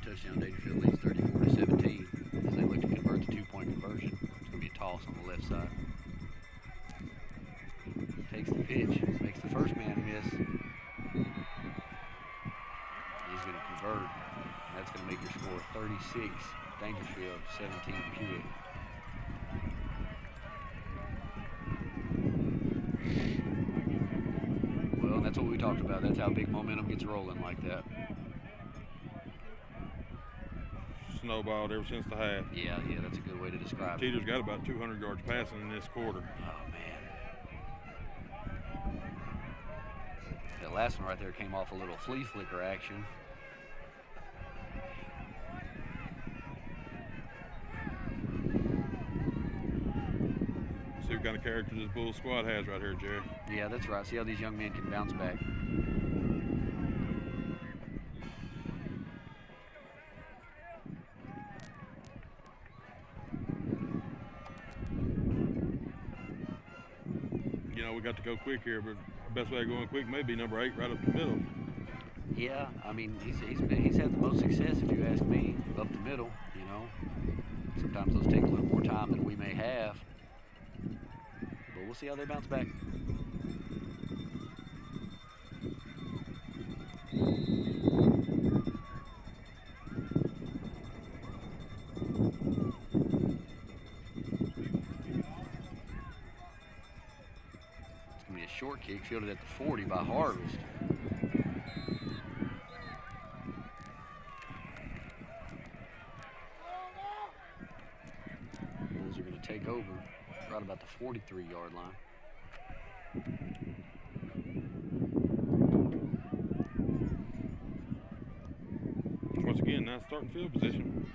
Touchdown, Daingerfield leads 34-17 as they look to convert the 2-point conversion. It's going to be a toss on the left side. Takes the pitch, makes the first man miss. He's going to convert. That's going to make your score 36, Daingerfield, 17, Pewitt. Well, that's what we talked about. That's how big momentum gets rolling like that. Snowballed ever since the half. Yeah, that's a good way to describe it. Teeter's got about 200 yards passing in this quarter. Oh, man. That last one right there came off a little flea flicker action. See what kind of character this Bull squad has right here, Jerry. Yeah, that's right. See how these young men can bounce back. You know, we got to go quick here, but the best way of going quick may be number 8 right up the middle. Yeah, I mean, he's had the most success, if you ask me, up the middle, you know. Sometimes those take a little more time than we may have. But we'll see how they bounce back. Kick fielded at the 40 by Harvest. Bulls are going to take over right about the 43-yard line. Once again, nice starting field position.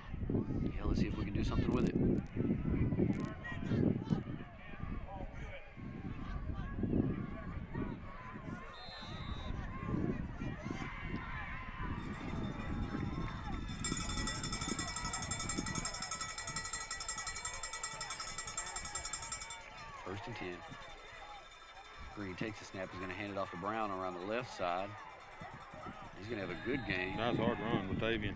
Yeah, let's see if we can do something with it. First and 10. Green takes the snap. He's going to hand it off to Brown around the left side. He's going to have a good game. Nice hard run with Tavian.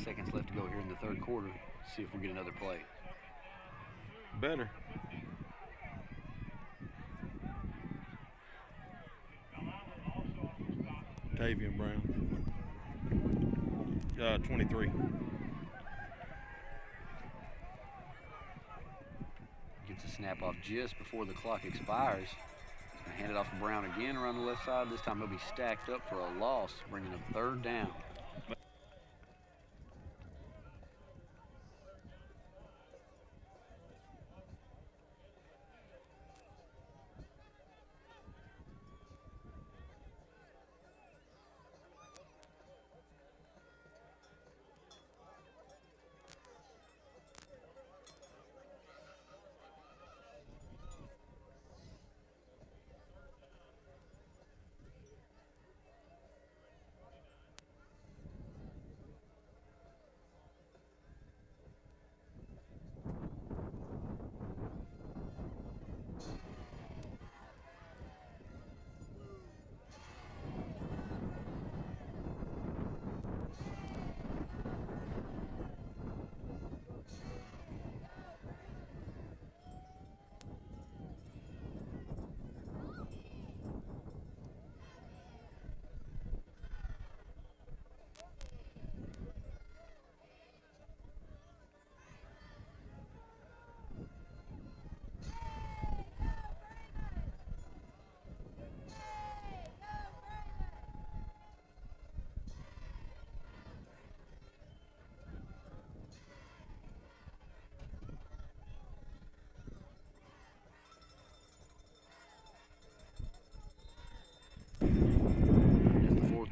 Seconds left to go here in the third quarter. See if we get another play. Better. Tavian Brown. 23. Gets a snap off just before the clock expires. He's going to hand it off to Brown again around the left side. This time he'll be stacked up for a loss, bringing up third down.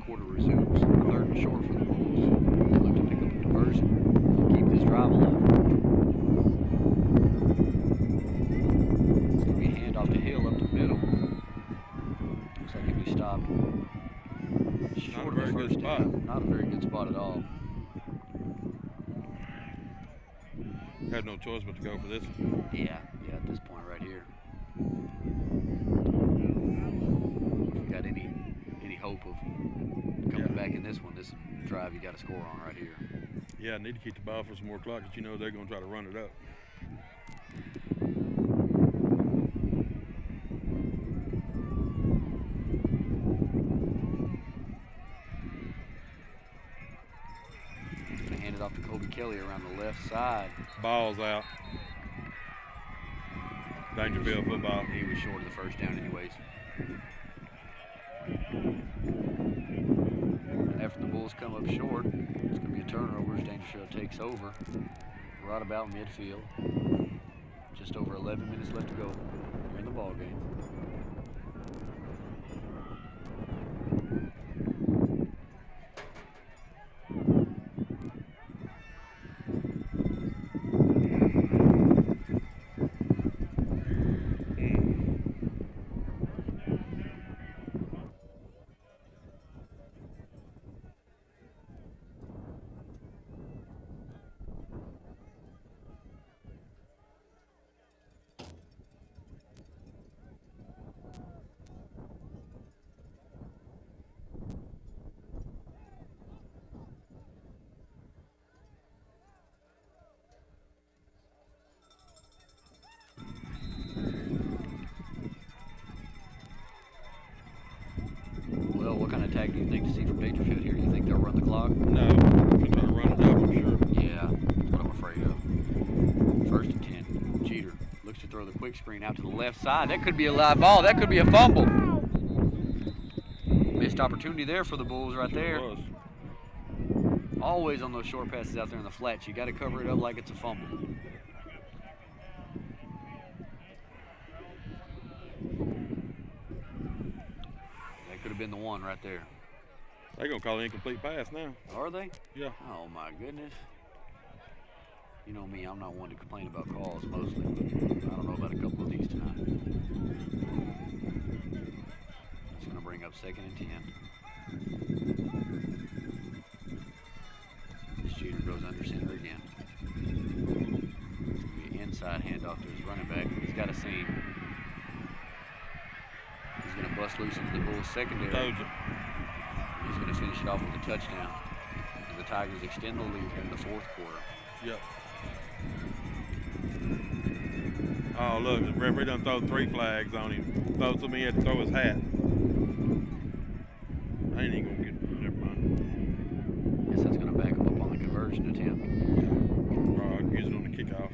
Quarter resumes. Third and short for the Bulls. They look to pick up a conversion. Keep this drive alive. It's going to be a handoff to Hill up the middle. Looks like he'll be stopped. Not a very good spot. Not a very good spot at all. Had no choice but to go for this one. Yeah, at this point right here. If you got any hope of coming back in this one, this drive you got to score on right here. Yeah, I need to keep the ball for some more clock because you know they're going to try to run it up. Gonna hand it off to Kobe Kelly around the left side. Ball's out. Daingerfield football. He was short of the first down anyways. After the Bulls come up short, it's going to be a turnover as Daingerfield takes over right about midfield. Just over 11 minutes left to go here in the ball game. anything to see from Daingerfield here? You think they'll run the clock? No, they're going to run it up, I'm sure. Yeah, that's what I'm afraid of. First and 10. Jeter looks to throw the quick screen out to the left side. That could be a live ball. That could be a fumble. Missed opportunity there for the Bulls right there. Was. Always on those short passes out there in the flats. You got to cover it up like it's a fumble. That could have been the one right there. They're going to call it incomplete pass now. Are they? Yeah. Oh my goodness. You know me, I'm not one to complain about calls mostly, but I don't know about a couple of these tonight. It's going to bring up 2nd and 10. This Jeter goes under center again. It's going to be an inside handoff to his running back. He's got a seam. He's going to bust loose into the Bulls secondary. Told you. He's going to finish it off with a touchdown. And the Tigers extend the lead here in the 4th quarter. Yep. Oh, look, the referee done throw 3 flags on him. Throw something, he had to throw his hat. I ain't even going to get, never mind. Guess that's going to back him up on the conversion attempt. Yeah. Use it on the kickoff.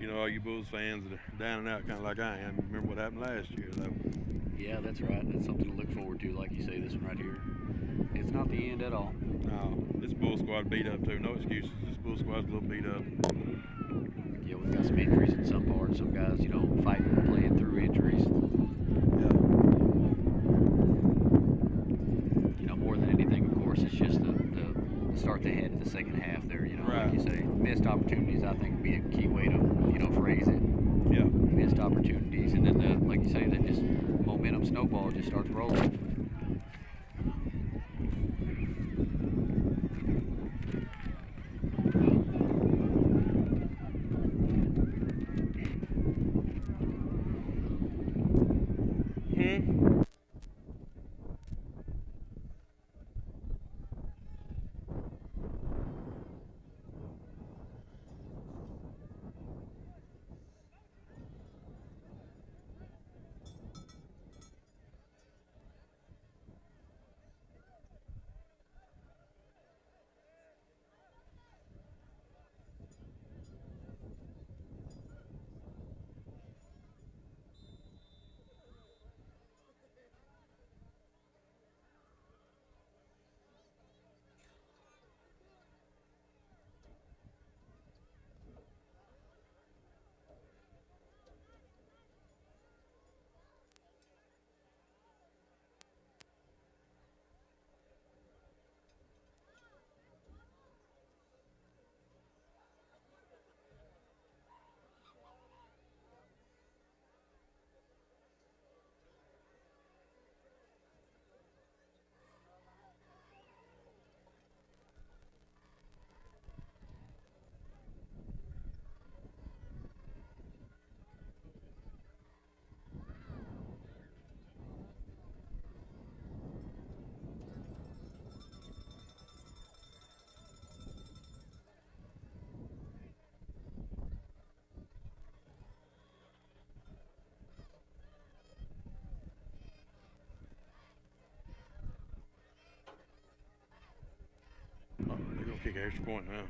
You know, all you Bulls fans that are down and out kind of like I am. Remember what happened last year, though. Yeah, that's right. That's something to look forward to, like you say, this one right here. It's not the end at all. No, this Bull squad beat up, too. No excuses. This Bull squad's a little beat up. Yeah, we've got some injuries in some parts. Some guys, you know, fighting, playing through injuries. Yeah. You know, more than anything, of course, it's just the start they had in the second half there, you know, Right. like you say. Missed opportunities, I think, would be a key way to, you know, phrase it. Yeah. Missed opportunities, and then, like you say, that just momentum snowball just starts rolling. Oh, they're going to kick an extra point now.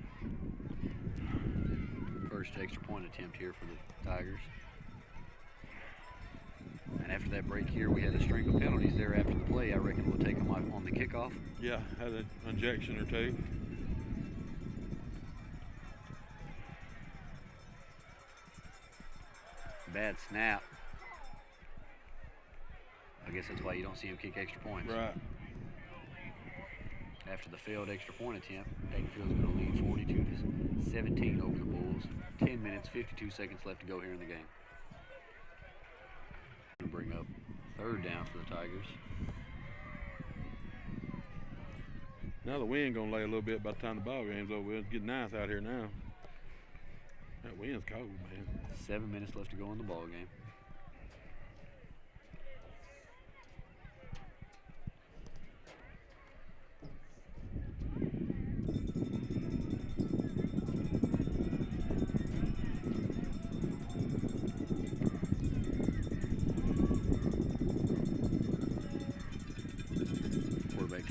First extra point attempt here for the Tigers. And after that break here, we had a string of penalties there after the play. I reckon we'll take them on the kickoff. Yeah, had an injection or two. Bad snap. I guess that's why you don't see him kick extra points. Right. After the failed extra point attempt, Daingerfield's going to lead 42-17 over the Bulls. 10 minutes, 52 seconds left to go here in the game. Going to bring up 3rd down for the Tigers. Now the wind going to lay a little bit by the time the ball game's over. It's getting nice out here now. That wind's cold, man. 7 minutes left to go in the ball game.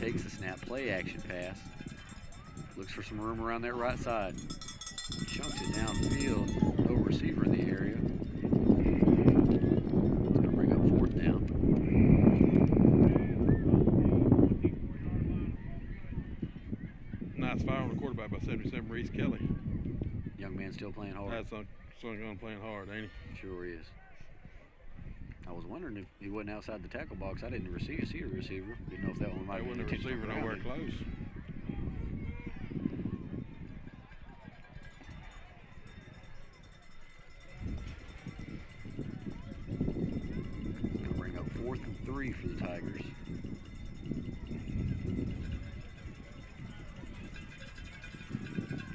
takes the snap, play action pass. Looks for some room around that right side. Chunks it downfield. No receiver in the area. It's going to bring up 4th down. Nice fire on the quarterback by 77 Reese Kelly. Young man still playing hard. That's son gun playing hard, ain't he? Sure is. I was wondering if he wasn't outside the tackle box. I didn't see a receiver. Didn't know if that one might There have been wasn't a receiver nowhere close. It's going to bring up 4th and 3 for the Tigers.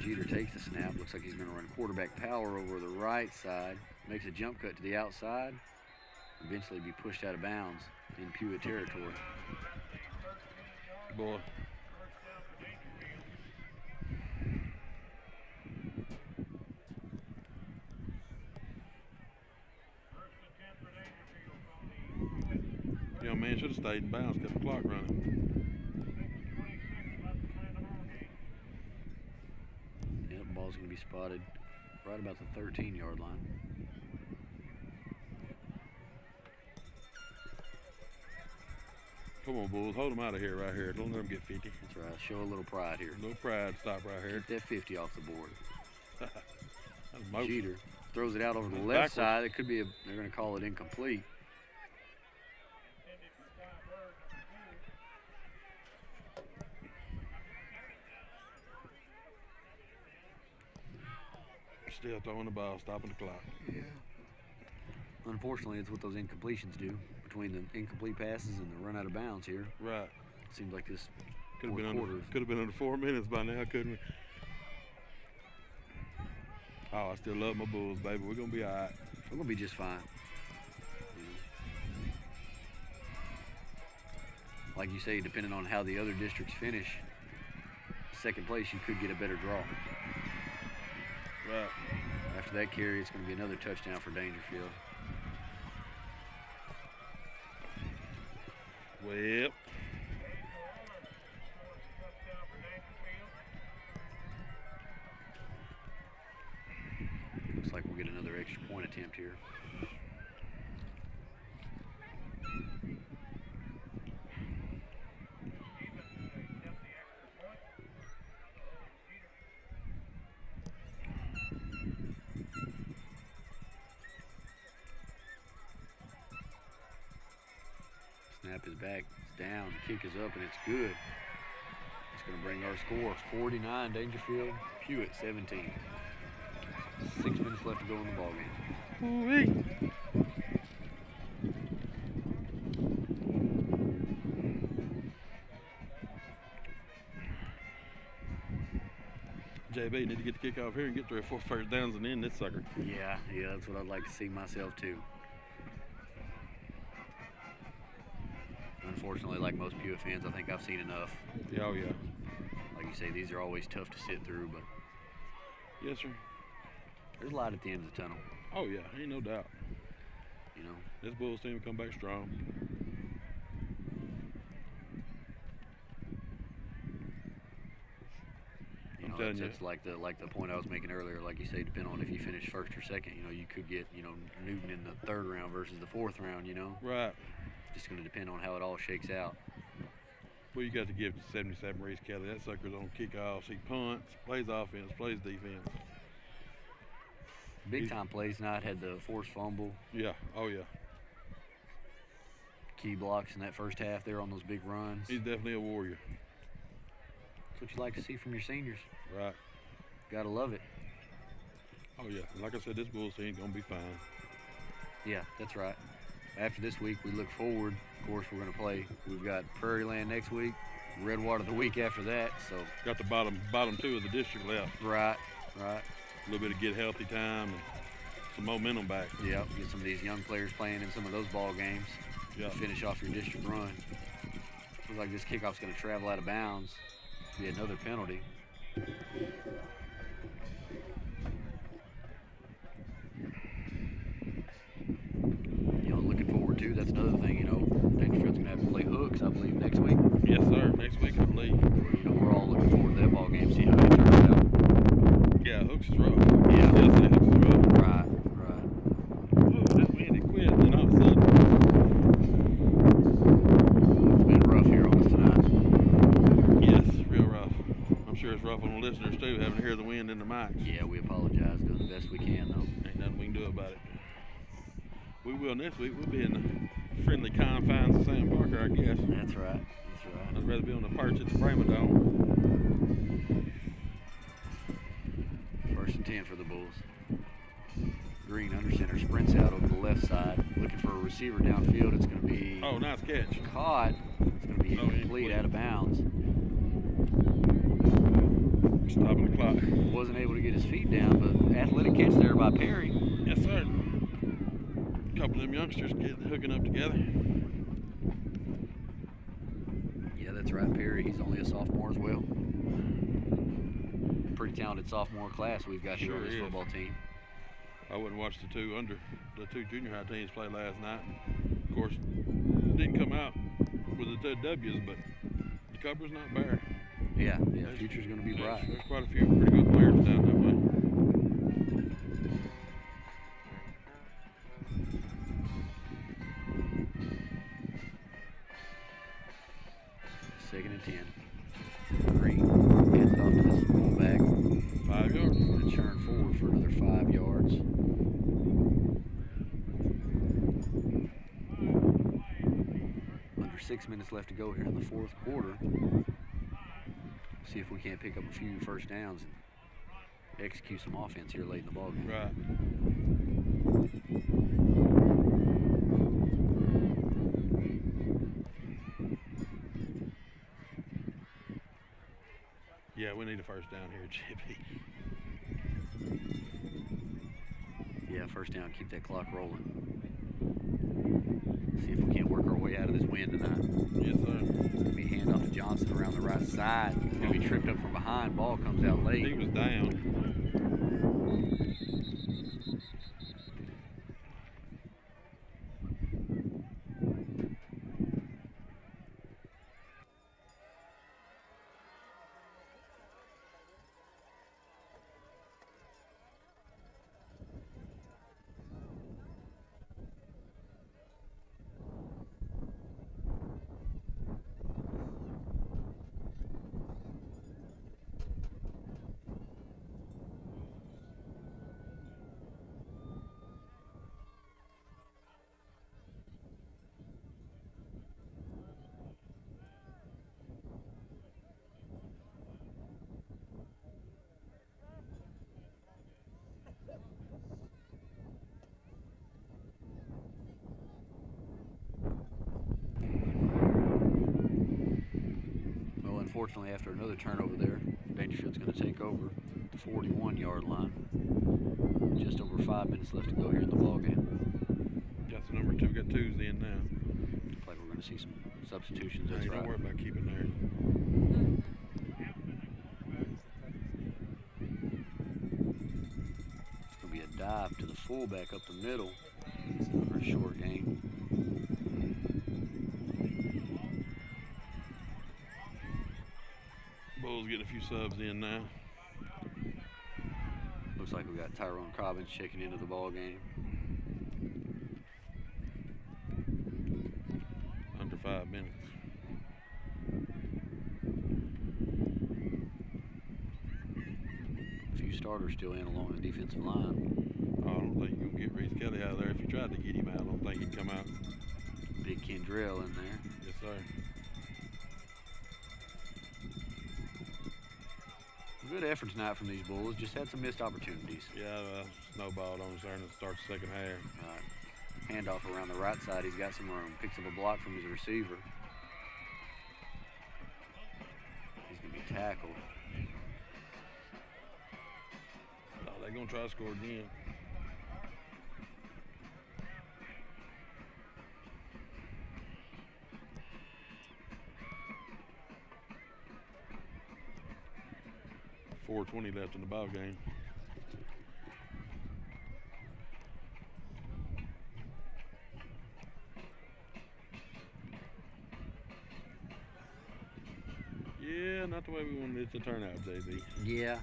Jeter takes the snap. Looks like he's going to run quarterback power over the right side. Makes a jump cut to the outside. Eventually be pushed out of bounds in Pewitt territory. Boy. Young man should have stayed in bounds, kept the clock running. Yep, ball's going to be spotted right about the 13-yard line. Come on, Bulls. Hold them out of here right here. Don't let them get 50. That's right. Show a little pride here. No pride. Stop right here. Get that 50 off the board. That's motion. Jeter throws it out over the It's left backwards. side. It could be they're going to call it incomplete. Still throwing the ball, stopping the clock. Yeah. Unfortunately, it's what those incompletions do. Between the incomplete passes and the run out of bounds here. Right. Seems like this Could have fourth been quarter. under 4 minutes by now, couldn't we? Oh, I still love my Bulls, baby. We're gonna be all right. We're going to be just fine. You know. Like you say, depending on how the other districts finish, second place, you could get a better draw. Right. After that carry, it's going to be another touchdown for Daingerfield. Well. Looks like we'll get another extra point attempt here. Snap is back, it's down, the kick is up, and it's good. It's going to bring our score 49 Daingerfield, Pewitt 17. 6 minutes left to go in the ball game. JB need to get the kick off here and get 3 or 4 first downs and end this sucker. Yeah, that's what I'd like to see myself too. Unfortunately, like most Pewitt fans, I think I've seen enough. Yeah, oh yeah. Like you say, these are always tough to sit through, but Yes, sir. there's light at the end of the tunnel. Oh yeah, ain't no doubt. You know, This Bulls team will come back strong. I'm telling you. it's like the point I was making earlier. Like you say, depending on if you finish first or second, you know, you could get, you know, Newton in the 3rd round versus the 4th round. You know, Right. just going to depend on how it all shakes out. Well, you got to give to 77 Reese Kelly. That sucker's on kickoffs. He punts, plays offense, plays defense. Big time plays tonight. Had the forced fumble, Yeah. Oh yeah. key blocks in that first half there on those big runs. He's definitely a warrior. That's what you like to see from your seniors. Right. Gotta love it. Oh yeah. Like I said, this Bulls team's gonna be fine. Yeah, that's right. After this week, we look forward. Of course, we're going to play. We've got Prairie Land next week, Redwater the week after that. So Got the bottom 2 of the district left. right. A little bit of get healthy time and some momentum back. Yeah, get some of these young players playing in some of those ball games. Yeah. To finish off your district run. Looks like this kickoff's going to travel out of bounds. Be another penalty. Looking forward to. That's another thing. Daingerfield's going to have to play hooks, I believe, next week. Yes, sir. Next week. on the listeners too, having to hear the wind in the mic. Yeah, we apologize. Doing the best we can, though. Ain't nothing we can do about it. We will next week. We'll be in the friendly confines of Sam Parker, I guess. That's right. That's right. I'd rather be on the perch at the Brahma Dome. 1st and 10 for the Bulls. Green under center, sprints out over the left side, looking for a receiver downfield. It's going to be Nice catch. Caught. It's going to be incomplete, out of bounds. Stopping the clock. Wasn't able to get his feet down, but athletic catch there by Perry. Yes, sir. A couple of them youngsters hooking up together. Yeah, that's right, Perry. He's only a sophomore as well. Pretty talented sophomore class we've got here on this football team. I wouldn't watch the two junior high teams play last night. Of course, didn't come out with the W's, but the cover's not bare. Yeah, future's going to be bright. There's quite a few pretty good players down that way. Second and 10. Green gets it off to this fullback. 5 yards. And churn forward for another 5 yards. Under 6 minutes left to go here in the 4th quarter. See if we can't pick up a few first downs and execute some offense here late in the ballgame. Right. Yeah, we need a first down here, Chippy. Yeah, first down, keep that clock rolling. See if we can't work our way out of this win tonight. Yes, sir. Be handoff to Johnson around the right side. He's going to be tripped up from behind. Ball comes out late. He was down. Unfortunately, after another turnover there, Daingerfield's going to take over the 41-yard line. Just over 5 minutes left to go here in the ballgame. That's the number 2. Got 2s in now. Looks like we're going to see some substitutions. That's Hey, right. don't worry about keeping there. It's going to be a dive to the fullback up the middle for a short gain. Bulls getting a few subs in now. Looks like we got Tyrone Cobbins checking into the ball game. Under 5 minutes. A few starters still in along the defensive line. Oh, I don't think you can get Reese Kelly out of there. If you tried to get him out, I don't think he'd come out. Big Kendrell in there. Yes, sir. Good effort tonight from these Bulls. Just had some missed opportunities. Yeah, snowballed on us there and start the second half. Right. Handoff around the right side. He's got some room. Picks up a block from his receiver. He's going to be tackled. Oh, they're going to try to score again. .420 left in the ball game. Yeah, not the way we wanted it to turn out, JB. Yeah,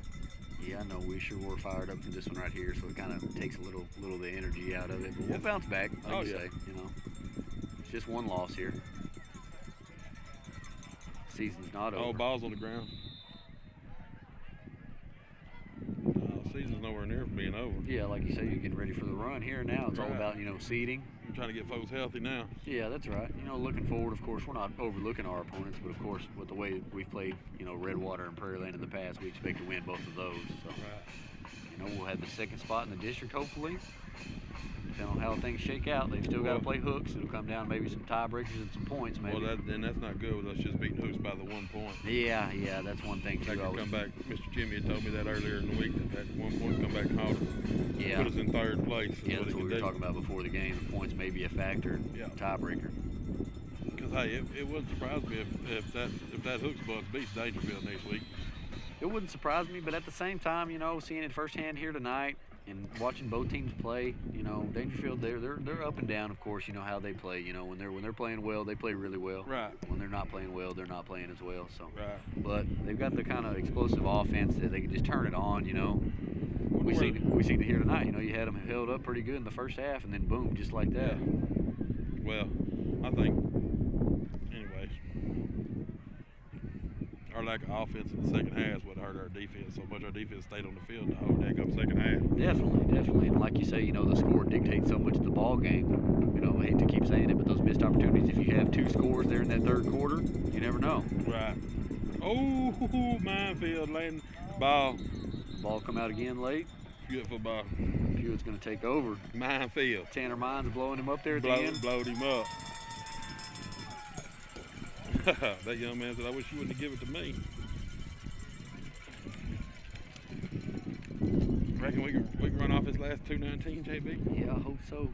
I know we sure were fired up for this one right here, so it kind of takes a little of the energy out of it. But we'll bounce back, like you say. You know, it's just one loss here. Season's not over. Oh, ball's on the ground. nowhere near being over. Yeah, like you say, you're getting ready for the run here now. It's all Right. about, seeding. I'm trying to get folks healthy now. Yeah, that's right. Looking forward, of course, we're not overlooking our opponents, but of course, with the way we've played, Redwater and Prairie Land in the past, we expect to win both of those. So, we'll have the second spot in the district, hopefully. Depending on how things shake out, they've still got to play hooks. It'll come down maybe some tiebreakers and some points, maybe. Well, then that's not good with us just beating hooks by the 1 point. Yeah, that's one thing too. That could come back. Mr. Jimmy had told me that earlier in the week that 1 point come back and hold us. Yeah. Put us in third place. Yeah, that's what we were talking about before the game. The points may be a factor. Yeah. Tiebreaker. Because hey, it wouldn't surprise me if that hooks bus beats Daingerfield next week. It wouldn't surprise me, but at the same time, seeing it firsthand here tonight and watching both teams play, Daingerfield, they're up and down, of course. How they play. When they're playing well, they play really well. Right. When they're not playing well, they're not playing as well. So. Right. But they've got the kind of explosive offense that they can just turn it on. We seen it here tonight. You had them held up pretty good in the first half, and then boom, just like that. Yeah. Well, I think, anyways, our lack of offense in the second half is what hurt our defense so much. Our defense stayed on the field the whole daggum second half. Definitely. And like you say, the score dictates so much of the ball game. I hate to keep saying it, but those missed opportunities, if you have 2 scores there in that third quarter, you never know. Right. Oh, minefield, landing ball. Ball come out again late. Beautiful ball. Pewitt's going to take over. Minefield. Tanner Mines blowing him up there at the end. Blowed him up. That young man said, I wish you wouldn't have given it to me. Reckon we can run off his last 219, JB? Yeah, I hope so.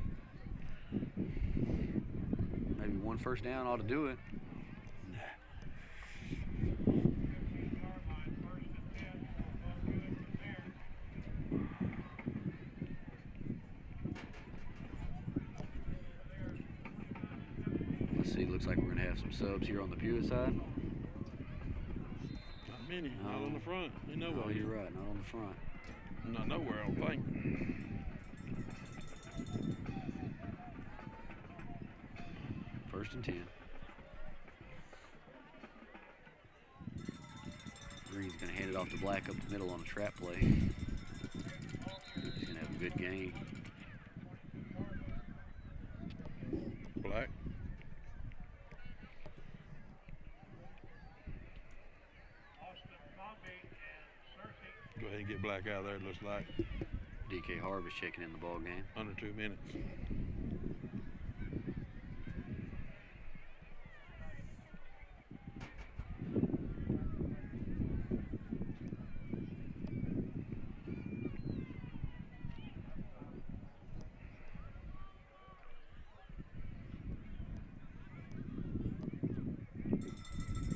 Maybe 1 first down ought to do it. Let's see, looks like we're going to have some subs here on the Pewitt side. Not many, not on the front. You know Oh, what? you're right, not on the front. Not nowhere, I don't think. First and 10. Green's going to hand it off to Black up the middle on a trap play. He's going to have a good game. Black. Go ahead and get Black out of there, it looks like. DK Harvest checking in the ball game. Under 2 minutes.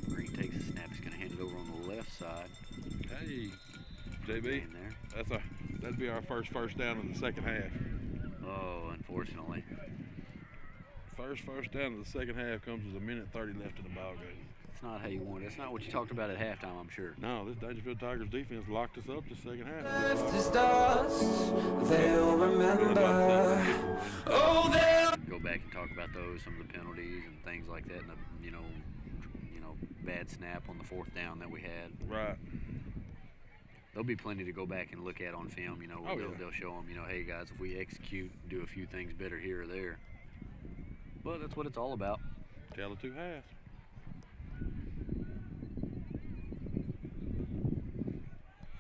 Green takes a snap. He's going to hand it over on the left side. Hey, JB, In there. that'd be our first down of the second half. Oh, unfortunately. First down of the second half comes with 1:30 left in the ball game. That's not how you want it. That's not what you talked about at halftime, I'm sure. No, this Daingerfield Tigers defense locked us up the second half. They'll remember. Oh, they'll Go back and talk about those, some of the penalties and things like that, and the, bad snap on the 4th down that we had. Right. There'll be plenty to go back and look at on film, where they'll show them, hey guys, if we execute, do a few things better here or there. But that's what it's all about. Tell of 2 halves.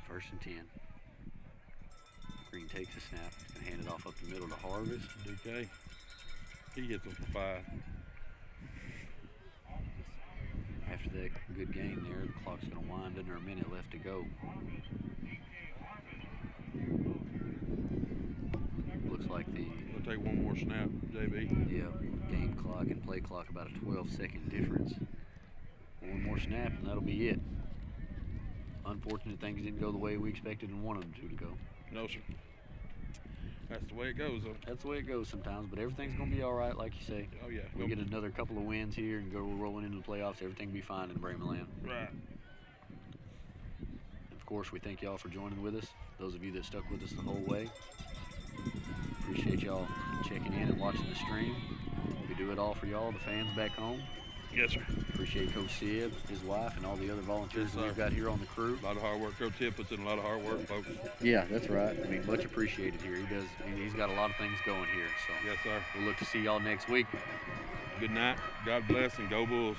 First and 10. Green takes the snap. He's going to hand it off up the middle to Harvest. DK. He hits them for 5. After that good game there, the clock's going to wind under a minute left to go. Looks like the We'll take 1 more snap, JB. game clock and play clock about a 12-second difference. 1 more snap and that'll be it. Unfortunate things didn't go the way we expected and wanted them to go. No, sir. That's the way it goes, though. That's the way it goes sometimes, but everything's going to be all right, like you say. Oh, yeah. We get another couple of wins here and go rolling into the playoffs. Everything will be fine in Bremen Land. Right. Of course, we thank y'all for joining with us. Those of you that stuck with us the whole way. Appreciate y'all checking in and watching the stream. We do it all for y'all, the fans back home. Yes, sir. Appreciate Coach Sid, his wife, and all the other volunteers Yes, that we've sir. got here on the crew. A lot of hard work. Coach Sid puts in a lot of hard work, folks. Yeah, that's right. I mean, much appreciated here. He's got a lot of things going here. So Yes, sir. we'll look to see y'all next week. Good night. God bless and go Bulls.